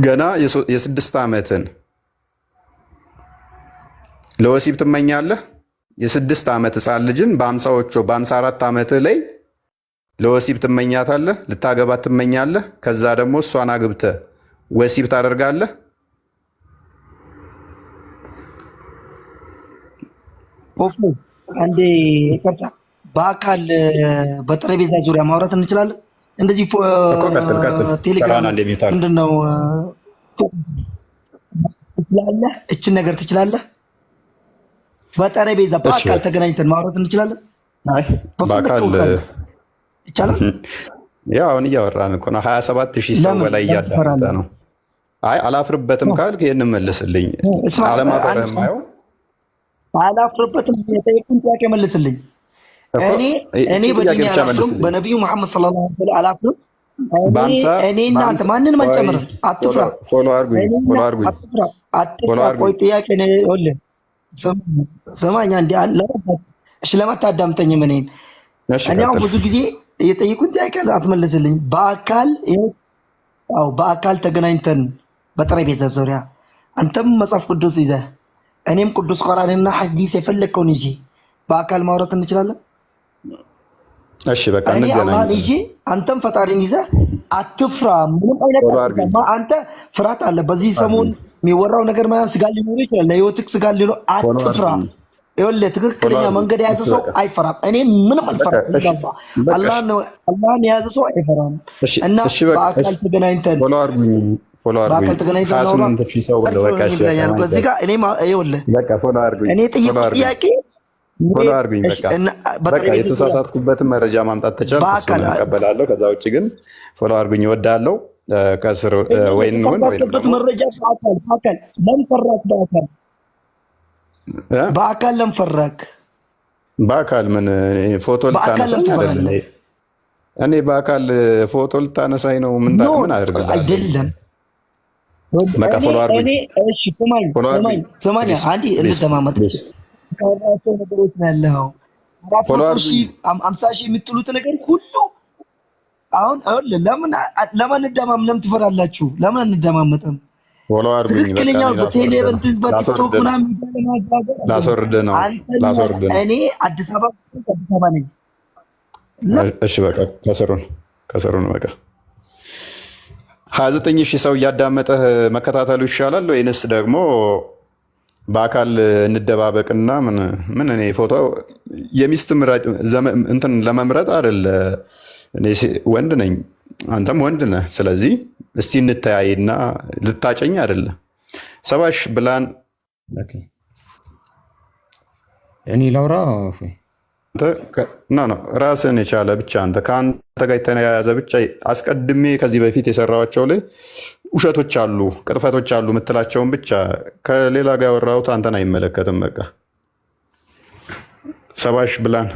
ገና የ6 ዓመትን ለወሲብ ትመኛለህ? የ6 ዓመት ህፃን ልጅን በ54 ዓመትህ ላይ ለወሲብ ትመኛታለህ? ልታገባት ትመኛለህ? ከዛ ደግሞ እሷን አግብተህ ወሲብ ታደርጋለህ? አንዴ ይቅርታ፣ በአካል በጠረጴዛ ዙሪያ ማውራት እንችላለን? እንደዚህ ቴሌግራም ምንድን ነው ትችላለህ? እችን ነገር ትችላለህ? በጠረጴዛ በአካል ተገናኝተን ማውራት እንችላለን? በአካል ይቻላል? ያው አሁን እያወራን እኮ ነው። 27,000 ሰው በላይ እያዳመጠ ነው። አይ አላፍርበትም ካልክ ይህን መልስልኝ። አለማፈርህ የማየው አላፍርበትም። የጠየቁን ጥያቄ መልስልኝ። እኔ በዲኔ አላፍርም፣ በነቢዩ መሐመድ ሰለላሁ ዐለይሂ ወሰለም አላፍርም። እኔ እናንተ ማንንም አንጨምርም። አትፍራ፣ አትፍራ። ቆይ ጥያቄ ነው። ስማኝ አንዴ አለ። እሺ ለማታዳምጠኝም እኔን እኔ አሁን ብዙ ጊዜ የጠየቁን ጥያቄ አትመልስልኝ። በአካል ተገናኝተን በጠረጴዛ ዙሪያ አንተም መጽሐፍ ቅዱስ ይዘህ እኔም ቅዱስ ቁርአንና ሐዲስ የፈለግከውን ይዤ በአካል ማውራት እንችላለን? እሺ በቃ እኔ አላህን ይዤ አንተም ፈጣሪን ይዘህ አትፍራ። ምንም አይነት አንተ ፍርሃት አለ። በዚህ ሰሞን የሚወራው ነገር ምናምን ስጋ ሊኖር ይችላል። ለህይወትህ ስጋ ሊኖር አትፍራ። ይኸውልህ ትክክለኛ መንገድ የያዘ ሰው አይፈራም። እኔ ምንም አልፈራም። አላህን የያዘ ሰው አይፈራም። እና በአካል ተገናኝተን እኔ ጠየቁት ጥያቄ የተሳሳትኩበትን መረጃ ማምጣት ተቻልክ እቀበላለሁ። ከዛ ውጭ ግን ፎሎ አድርጉኝ እወዳለሁ። ከስር ወይን መረጃ በአካል ለምን ፈራክ? በአካል ምን ፎቶ ልታነሳኝ አይደለም? እኔ በአካል ፎቶ ልታነሳኝ ነው? ምን አደርግልሃለሁ? አይደለም በቃ ፎሎ አድርጉኝ። እሺ ስማኝ አንዴ እንደማመጥ ካራቸው ነገሮች ነው ያለው። 50,000 የምትሉት ነገር ሁሉ አሁን ለምን ትፈራላችሁ? ለምን አንደማመጥም? ፎሎ አድርጉኝ። ትክክለኛው በቴሌቪዥን በቲክቶክ ምናምን ላስወርድ ነው። እኔ አዲስ አበባ ነኝ። እሺ በቃ ከስሩን በቃ 29,000 ሰው እያዳመጠህ መከታተሉ ይሻላል ወይንስ ደግሞ በአካል እንደባበቅና ምን እኔ ፎቶ የሚስት እንትን ለመምረጥ አይደለ? እኔ ወንድ ነኝ፣ አንተም ወንድ ነህ። ስለዚህ እስቲ እንተያይና ልታጨኝ አይደለ? ሰባሽ ብላን እኔ ላውራ ነው ራስን የቻለ ብቻ አንተ ከአንተ ጋር የተያያዘ ብቻ አስቀድሜ ከዚህ በፊት የሰራኋቸው ላይ ውሸቶች አሉ፣ ቅጥፈቶች አሉ የምትላቸውን ብቻ ከሌላ ጋር ያወራሁት አንተን አይመለከትም። በቃ ሰባሽ ብላን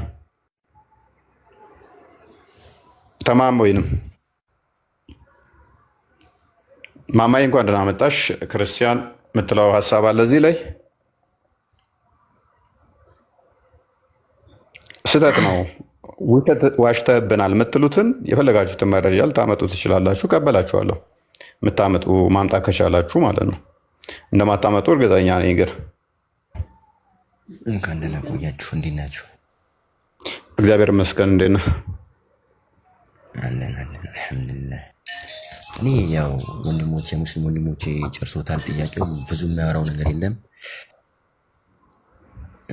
ተማም ወይንም ማማዬ እንኳን ደህና መጣሽ። ክርስቲያን የምትለው ሀሳብ አለ እዚህ ላይ? ስህተት ነው፣ ውሸት ዋሽተህብናል የምትሉትን የፈለጋችሁትን መረጃ ልታመጡ ትችላላችሁ፣ ቀበላችኋለሁ። የምታመጡ ማምጣት ከቻላችሁ ማለት ነው። እንደማታመጡ እርግጠኛ ነኝ። ግን እንኳን ደህና ቆያችሁ። እንዴት ናችሁ? እግዚአብሔር ይመስገን። እንዴት ነህ? አለን አልሐምዱሊላህ። እኔ ያው ወንድሞቼ ሙስሊም ወንድሞቼ ጨርሶታል ጥያቄው። ብዙ የሚያወራው ነገር የለም።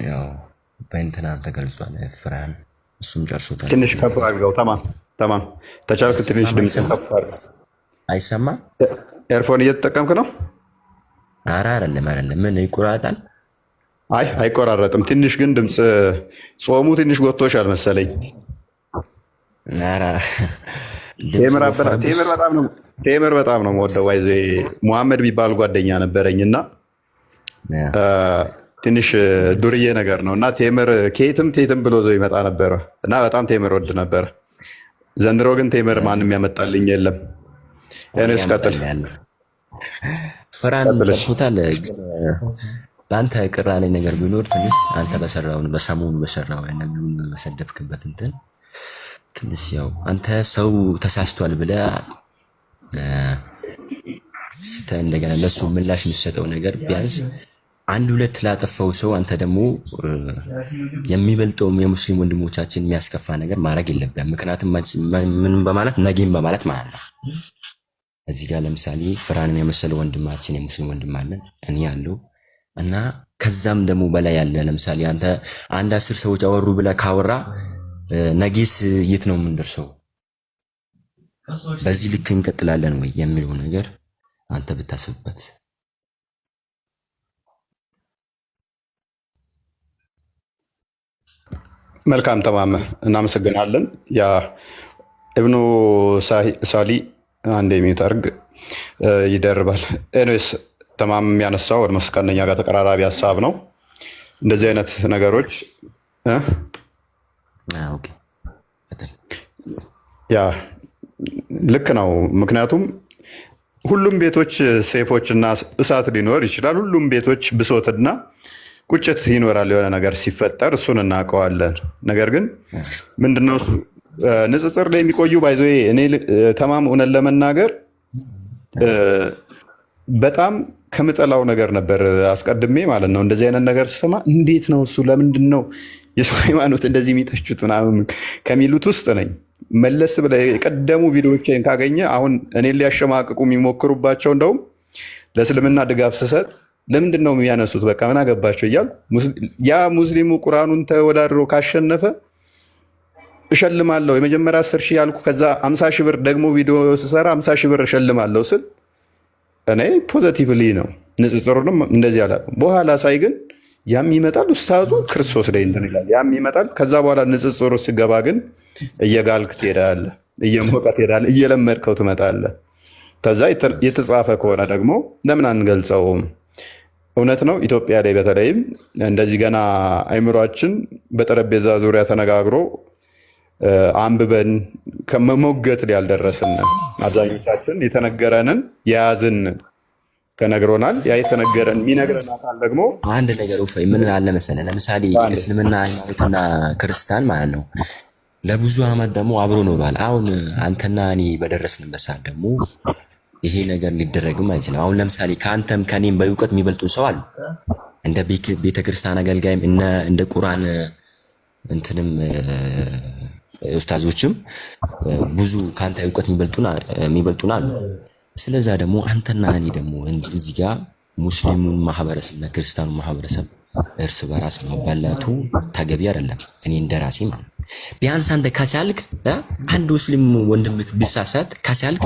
ያው በእንትና ተገልጿል። ፍርሃን እሱም ጨርሶታል። ትንሽ ከፍ አድርገው። ተማም ተቻልክ ትንሽ ድምፅ ከፍ አድርገው። አይሰማም? ኤርፎን እየተጠቀምክ ነው? ኧረ አይደለም። ምን ይቆራጣል? አይ አይቆራረጥም። ትንሽ ግን ድምፅ ጾሙ ትንሽ ጎቶሻል መሰለኝ። ኧረ ቴምር በጣም ነው የምወደው። ይዞ ሙሐመድ ቢባል ጓደኛ ነበረኝ እና ትንሽ ዱርዬ ነገር ነው እና ቴምር ኬትም ብሎ ዞ ይመጣ ነበረ እና በጣም ቴምር ወድ ነበረ። ዘንድሮ ግን ቴምር ማንም ያመጣልኝ የለም። እኔስ ቀጥል። ፍራን ጨርሶታል። በአንተ ቅራኔ ነገር ቢኖር ትንሽ አንተ በሰሞኑ በሰራው ነብዩን መሰደብክበት እንትን ትንሽ ያው አንተ ሰው ተሳስቷል ብለህ እንደገና ለሱ ምላሽ የሚሰጠው ነገር ቢያንስ አንድ ሁለት ላጠፋው ሰው አንተ ደግሞ የሚበልጠው የሙስሊም ወንድሞቻችን የሚያስከፋ ነገር ማድረግ የለብህም። ምክንያቱም ምን በማለት ነጌም በማለት ማለት ነው። እዚህ ጋር ለምሳሌ ፍራንን የመሰለ ወንድማችን የሙስሊም ወንድም አለን፣ እኔ ያለው እና ከዛም ደግሞ በላይ ያለ ለምሳሌ አንተ አንድ 10 ሰዎች አወሩ ብለህ ካወራ ነጌስ የት ነው የምንደርሰው? በዚህ ልክ እንቀጥላለን ወይ የሚለው ነገር አንተ ብታስብበት። መልካም ተማመ እናመሰግናለን። ያ ኢብኑ ሳሊ አንድ የሚዩት አድርግ ይደርባል። ኤኒዌይስ ተማም የሚያነሳው ወደ መስቀለኛ ጋር ተቀራራቢ ሀሳብ ነው። እንደዚህ አይነት ነገሮች ያ ልክ ነው። ምክንያቱም ሁሉም ቤቶች ሰይፎችና እሳት ሊኖር ይችላል። ሁሉም ቤቶች ብሶትና ቁጭት ይኖራል። የሆነ ነገር ሲፈጠር እሱን እናውቀዋለን። ነገር ግን ምንድነው ንጽጽር ላይ የሚቆዩ ባይዞ እኔ ተማም እውነት ለመናገር በጣም ከምጠላው ነገር ነበር አስቀድሜ ማለት ነው። እንደዚህ አይነት ነገር ስማ እንዴት ነው እሱ ለምንድን ነው የሰው ሃይማኖት እንደዚህ የሚተቹት ምናምን ከሚሉት ውስጥ ነኝ። መለስ ብለህ የቀደሙ ቪዲዮዎችን ካገኘ አሁን እኔን ሊያሸማቅቁ የሚሞክሩባቸው እንደውም ለእስልምና ድጋፍ ስሰጥ ለምንድን ነው የሚያነሱት? በቃ ምን አገባቸው እያሉ ያ ሙስሊሙ ቁርአኑን ተወዳድሮ ካሸነፈ እሸልማለሁ የመጀመሪያ 10 ሺህ ያልኩ ከዛ 50 ሺህ ብር ደግሞ ቪዲዮ ስሰራ 50 ሺህ ብር እሸልማለሁ ስል እኔ ፖዘቲቭሊ ነው ንጽጽሩንም እንደዚህ አላውቅም። በኋላ ሳይ ግን ያም ይመጣል ኡስታዙ ክርስቶስ ላይ እንትን ይላል፣ ያም ይመጣል። ከዛ በኋላ ንጽጽሩ ሲገባ ግን እየጋልክ ትሄዳለህ፣ እየሞቀ ትሄዳለህ፣ እየለመድከው ትመጣለህ። ከዛ የተጻፈ ከሆነ ደግሞ ለምን አንገልጸውም? እውነት ነው። ኢትዮጵያ ላይ በተለይም እንደዚህ ገና አይምሯችን በጠረጴዛ ዙሪያ ተነጋግሮ አንብበን ከመሞገት ላይ ያልደረስን አብዛኞቻችን የተነገረንን የያዝን ተነግሮናል። ያ የተነገረን የሚነግረን አካል ደግሞ አንድ ነገር ምን አለ መሰለህ፣ ለምሳሌ እስልምና ሃይማኖትና ክርስቲያን ማለት ነው ለብዙ ዓመት ደግሞ አብሮ ኖሯል። አሁን አንተና እኔ በደረስንበት ሰዓት ደግሞ ይሄ ነገር ሊደረግም አይችልም። አሁን ለምሳሌ ከአንተም ከኔም በእውቀት የሚበልጡን ሰው አሉ። እንደ ቤተክርስቲያን አገልጋይም እንደ ቁርአን እንትንም ኡስታዞችም ብዙ ከአንተ እውቀት የሚበልጡን አሉ። ስለዛ ደግሞ አንተና እኔ ደግሞ እዚህ ጋር ሙስሊሙን ማህበረሰብና ክርስቲያኑ ማህበረሰብ እርስ በራስ ማባላቱ ተገቢ አይደለም። እኔ እንደራሴ ማለት ቢያንስ አንተ ከቻልክ አንድ ሙስሊም ወንድም ቢሳሳት ከቻልክ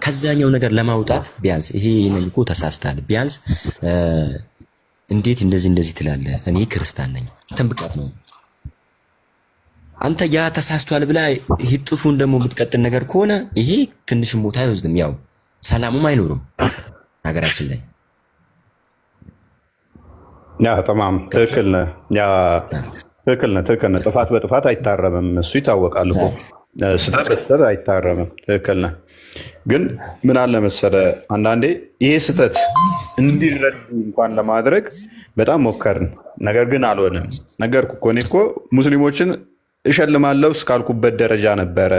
ከዛኛው ነገር ለማውጣት ቢያንስ ይሄ እኮ ተሳስታል፣ ቢያንስ እንዴት እንደዚህ ትላለህ? እኔ ክርስቲያን ነኝ፣ አንተም ብቃት ነው። አንተ ያ ተሳስቷል ብላ ይሄ ጥፉን ደግሞ ብትቀጥል ነገር ከሆነ ይሄ ትንሽም ቦታ አይወስድም፣ ያው ሰላሙም አይኖርም ሀገራችን ላይ። ያ ተማም ትክክል ነህ። ያ ትክክል ነህ። ጥፋት በጥፋት አይታረምም፣ እሱ ይታወቃል እኮ። ስህተት በስህተት አይታረምም። ትክክል ነህ። ግን ምን አለ መሰለህ አንዳንዴ ይሄ ስህተት እንዲረዱ እንኳን ለማድረግ በጣም ሞከርን፣ ነገር ግን አልሆነም። ነገርኩህ እኮ እኔ እኮ ሙስሊሞችን እሸልማለሁ እስካልኩበት ደረጃ ነበረ።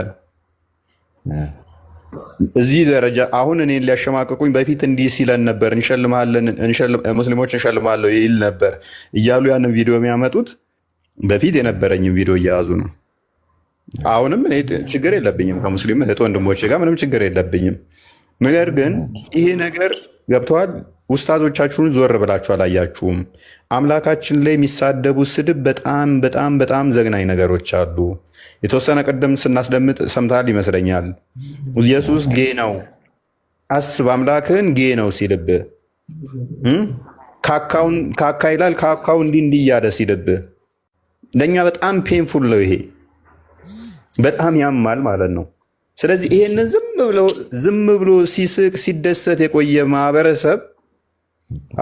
እዚህ ደረጃ አሁን እኔን ሊያሸማቅቁኝ በፊት እንዲህ ሲለን ነበር፣ ሙስሊሞች እንሸልማለሁ ይል ነበር እያሉ ያንን ቪዲዮ የሚያመጡት በፊት የነበረኝም ቪዲዮ እየያዙ ነው። አሁንም እኔ ችግር የለብኝም ከሙስሊም እህት ወንድሞቼ ጋር ምንም ችግር የለብኝም። ነገር ግን ይሄ ነገር ገብተዋል። ኡስታዞቻችሁን ዞር ብላችሁ አላያችሁም? አምላካችን ላይ የሚሳደቡ ስድብ በጣም በጣም በጣም ዘግናኝ ነገሮች አሉ። የተወሰነ ቅድም ስናስደምጥ ሰምታል ይመስለኛል። ኢየሱስ ጌ ነው፣ አስብ አምላክህን ጌ ነው ሲልብህ፣ ካካ ይላል ካካው እንዲህ እያለ ሲልብህ፣ ለእኛ በጣም ፔንፉል ነው። ይሄ በጣም ያማል ማለት ነው። ስለዚህ ይሄንን ዝም ብሎ ሲስቅ ሲደሰት የቆየ ማህበረሰብ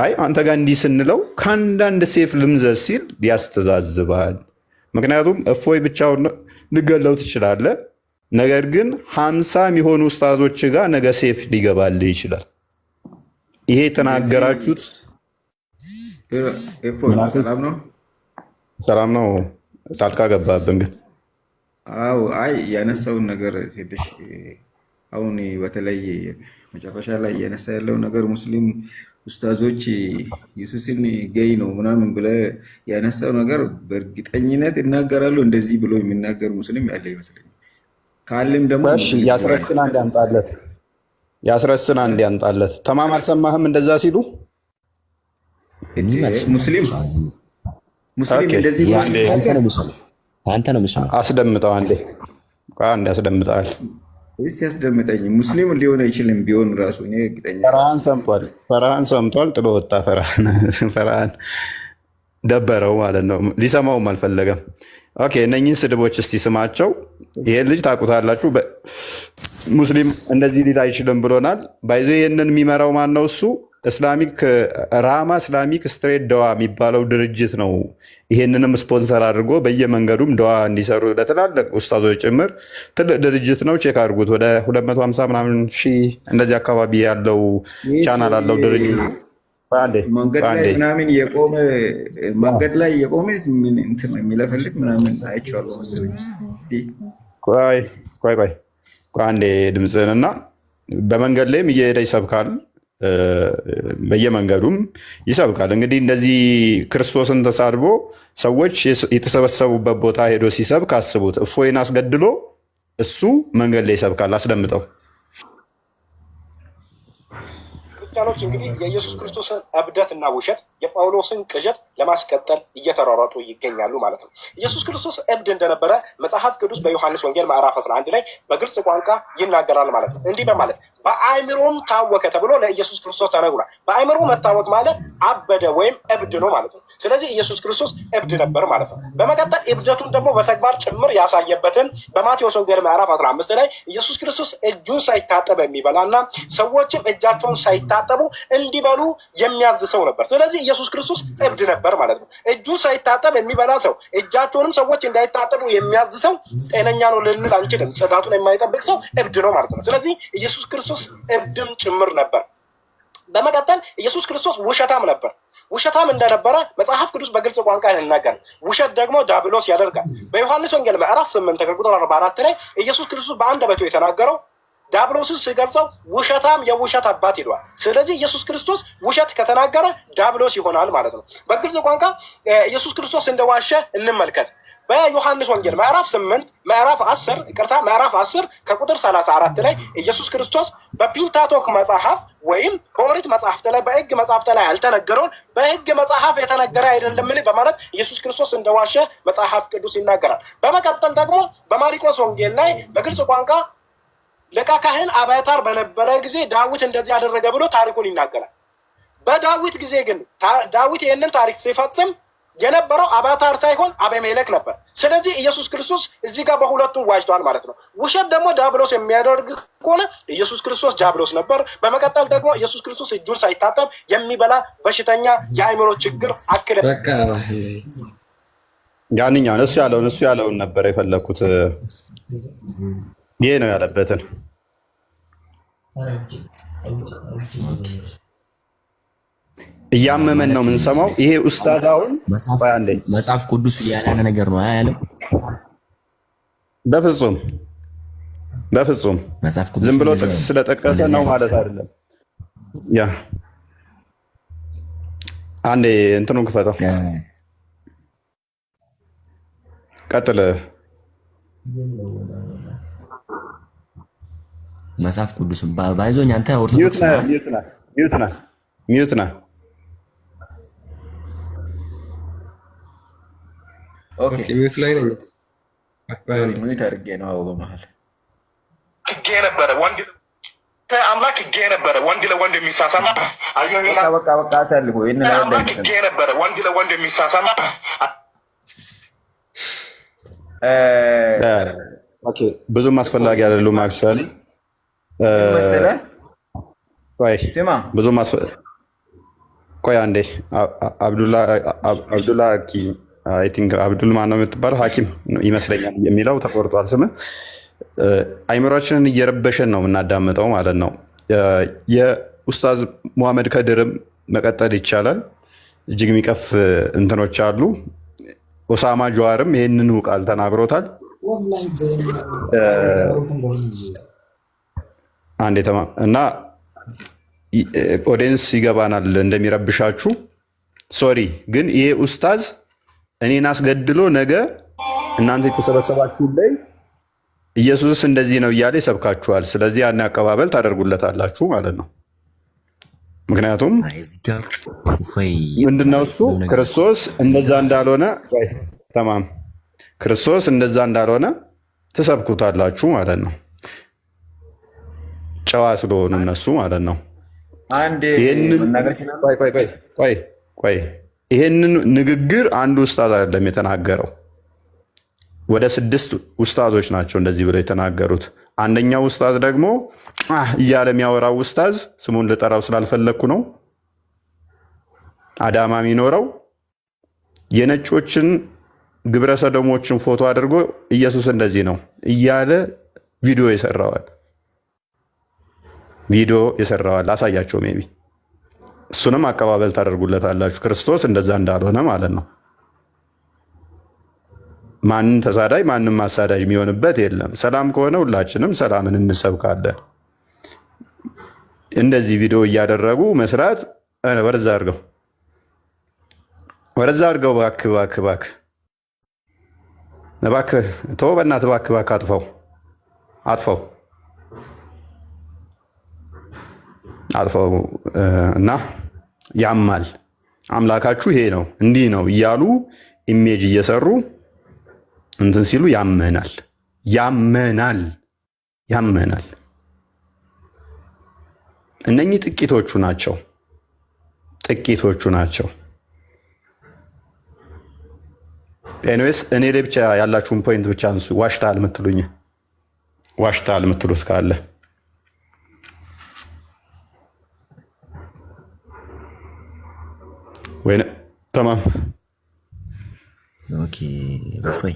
አይ አንተ ጋር እንዲህ ስንለው ከአንዳንድ ሴፍ ልምዘዝ ሲል ያስተዛዝባል። ምክንያቱም እፎይ ብቻውን ልገለው ትችላለህ፣ ነገር ግን 50 የሚሆኑ ኡስታዞች ጋር ነገ ሴፍ ሊገባልህ ይችላል። ይሄ የተናገራችሁት ሰላም ነው። ጣልቃ ገባብን ግን አዎ አይ ያነሳውን ነገር ትንሽ አሁን በተለይ መጨረሻ ላይ እያነሳ ያለው ነገር ሙስሊም ኡስታዞች ኢየሱስን ጌይ ነው ምናምን ብለህ ያነሳው ነገር በእርግጠኝነት ይናገራሉ። እንደዚህ ብሎ የሚናገር ሙስሊም ያለ ይመስለኛል። ካለም ደግሞ ያስረስና እንዲያንጣለት ተማም አልሰማህም? እንደዛ ሲሉ ሙስሊም እንደዚህ አንተ ነው የምሰማው። አስደምጠው አንዴ አስደምጠዋል። እስቲ ያስደምጠኝ። ሙስሊም ሊሆን አይችልም ቢሆን ራሱ እኔ እርግጠኛ ፈርሃን ሰምቷል። ጥሎ ወጣ። ፈርሃን ደበረው ማለት ነው። ሊሰማውም አልፈለገም። ኦኬ እነኚህን ስድቦች እስቲ ስማቸው። ይሄን ልጅ ታውቁታላችሁ። ሙስሊም እንደዚህ ሊል አይችልም ብሎናል። ባይዘ ይህንን የሚመራው ማን ነው? እሱ ራማ እስላሚክ ስትሬት ደዋ የሚባለው ድርጅት ነው። ይሄንንም ስፖንሰር አድርጎ በየመንገዱም ደዋ እንዲሰሩ ለትላልቅ ኡስታዞች ጭምር ትልቅ ድርጅት ነው። ቼክ አድርጉት። ወደ 250 ምናምን ሺህ እንደዚህ አካባቢ ያለው ቻናል አለው ድርጅት። መንገድ ላይ ምናምን የቆመ መንገድ ላይ የቆመ እንትን የሚለፈልግ ምናምን አይቼዋለሁ መሰለኝ። ቆይ አንዴ ድምፅህንና በመንገድ ላይም እየሄደ ይሰብካል። በየመንገዱም ይሰብካል። እንግዲህ እንደዚህ ክርስቶስን ተሳድቦ ሰዎች የተሰበሰቡበት ቦታ ሄዶ ሲሰብክ አስቡት። እፎይን አስገድሎ እሱ መንገድ ላይ ይሰብካል። አስደምጠው። ክርስቲያኖች እንግዲህ የኢየሱስ ክርስቶስን እብደትና ውሸት የጳውሎስን ቅዠት ለማስቀጠል እየተሯሯጡ ይገኛሉ ማለት ነው። ኢየሱስ ክርስቶስ እብድ እንደነበረ መጽሐፍ ቅዱስ በዮሐንስ ወንጌል ምዕራፍ 11 ላይ በግልጽ ቋንቋ ይናገራል ማለት ነው። እንዲህ በማለት በአእምሮም ታወከ ተብሎ ለኢየሱስ ክርስቶስ ተነግሯል። በአእምሮ መታወክ ማለት አበደ ወይም እብድ ነው ማለት ነው። ስለዚህ ኢየሱስ ክርስቶስ እብድ ነበር ማለት ነው። በመቀጠል እብደቱን ደግሞ በተግባር ጭምር ያሳየበትን በማቴዎስ ወንጌል ምዕራፍ 15 ላይ ኢየሱስ ክርስቶስ እጁን ሳይታጠብ የሚበላና ሰዎችም እጃቸውን ሳይታጠቡ እንዲበሉ የሚያዝ ሰው ነበር። ስለዚህ ኢየሱስ ክርስቶስ እብድ ነበር ማለት ነው። እጁን ሳይታጠብ የሚበላ ሰው፣ እጃቸውንም ሰዎች እንዳይታጠቡ የሚያዝ ሰው ጤነኛ ነው ልንል አንችልም። ጽዳቱን የማይጠብቅ ሰው እብድ ነው ማለት ነው። ስለዚህ ኢየሱስ ክርስቶስ እብድም ጭምር ነበር። በመቀጠል ኢየሱስ ክርስቶስ ውሸታም ነበር። ውሸታም እንደነበረ መጽሐፍ ቅዱስ በግልጽ ቋንቋ ይናገራል። ውሸት ደግሞ ዲያብሎስ ያደርጋል። በዮሐንስ ወንጌል ምዕራፍ 8 ከቁጥር 44 ላይ ኢየሱስ ክርስቶስ በአንደበቱ የተናገረው ዲያብሎስን ሲገልጸው ውሸታም የውሸት አባት ይለዋል። ስለዚህ ኢየሱስ ክርስቶስ ውሸት ከተናገረ ዲያብሎስ ይሆናል ማለት ነው። በግልጽ ቋንቋ ኢየሱስ ክርስቶስ እንደዋሸ እንመልከት። በዮሐንስ ወንጌል ምዕራፍ 8 ምዕራፍ 10 ከቁጥር 34 ላይ ኢየሱስ ክርስቶስ በፒንታቶክ መጽሐፍ ወይም በኦሪት መጽሐፍት ላይ በሕግ መጽሐፍት ላይ ያልተነገረውን በሕግ መጽሐፍ የተነገረ አይደለምን በማለት ኢየሱስ ክርስቶስ እንደዋሸ መጽሐፍ ቅዱስ ይናገራል። በመቀጠል ደግሞ በማርቆስ ወንጌል ላይ በግልጽ ቋንቋ ሊቀ ካህን አብያታር በነበረ ጊዜ ዳዊት እንደዚህ ያደረገ ብሎ ታሪኩን ይናገራል። በዳዊት ጊዜ ግን ዳዊት ይህንን ታሪክ ሲፈጽም የነበረው አብያታር ሳይሆን አቤሜሌክ ነበር። ስለዚህ ኢየሱስ ክርስቶስ እዚህ ጋር በሁለቱም ዋጅቷል ማለት ነው። ውሸት ደግሞ ዲያብሎስ የሚያደርግ ከሆነ ኢየሱስ ክርስቶስ ዲያብሎስ ነበር። በመቀጠል ደግሞ ኢየሱስ ክርስቶስ እጁን ሳይታጠብ የሚበላ በሽተኛ የአእምሮ ችግር አክል ያንኛውን እሱ ያለውን ነበር የፈለግኩት። ይሄ ነው ያለበትን እያመመን ነው የምንሰማው። ይሄ ኡስታዝ አሁን መጽሐፍ ቅዱስ ያለ ነገር ነው ያለው። በፍጹም በፍጹም መጽሐፍ ቅዱስ ዝም ብሎ ጥቅስ ስለጠቀሰ ነው ማለት አይደለም። ያ አንዴ እንትኑን ክፈተው፣ ቀጥል። መጽሐፍ ቅዱስ ባይዞኝ አንተ ኦርቶዶክስ ሚዩት ነህ። ኦኬ ሚዩት ላይ ነኝ። ሚዩት አድርጌ ነው። አዎ በመሀል ህጌ ነበረ ወንድ አምላክ ህጌ ነበረ ወንድ ለወንድ የሚሳሳም በቃ አሳልፎ ይህን አምላክ ህጌ ነበረ ወንድ ለወንድ የሚሳሳም ብዙም አስፈላጊ አይደሉም። አክቹዋሊ ብዙም ቆይ አንዴ አብዱላ አይ ቲንክ አብዱል ማን ነው የምትባለው? ሐኪም ይመስለኛል የሚለው ተቆርጧል ስም። አይምሯችንን እየረበሸን ነው የምናዳምጠው ማለት ነው። የኡስታዝ ሙሐመድ ከድርም መቀጠል ይቻላል። እጅግ የሚቀፍ እንትኖች አሉ። ኦሳማ ጀዋርም ይህንኑ ቃል ተናግሮታል። አንዴ ተማም እና ኦዲየንስ ይገባናል እንደሚረብሻችሁ። ሶሪ ግን ይሄ ኡስታዝ እኔን አስገድሎ ነገ እናንተ የተሰበሰባችሁ ላይ ኢየሱስ እንደዚህ ነው እያለ ይሰብካችኋል። ስለዚህ ያን አቀባበል ታደርጉለታላችሁ ማለት ነው። ምክንያቱም ምንድነው እሱ ክርስቶስ እንደዛ እንዳልሆነ ተማም ክርስቶስ እንደዛ እንዳልሆነ ትሰብኩታላችሁ ማለት ነው። ጨዋ ስለሆኑ እነሱ ማለት ነው። ይሄንን ንግግር አንድ ኡስታዝ አይደለም የተናገረው፣ ወደ 6 ኡስታዞች ናቸው እንደዚህ ብለው የተናገሩት። አንደኛው ኡስታዝ ደግሞ እያለ የሚያወራው ኡስታዝ ስሙን ልጠራው ስላልፈለግኩ ነው፣ አዳማ የሚኖረው የነጮችን ግብረ ሰዶሞችን ፎቶ አድርጎ ኢየሱስ እንደዚህ ነው እያለ ቪዲዮ የሰራዋል። አሳያቸው ሜቢ እሱንም አቀባበል ታደርጉለታላችሁ። ክርስቶስ እንደዛ እንዳልሆነ ማለት ነው። ማንም ተሳዳጅ ማንም አሳዳጅ የሚሆንበት የለም። ሰላም ከሆነ ሁላችንም ሰላምን እንሰብካለን። እንደዚህ ቪዲዮ እያደረጉ መስራት ወደዛ አድርገው እባክህ ተው፣ በእናትህ እባክህ አጥፈው እና ያማል። አምላካችሁ ይሄ ነው እንዲህ ነው እያሉ ኢሜጅ እየሰሩ እንትን ሲሉ ያመናል። እነኚህ ጥቂቶቹ ናቸው። ኤኒዌይስ እኔ ላይ ብቻ ያላችሁን ፖይንት ብቻ አንሱ። ዋሽታል የምትሉት ካለ ወይ ተማም ኦኬ በፈይ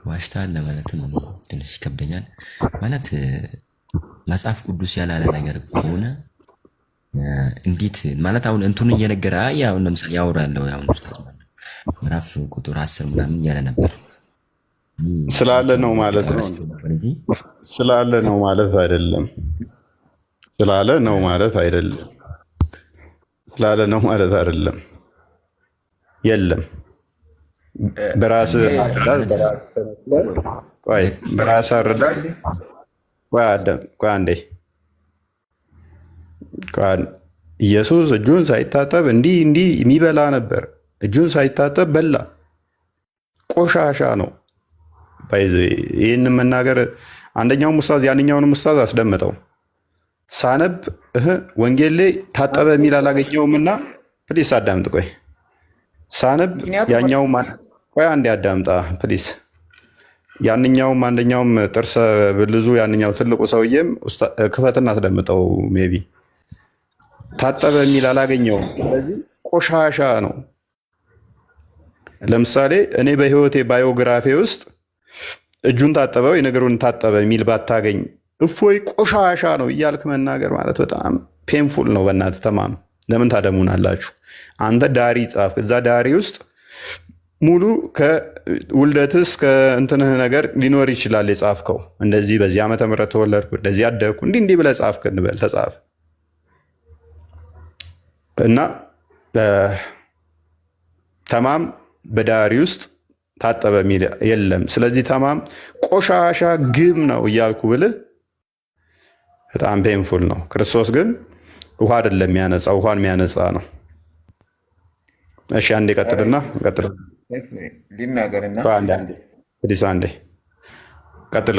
ዋሽታል ለማለትም ትንሽ ይከብደኛል። ማለት መጽሐፍ ቅዱስ ያላለ ነገር ከሆነ እንዴት ማለት አሁን እንትኑ እየነገረ ያው ለምሳሌ ያወራለው ያው ኡስታዝ ማለት ምዕራፍ ቁጥር 10 ምናምን እያለ ነበር ስላለ ነው ማለት ነው። ስላለ ነው ማለት አይደለም። የለም በራስህ አረዳድ ቆይ አንዴ ኢየሱስ እጁን ሳይታጠብ እንዲህ የሚበላ ነበር። እጁን ሳይታጠብ በላ። ቆሻሻ ነው። ይህን መናገር አንደኛውም ኡስታዝ ያንኛውንም ኡስታዝ አስደምጠው ሳነብ ወንጌል ላይ ታጠበ የሚል አላገኘውምና ፕሊስ አዳምጥ። ቆይ ሳነብ ያኛው ቆይ አንዴ አዳምጣ ፕሊስ። ያንኛውም አንደኛውም ጥርሰ ብልዙ ያንኛው ትልቁ ሰውዬም ክፈትና አስደምጠው። ሜቢ ታጠበ የሚል አላገኘውም። ስለዚህ ቆሻሻ ነው። ለምሳሌ እኔ በህይወቴ ባዮግራፊ ውስጥ እጁን ታጠበ ወይ ነገሩን ታጠበ የሚል ባታገኝ እፎይ ቆሻሻ ነው እያልክ መናገር ማለት በጣም ፔንፉል ነው። በእናትህ ተማም ለምን ታደሙናላችሁ? አንተ ዳሪ ጻፍ። እዛ ዳሪ ውስጥ ሙሉ ከውልደትህ እስከ እንትንህ ነገር ሊኖር ይችላል የጻፍከው። እንደዚህ በዚህ ዓመተ ምህረት ተወለድኩ፣ እንደዚህ አደግኩ፣ እንዲህ ብለህ ጻፍክ እንበል ተጻፈ እና ተማም በዳሪ ውስጥ ታጠበ የሚል የለም። ስለዚህ ተማም ቆሻሻ ግም ነው እያልኩ ብልህ በጣም ፔንፉል ነው። ክርስቶስ ግን ውሃ አይደለም የሚያነጻ፣ ውሃን የሚያነጻ ነው። እሺ አንዴ ቀጥልና ሊናገርና አንዴ ቀጥል።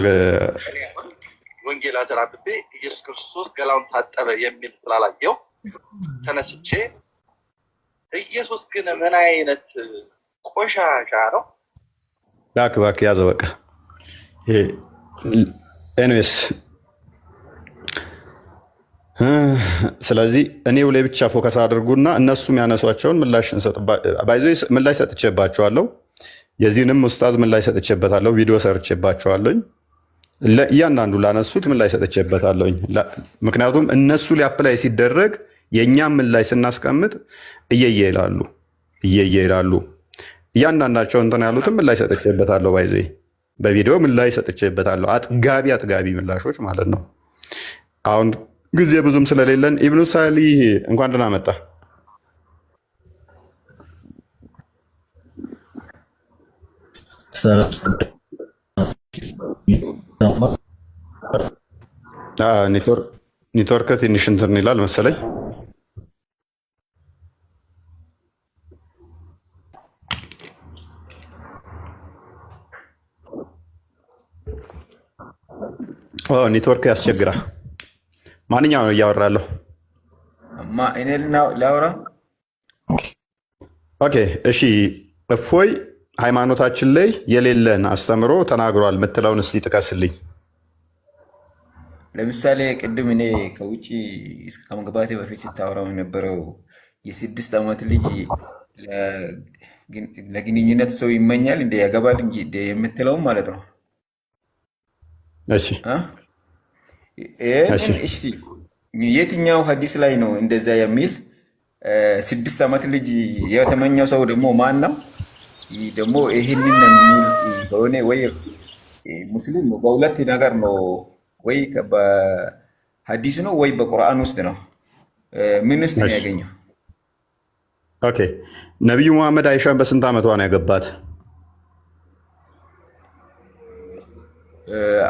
ወንጌላትን አንብቤ ኢየሱስ ክርስቶስ ገላውን ታጠበ የሚል ስላላየው ተነስቼ ኢየሱስ ግን ምን አይነት ቆሻሻ ነው? እባክህ ያዘው በቃ። ኤኒዌይስ ስለዚህ እኔው ላይ ብቻ ፎከስ አድርጉና እነሱ የሚያነሷቸውን ምላሽ ሰጥቼባቸዋለሁ። የዚህንም ኡስታዝ ምላሽ ሰጥቼበታለሁ። ቪዲዮ ሰርቼባቸዋለኝ። እያንዳንዱ ላነሱት ምላሽ ሰጥቼበታለሁኝ። ምክንያቱም እነሱ ሊያፕላይ ሲደረግ የእኛም ምላሽ ስናስቀምጥ እየየ ይላሉ። እያንዳንዳቸው እንትን ያሉትም ምላሽ ሰጥቼበታለሁ። ባይዘ በቪዲዮ ምላሽ ሰጥቼበታለሁ። አጥጋቢ ምላሾች ማለት ነው። አሁን ጊዜ ብዙም ስለሌለን ኢብኑ ሳሊህ እንኳን ደህና መጣ። ኔትወርክ ትንሽ እንትን ይላል መሰለኝ። ኔትወርክ ያስቸግራል። ማንኛው ነው እያወራለሁ? እኔ ላውራ። ኦኬ እሺ። እፎይ ሃይማኖታችን ላይ የሌለን አስተምሮ ተናግሯል የምትለውን እስኪ ጥቀስልኝ። ለምሳሌ ቅድም እኔ ከውጭ ከመግባቴ በፊት ስታወራው የነበረው የ6 ዓመት ልጅ ለግንኙነት ሰው ይመኛል እንደ ያገባል የምትለውም ማለት ነው። እሺ እሺ የትኛው ሀዲስ ላይ ነው እንደዛ የሚል? 6 ዓመት ልጅ የተመኘው ሰው ደግሞ ማን ነው? ደግሞ ይህንን የሚል ከሆነ ወይ ሙስሊም በሁለት ነገር ነው፣ ወይ በሀዲስ ነው ወይ በቁርአን ውስጥ ነው። ምን ውስጥ ነው ያገኘው? ኦኬ ነቢዩ መሐመድ አይሻን በስንት ዓመቷ ነው ያገባት?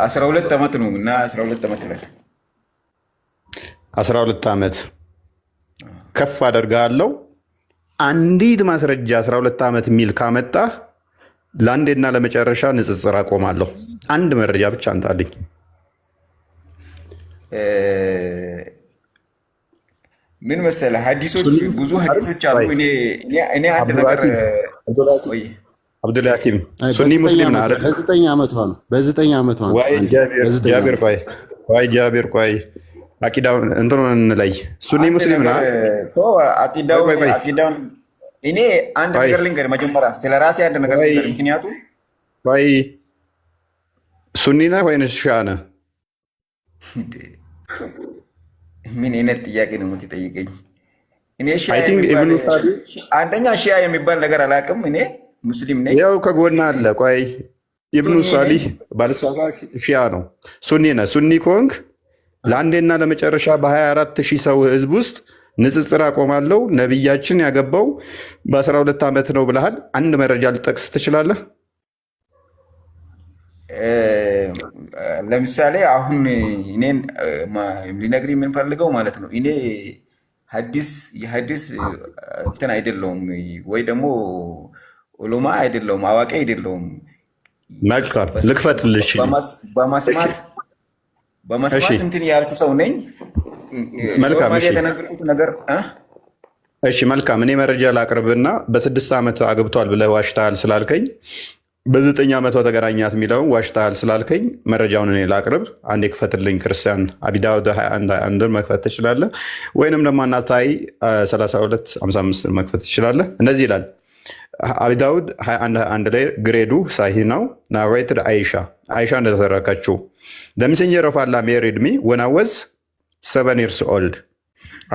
12 ዓመት ነው እና 12 ዓመት ላይ 12 ዓመት ከፍ አደርጋለሁ። አንዲት ማስረጃ 12 ዓመት የሚል ካመጣ ለአንዴና ለመጨረሻ ንጽጽር አቆማለሁ። አንድ መረጃ ብቻ አንጣልኝ። ምን መሰለህ ሀዲሶች ብዙ ሀዲሶች አሉ። እኔ አንድ ነገር አብዱል ሐኪም ሱኒ ሙስሊም ነው አይደል? በ9 ዓመቷ ነው። ጃቢር ቆይ አቂዳውን እንትኑን እንለይ። ሱኒ ሙስሊም ነው አቂዳውን። እኔ አንድ ነገር ልንገር መጀመሪያ ስለ ራሴ አንድ ነገር ልንገር። ምክንያቱም ቆይ ሱኒ ነህ ወይንስ ሺዓ ነህ? ምን አይነት ጥያቄ ነው የምትጠይቀኝ? እኔ አንደኛ ሺዓ የሚባል ነገር አላውቅም። እኔ ሙስሊም ነኝ። ያው ከጎና አለ። ቆይ ኢብኑ ሳሊህ ባልሳሳት ሺዓ ነው። ሱኒ ነህ። ሱኒ ኮንክ ለአንዴና ለመጨረሻ በ24,000 ሰው ህዝብ ውስጥ ንጽጽር አቆማለሁ። ነቢያችን ያገባው በ12 ዓመት ነው ብለሃል። አንድ መረጃ ልጠቅስ ትችላለህ? ለምሳሌ አሁን እኔን ሊነግር የምንፈልገው ማለት ነው እኔ የሀዲስ እንትን አይደለውም ወይ ደግሞ ዑለማ አይደለውም፣ አዋቂ አይደለውም። ልክፈትልሽ በመስማት እንትን ያልኩ ሰው ነኝ። መልካም የተነገርኩት ነገር እሺ፣ መልካም እኔ መረጃ ላቅርብና በ6 ዓመት አግብቷል ብለህ ዋሽተሃል ስላልከኝ በ9 ዓመቷ ተገናኛት የሚለውን ዋሽተሃል ስላልከኝ መረጃውን እኔ ላቅርብ። አንዴ ክፈትልኝ። ክርስቲያን አቢዳውድ 21 መክፈት ትችላለህ፣ ወይንም ደግሞ አናታይ 3255 መክፈት ትችላለህ። እንደዚህ ይላል አቢዳውድ 21 ላይ ግሬዱ ሳሂ ነው። ናሬትድ አይሻ እንደተረከችው the messenger of Allah married me when I was 7 years old።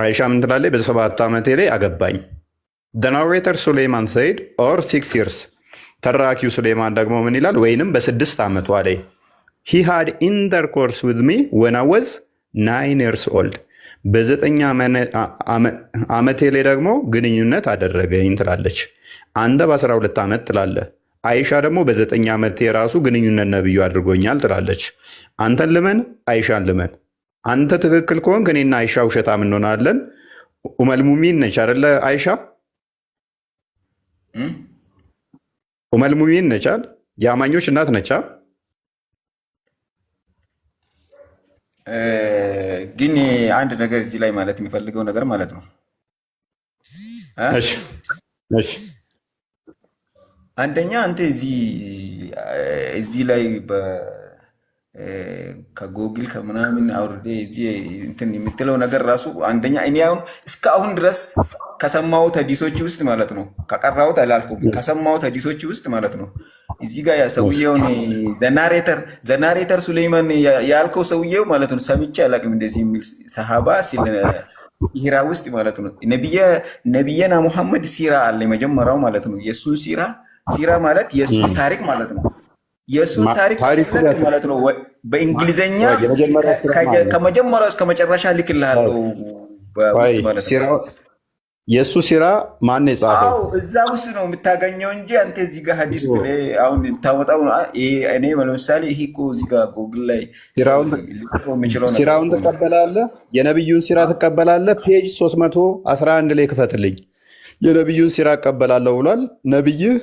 አይሻ ምን ትላለች? በ7 ዓመቴ ላይ አገባኝ። the narrator Suleiman said or 6 years ተራኪው ሱሌማን ደግሞ ምን ይላል? ወይንም በ6 ዓመቷ ላይ he had intercourse with me when I was 9 years old በ9 ዓመቴ ላይ ደግሞ ግንኙነት አደረገኝ ትላለች። አንተ በ12 ዓመት ትላለ። አይሻ ደግሞ በ9 ዓመቴ የራሱ ግንኙነት ነብዩ አድርጎኛል ትላለች። አንተን ልመን አይሻን ልመን። አንተ ትክክል ከሆንክ እኔና አይሻ ውሸታም እንሆናለን። ኡመል ሙሚን ነች አይደለ? አይሻ ኡመል ሙሚን ነች አይደል? የአማኞች እናት ነች። ግን አንድ ነገር እዚህ ላይ ማለት የሚፈልገው ነገር ማለት ነው። እሺ አንደኛ አንተ እዚህ ላይ ከጎግል ከምናምን አውርዴ እዚህ እንትን የምትለው ነገር ራሱ አንደኛ እኔ አሁን እስካሁን ድረስ ከሰማሁት ሐዲሶች ውስጥ ማለት ነው ከቀራሁት አላልኩም ከሰማሁት ሐዲሶች ውስጥ ማለት ነው እዚህ ጋር ሰውየውን ዘናሬተር ሱሌይማን ያልከው ሰውየው ማለት ነው ሰምቼ አላውቅም። እንደዚህ የሚል ሰሃባ ሲራ ውስጥ ማለት ነው ነቢየና ሙሐመድ ሲራ አለ መጀመሪያው ማለት ነው። የሱን ሲራ ማለት የሱን ታሪክ ማለት ነው። የሱን ታሪክ ማለት ነው በእንግሊዘኛ ከመጀመሪያው እስከ መጨረሻ ልክልሃለሁ በውስጥ ማለት ነው። የሱ ሲራ ማን የጻፈው? አዎ እዛ ውስጥ ነው የምታገኘው እንጂ አንተ እዚህ ጋር ሐዲስ ብለህ አሁን የምታወጣው እኔ ለምሳሌ ይሄ እኮ እዚህ ጋር ጎግል ላይ ሲራውን ትቀበላለህ? የነብዩን ሲራ ትቀበላለህ? ፔጅ 311 ላይ ክፈትልኝ። የነብዩን ሲራ እቀበላለሁ ብሏል። ነብይህ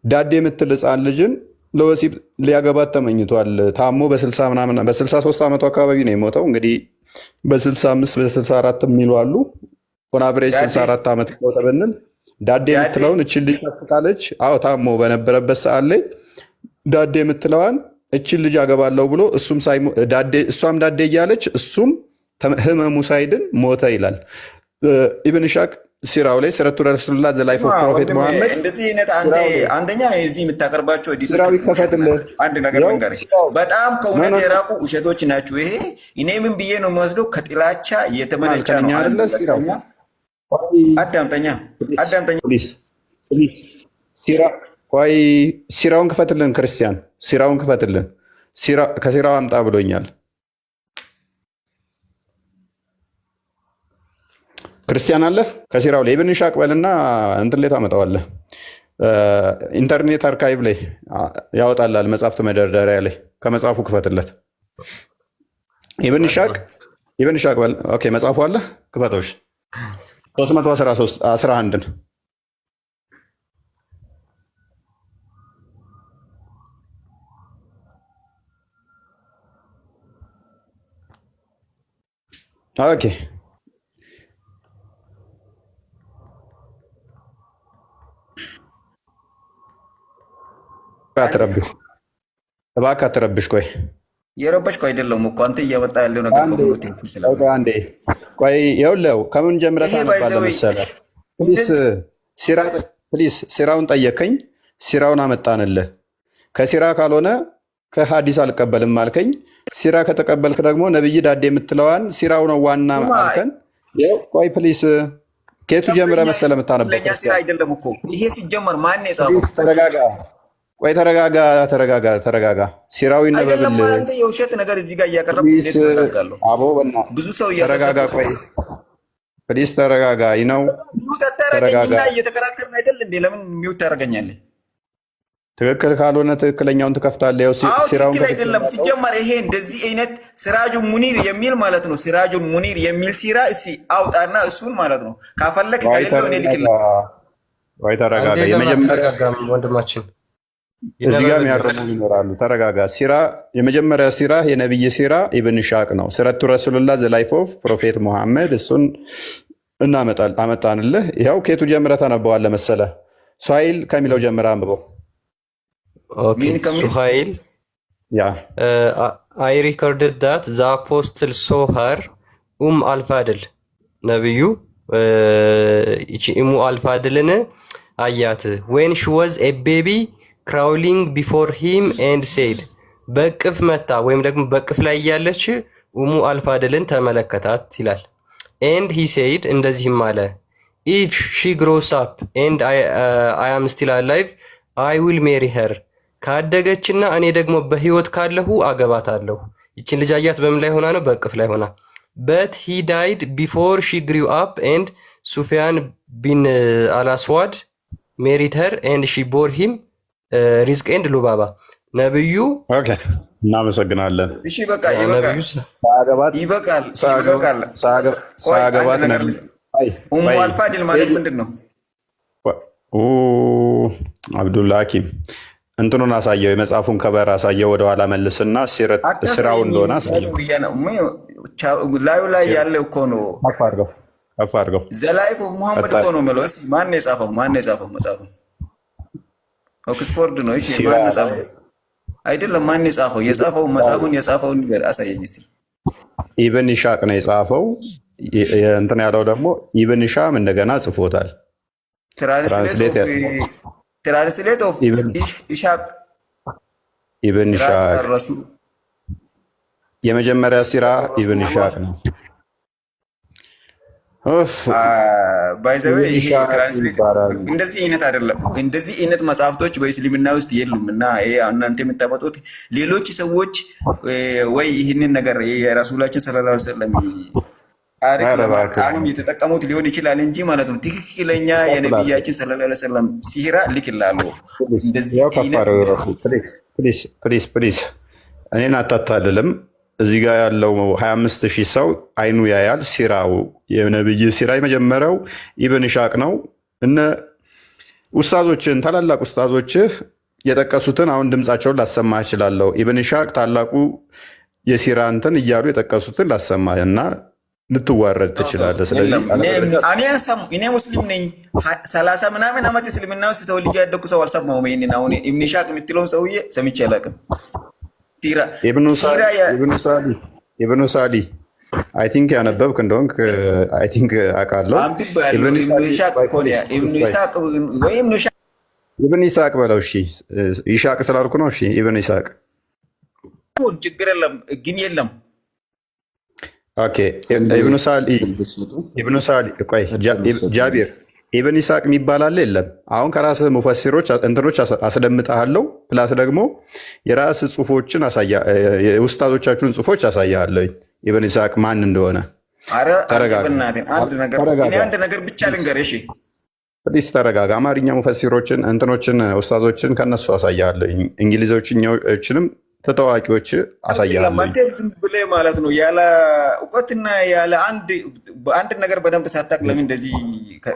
ዳዴ የምትል ሕፃን ልጅን ለወሲብ ሊያገባት ተመኝቷል። ታሞ በ63 ዓመቱ አካባቢ ነው የሞተው። እንግዲህ በ65 በ64 የሚሉ አሉ። ኦን አቨሬጅ 64 ዓመት ቆጠ ብንል ዳዴ የምትለውን እቺ ልጅ ተፈቃለች። አዎ ታሞ በነበረበት ሰዓት ላይ ዳዴ የምትለዋን እቺ ልጅ አገባለሁ ብሎ እሷም ዳዴ እያለች እሱም ህመሙ ሳይድን ሞተ ይላል ኢብን ኢሻቅ ሲራው ላይ ሲረቱ ረሱላህ ዘ ላይፍ ኦፍ ፕሮፌት መሐመድ። እንደዚህ አይነት አንደኛ እዚህ የምታቀርባቸው አንድ ነገር ልንገርህ፣ በጣም ከእውነት የራቁ ውሸቶች ናቸው። ይሄ እኔ ምን ብዬ ነው የምወስደው? ከጥላቻ የተመነጨ ነው። አዳምጠኛ ሲራውን ክፈትልን፣ ክርስቲያን ሲራውን ክፈትልን። ከሲራው አምጣ ብሎኛል። ክርስቲያን አለ ከሲራው ላይ ኢብን ኢሻቅ በልና እንትን ላይ ታመጣዋለህ። ኢንተርኔት አርካይቭ ላይ ያወጣላል። መጽሐፍት መደርደሪያ ላይ ከመጽሐፉ ክፈትለት። ኢብን ኢሻቅ በል። ኦኬ መጽሐፉ አለ ክፈቶሽ 311 ኦኬ እባክህ አትረብሽ። ቆይ የረበሽኩ አይደለም እኮ አንተ እያመጣ ያለው ነገር በሙሉ ትክክል ስለሆነ አንዴ ቆይ ይኸውልህ ከምን ጀምረህ ታነባለህ መሰለህ? ፕሊስ ሲራውን ጠየቀኝ፣ ሲራውን አመጣንልህ። ከሲራ ካልሆነ ከሀዲስ አልቀበልም አልከኝ። ሲራ ከተቀበልክ ደግሞ ነብይ ዳዴ የምትለዋን ሲራው ነው ዋና አልከን። ቆይ ፕሊስ ከየቱ ጀምረህ መሰለህ የምታነበው? ሲራ አይደለም እኮ ይሄ ሲጀመር ማን የጻፈው? ተረጋጋ። ቆይ ተረጋጋ። ሲራው ይነበብልህ። አንተ የውሸት ነገር እዚህ ጋር እያቀረብኩ እንዴት ተረጋጋለሁ? አቦ በእናትህ ብዙ ሰው ተረጋጋ። ቆይ ፕሊስ ተረጋጋ። ይነው ተረጋጋ። እየተከራከርን አይደል እንዴ? ለምን ሚውት ታደርገኛለህ? ትክክል ካልሆነ ትክክለኛውን ትከፍታለህ። ያው ሲራውን ትክክል አይደለም ሲጀመር። ይሄ እንደዚህ አይነት ሲራጁን ሙኒር የሚል ማለት ነው። ሲራጁን ሙኒር የሚል ሲራ እስኪ አውጣና እሱን ማለት ነው ካፈለክ ከሌለው እኔ ልክልህ። ወይ ተረጋጋ። የመጀመሪያ ወንድማችን እዚህ ጋር የሚያርሙ ይኖራሉ። ተረጋጋ። ሲራ የመጀመሪያ ሲራ የነብይ ሲራ ኢብን ኢሻቅ ነው። ሲረቱ ረሱላህ ዘ ላይፍ ኦፍ ፕሮፌት ሙሐመድ እሱን አመጣንልህ። ይኸው ከየቱ ጀምረህ ታነበዋለህ መሰለህ? ሱሀይል ከሚለው ጀምረህ አንብበው። ሱሀይል አይ ሪኮርድድ ዳት ዘ አፖስትል ሶ ሀር አልፋድል ነብዩ ይቺ አልፋድልን አያት ዌን ሺ ዋዝ ኤ ቤቢ ክራውሊንግ ቢፎር ሂም ኤንድ ሴድ በቅፍ መታ ወይም ደግሞ በቅፍ ላይ እያለች አልፋድልን ተመለከታት ይላል። ኤንድ ሂ ሴድ እንደዚህም አለ ኢፍ ሺ ግሮስ አፕ ኤንድ አይ አም ስቲል አላይቭ አይ ዊል ሜሪ ሄር ካደገችና እኔ ደግሞ በህይወት ካለሁ አገባታለሁ። ይችን ልጅ አያት በምን ላይ ሆና ነው? በእቅፍ ላይ ሆና። በት ሂ ዳይድ ቢፎር ሺ ግሪው አፕ ኤንድ ሱፊያን ቢን አልአስዋድ ሜሪድ ሄር ኤንድ ሺ ቦር ሂም ሪዝቅ ኤንድ ሉባባ። ነብዩ እናመሰግናለን። እሺ በቃ ይበቃል። ኡሙ አልፋዲል ማለት ምንድን ነው? አብዱል ሐኪም እንትኑን አሳየው፣ የመጽሐፉን ከበር አሳየው፣ ወደኋላ መልስና ስራው እንደሆነ አሳየው። ላዩ ላይ ያለ እኮ ነው። ከፍ አድርገው። ዘላይፍ ኦፍ ሙሐመድ እኮ ነው የምለው። እስኪ ማን የጻፈው? መጽሐፉ ኦክስፎርድ ነው። እሺ ማን የጻፈው? አይደለም፣ ማን የጻፈው? መጽሐፉን የጻፈውን ነገር አሳየኝ እስኪ። ኢብን ኢሻቅ ነው የጻፈው። እንትን ያለው ደግሞ ኢብን ሻም እንደገና ጽፎታል። ትራንስሌት ኦፍ ኢሻቅ ኢብን ኢሻቅ የመጀመሪያ ሲራ ኢብን ኢሻቅ ነው። ባይዘዌ እንደዚህ አይነት አይደለም። እንደዚህ አይነት መጽሐፍቶች በእስልምና ውስጥ የሉም እና እናንተ የምታመጡት ሌሎች ሰዎች ወይ ይህንን ነገር የረሱላችን ሰለላሁ ዐለይሂ ወሰለም ታሪክ ለማቃወም የተጠቀሙት ሊሆን ይችላል እንጂ ማለት ነው። ትክክለኛ የነቢያችን ሰለላሁ ዐለይሂ ወሰለም ሲራ ልክላሉ። እንደዚህ ፕሊዝ እኔን አታታልልም። እዚህ ጋር ያለው 25,000 ሰው አይኑ ያያል። ሲራው የነብይ ሲራ የመጀመሪያው ኢብን ኢሻቅ ነው። እነ ኡስታዞችን ታላላቅ ኡስታዞችህ የጠቀሱትን አሁን ድምፃቸውን ላሰማ እችላለሁ። ኢብን ኢሻቅ ታላቁ የሲራ እንትን እያሉ የጠቀሱትን ላሰማ እና ልትዋረድ ትችላለህ። ስለዚህ እኔ ሙስሊም ነኝ። 30 ምናምን ዓመት እስልምና ውስጥ ተወልጄ ያደኩ ሰው አልሰማሁም። ይሄንን አሁን ኢብን ኢሻቅ የምትለውን ሰውዬ ሰምቼ አላውቅም። ኢብኑ ሳዲ አይ ቲንክ ያነበብክ እንደሆንክ አይ ቲንክ አውቃለሁ። ኢብን ኢሳቅ በለው። እሺ ኢሻቅ ስላልኩ ነው። እሺ ኢብን ኢሳቅ ችግር የለም ግን የለም። ኦኬ ኢብኑ ሳዲ ቆይ ጃቢር ኢብን ኢሳቅ የሚባል አለ የለም? አሁን ከራስህ ሙፈሲሮች እንትኖች አስደምጣለሁ። ፕላስ ደግሞ የራስህ ጽሁፎችን የኡስታዞቻችሁን ጽሁፎች አሳያለሁ። ኢብን ኢሳቅ ማን እንደሆነ አንድ ነገር ብቻ ልንገርህ። እሺ ፕሊስ ተረጋጋ። አማርኛ ሙፈሲሮችን እንትኖችን ኡስታዞችን ከነሱ አሳያለሁ። እንግሊዞችንም ተታዋቂዎች አሳያለሁ። ዝም ብለህ ማለት ነው ያለ እውቀትና ያለ አንድ ነገር በደንብ ሳታውቅ ለምን እንደዚህ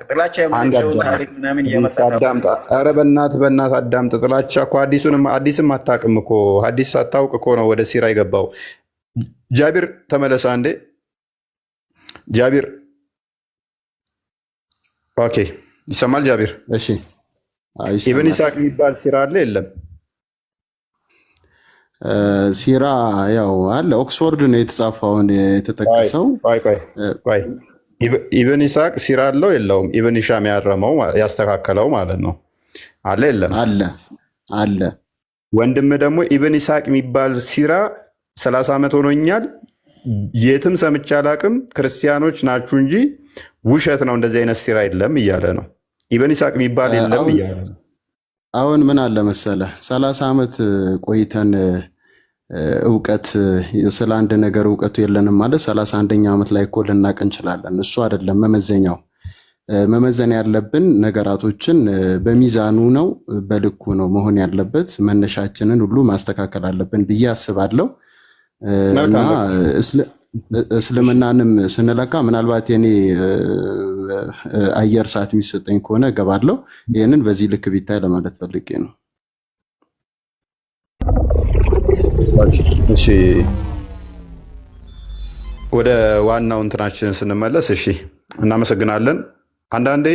ጥላቻ የምንጨውን ታሪክ ምናምን እያመጣ ኧረ በእናትህ አዳምጥ። ጥላቻ እኮ አዲስም አታውቅም እኮ። ሐዲስ ሳታውቅ እኮ ነው ወደ ሲራ የገባው። ጃቢር ተመለሰ አንዴ። ጃቢር ኦኬ፣ ይሰማል ጃቢር? እሺ ኢብን ኢሳቅ የሚባል ሲራ አለ የለም? ሲራ ያው አለ። ኦክስፎርድ ነው የተጻፈውን የተጠቀሰው። ኢብን ኢሳቅ ሲራ አለው የለውም? ኢብን ሂሻም ያረመው ያስተካከለው ማለት ነው። አለ የለም? አለ። ወንድም ደግሞ ኢብን ኢሳቅ የሚባል ሲራ 30 ዓመት ሆኖኛል፣ የትም ሰምቼ አላቅም፣ ክርስቲያኖች ናችሁ እንጂ ውሸት ነው፣ እንደዚህ አይነት ሲራ የለም እያለ ነው። ኢብን ኢሳቅ የሚባል የለም እያለ ነው። አሁን ምን አለ መሰለ 30 ዓመት ቆይተን እውቀት ስለ አንድ ነገር እውቀቱ የለንም ማለት 31ኛ ዓመት ላይ እኮ ልናቅ እንችላለን። እሱ አይደለም መመዘኛው። መመዘን ያለብን ነገራቶችን በሚዛኑ ነው፣ በልኩ ነው መሆን ያለበት። መነሻችንን ሁሉ ማስተካከል አለብን ብዬ አስባለሁ። እና እስልምናንም ስንለካ ምናልባት የኔ አየር ሰዓት የሚሰጠኝ ከሆነ እገባለሁ። ይህንን በዚህ ልክ ቢታይ ለማለት ፈልጌ ነው። እሺ ወደ ዋናው እንትናችን ስንመለስ፣ እሺ እናመሰግናለን። አንዳንዴ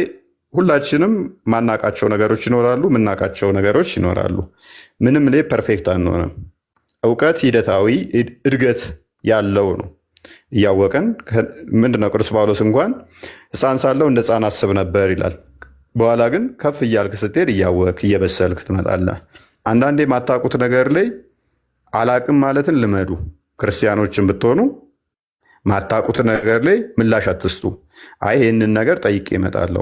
ሁላችንም ማናቃቸው ነገሮች ይኖራሉ፣ ምናቃቸው ነገሮች ይኖራሉ። ምንም ላይ ፐርፌክት አንሆንም። እውቀት ሂደታዊ እድገት ያለው ነው። እያወቀን ምንድነው ቅዱስ ጳውሎስ እንኳን ሕፃን ሳለሁ እንደ ሕፃን አስብ ነበር ይላል። በኋላ ግን ከፍ እያልክ ስትሄድ እያወቅ እየበሰልክ ትመጣለህ። አንዳንዴ የማታውቁት ነገር ላይ አላቅም ማለትን ልመዱ። ክርስቲያኖችን ብትሆኑ ማታውቁት ነገር ላይ ምላሽ አትስጡ። አይ ይህንን ነገር ጠይቄ እመጣለሁ